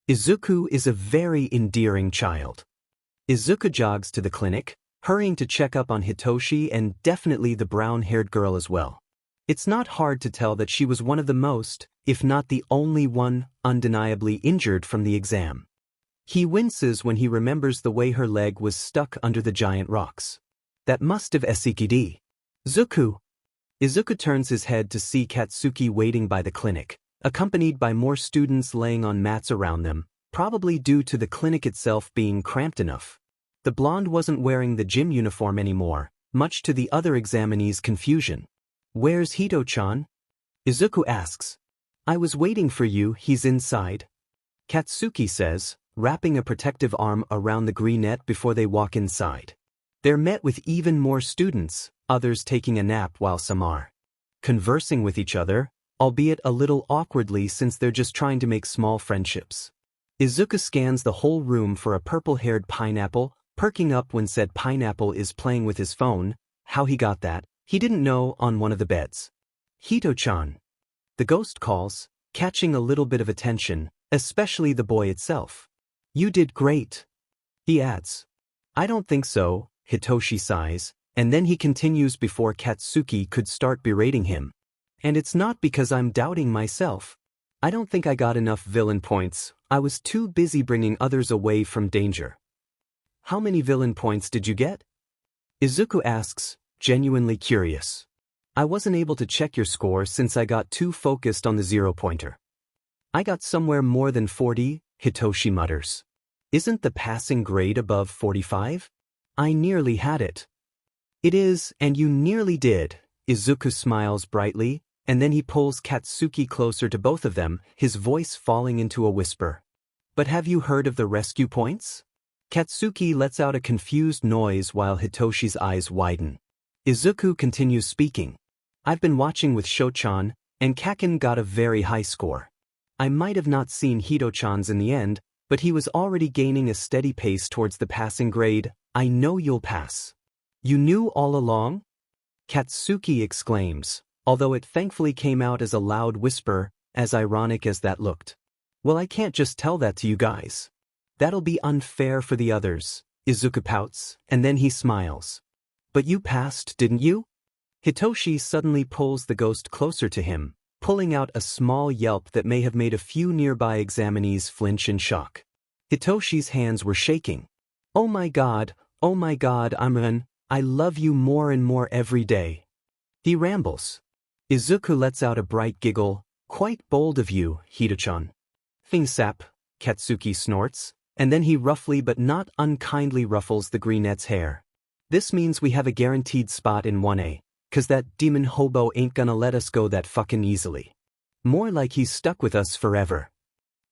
Izuku is a very endearing child. Izuku jogs to the clinic, hurrying to check up on Hitoshi and definitely the brown-haired girl as well. It's not hard to tell that she was one of the most, if not the only one, undeniably injured from the exam. He winces when he remembers the way her leg was stuck under the giant rocks. That must have SCKD. Zuku. Izuku turns his head to see Katsuki waiting by the clinic, accompanied by more students laying on mats around them, probably due to the clinic itself being cramped enough. The blonde wasn't wearing the gym uniform anymore, much to the other examinees' confusion. Where's Hito-chan? Izuku asks. I was waiting for you, he's inside. Katsuki says, wrapping a protective arm around the greenette before they walk inside. They're met with even more students, others taking a nap while some are conversing with each other, albeit a little awkwardly since they're just trying to make small friendships. Izuku scans the whole room for a purple-haired pineapple, perking up when said pineapple is playing with his phone. How he got that, he didn't know, on one of the beds. Hito-chan. The ghost calls, catching a little bit of attention, especially the boy itself. You did great. He adds. I don't think so, Hitoshi sighs, and then he continues before Katsuki could start berating him. And it's not because I'm doubting myself. I don't think I got enough villain points, I was too busy bringing others away from danger. How many villain points did you get? Izuku asks, genuinely curious. I wasn't able to check your score since I got too focused on the zero-pointer. I got somewhere more than 40, Hitoshi mutters. Isn't the passing grade above 45? I nearly had it. It is, and you nearly did, Izuku smiles brightly, and then he pulls Katsuki closer to both of them, his voice falling into a whisper. But have you heard of the rescue points? Katsuki lets out a confused noise while Hitoshi's eyes widen. Izuku continues speaking. I've been watching with Sho-chan, and Kaken got a very high score. I might have not seen Hito-chan's in the end, but he was already gaining a steady pace towards the passing grade. I know you'll pass. You knew all along? Katsuki exclaims, although it thankfully came out as a loud whisper, as ironic as that looked. Well, I can't just tell that to you guys. That'll be unfair for the others, Izuku pouts, and then he smiles. But you passed, didn't you? Hitoshi suddenly pulls the ghost closer to him, pulling out a small yelp that may have made a few nearby examinees flinch in shock. Hitoshi's hands were shaking. Oh my god, I'm I love you more and more every day. He rambles. Izuku lets out a bright giggle. Quite bold of you, Hito-chan. Thing sap, Katsuki snorts, and then he roughly but not unkindly ruffles the greenette's hair. This means we have a guaranteed spot in 1A, 'cause that demon hobo ain't gonna let us go that fucking easily. More like he's stuck with us forever.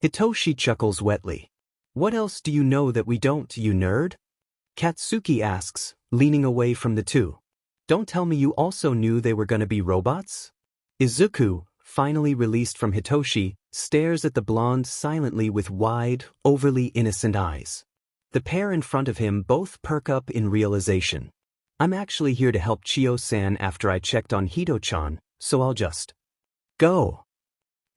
Hitoshi chuckles wetly. What else do you know that we don't, you nerd? Katsuki asks, leaning away from the two. Don't tell me you also knew they were gonna be robots? Izuku, finally released from Hitoshi, stares at the blonde silently with wide, overly innocent eyes. The pair in front of him both perk up in realization. I'm actually here to help Chiyo-san after I checked on Hito-chan, so I'll just go.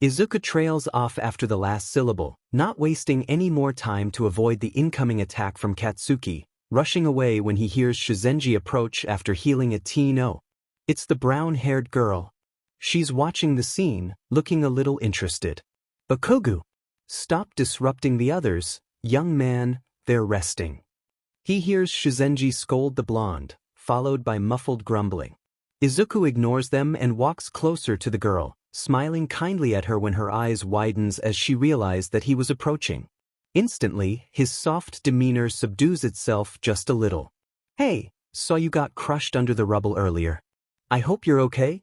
Izuku trails off after the last syllable, not wasting any more time to avoid the incoming attack from Katsuki, rushing away when he hears Shizenji approach after healing a T-No. It's the brown-haired girl. She's watching the scene, looking a little interested. Bakugo! Stop disrupting the others, young man, they're resting. He hears Shizenji scold the blonde, followed by muffled grumbling. Izuku ignores them and walks closer to the girl, smiling kindly at her when her eyes widens as she realized that he was approaching. Instantly, his soft demeanor subdues itself just a little. Hey, saw you got crushed under the rubble earlier. I hope you're okay?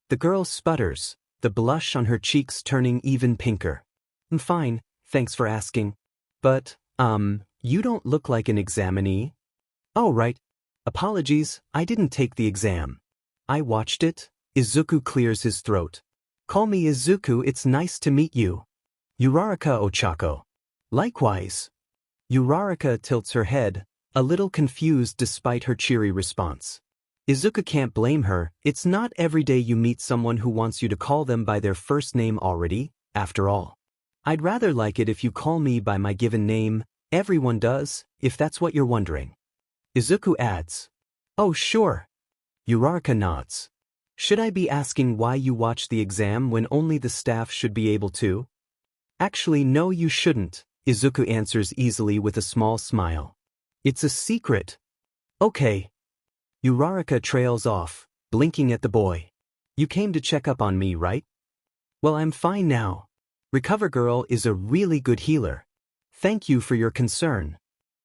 The girl sputters, the blush on her cheeks turning even pinker. I'm fine, thanks for asking. But, you don't look like an examinee. Oh right. Apologies, I didn't take the exam. I watched it. Izuku clears his throat. Call me Izuku, it's nice to meet you. Uraraka Ochako. Likewise. Uraraka tilts her head, a little confused despite her cheery response. Izuku can't blame her, it's not every day you meet someone who wants you to call them by their first name already, after all. I'd rather like it if you call me by my given name, everyone does, if that's what you're wondering. Izuku adds. Oh sure. Uraraka nods. Should I be asking why you watched the exam when only the staff should be able to? Actually no you shouldn't, Izuku answers easily with a small smile. It's a secret. Okay. Uraraka trails off, blinking at the boy. You came to check up on me, right? Well, I'm fine now. Recover Girl is a really good healer. Thank you for your concern.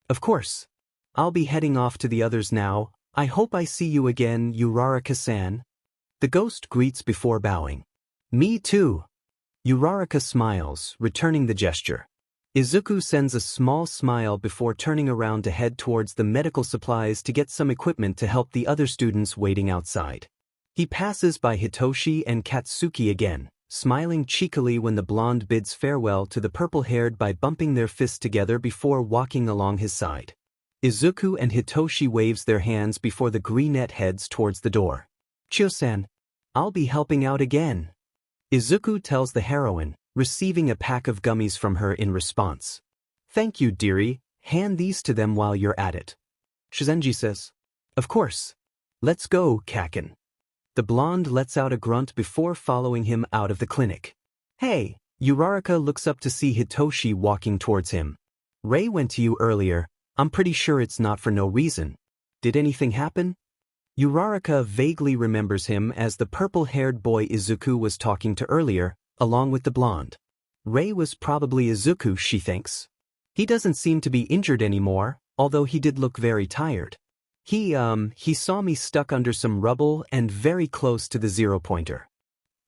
Of course. I'll be heading off to the others now. I hope I see you again, Uraraka-san. The ghost greets before bowing. Me too. Uraraka smiles, returning the gesture. Izuku sends a small smile before turning around to head towards the medical supplies to get some equipment to help the other students waiting outside. He passes by Hitoshi and Katsuki again, smiling cheekily when the blonde bids farewell to the purple-haired by bumping their fists together before walking along his side. Izuku and Hitoshi waves their hands before the greenette heads towards the door. Chiyo-san, I'll be helping out again. Izuku tells the heroine, receiving a pack of gummies from her in response. Thank you, dearie, hand these to them while you're at it. Shizenji says. Of course. Let's go, Kaken. The blonde lets out a grunt before following him out of the clinic. Hey, Uraraka looks up to see Hitoshi walking towards him. Rei went to you earlier, I'm pretty sure it's not for no reason. Did anything happen? Uraraka vaguely remembers him as the purple-haired boy Izuku was talking to earlier, along with the blonde. Rei was probably Izuku, she thinks. He doesn't seem to be injured anymore, although he did look very tired. He saw me stuck under some rubble and very close to the zero-pointer.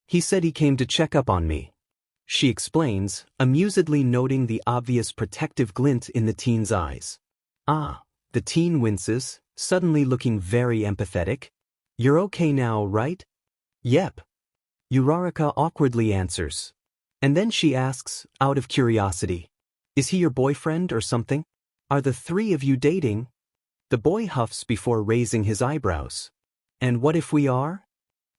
He said he came to check up on me. She explains, amusedly noting the obvious protective glint in the teen's eyes. Ah, the teen winces, suddenly looking very empathetic. You're okay now, right? Yep. Uraraka awkwardly answers. And then she asks, out of curiosity. Is he your boyfriend or something? Are the three of you dating? The boy huffs before raising his eyebrows. And what if we are?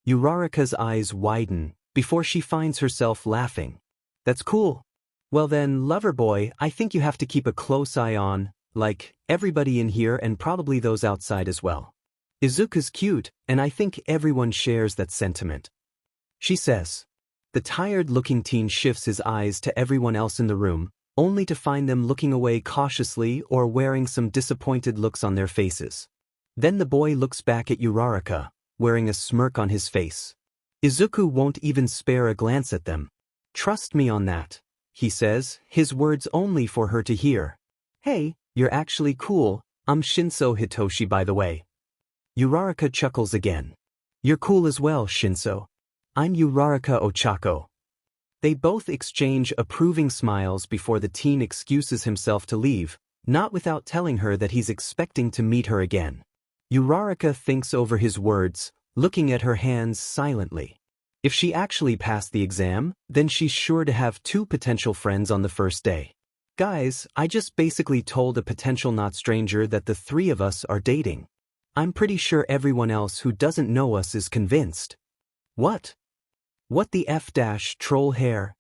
Uraraka's eyes widen, before she finds herself laughing. That's cool. Well then, lover boy, I think you have to keep a close eye on, like, everybody in here and probably those outside as well. Izuku's cute, and I think everyone shares that sentiment. She says. The tired-looking teen shifts his eyes to everyone else in the room, only to find them looking away cautiously or wearing some disappointed looks on their faces. Then the boy looks back at Uraraka, wearing a smirk on his face. Izuku won't even spare a glance at them. Trust me on that, he says, his words only for her to hear. Hey, you're actually cool, I'm Shinso Hitoshi by the way. Uraraka chuckles again. You're cool as well, Shinso. I'm Uraraka Ochako. They both exchange approving smiles before the teen excuses himself to leave, not without telling her that he's expecting to meet her again. Uraraka thinks over his words, looking at her hands silently. If she actually passed the exam, then she's sure to have 2 potential friends on the first day. Guys, I just basically told a potential not stranger that the 3 of us are dating. I'm pretty sure everyone else who doesn't know us is convinced. What? What the F-troll hair?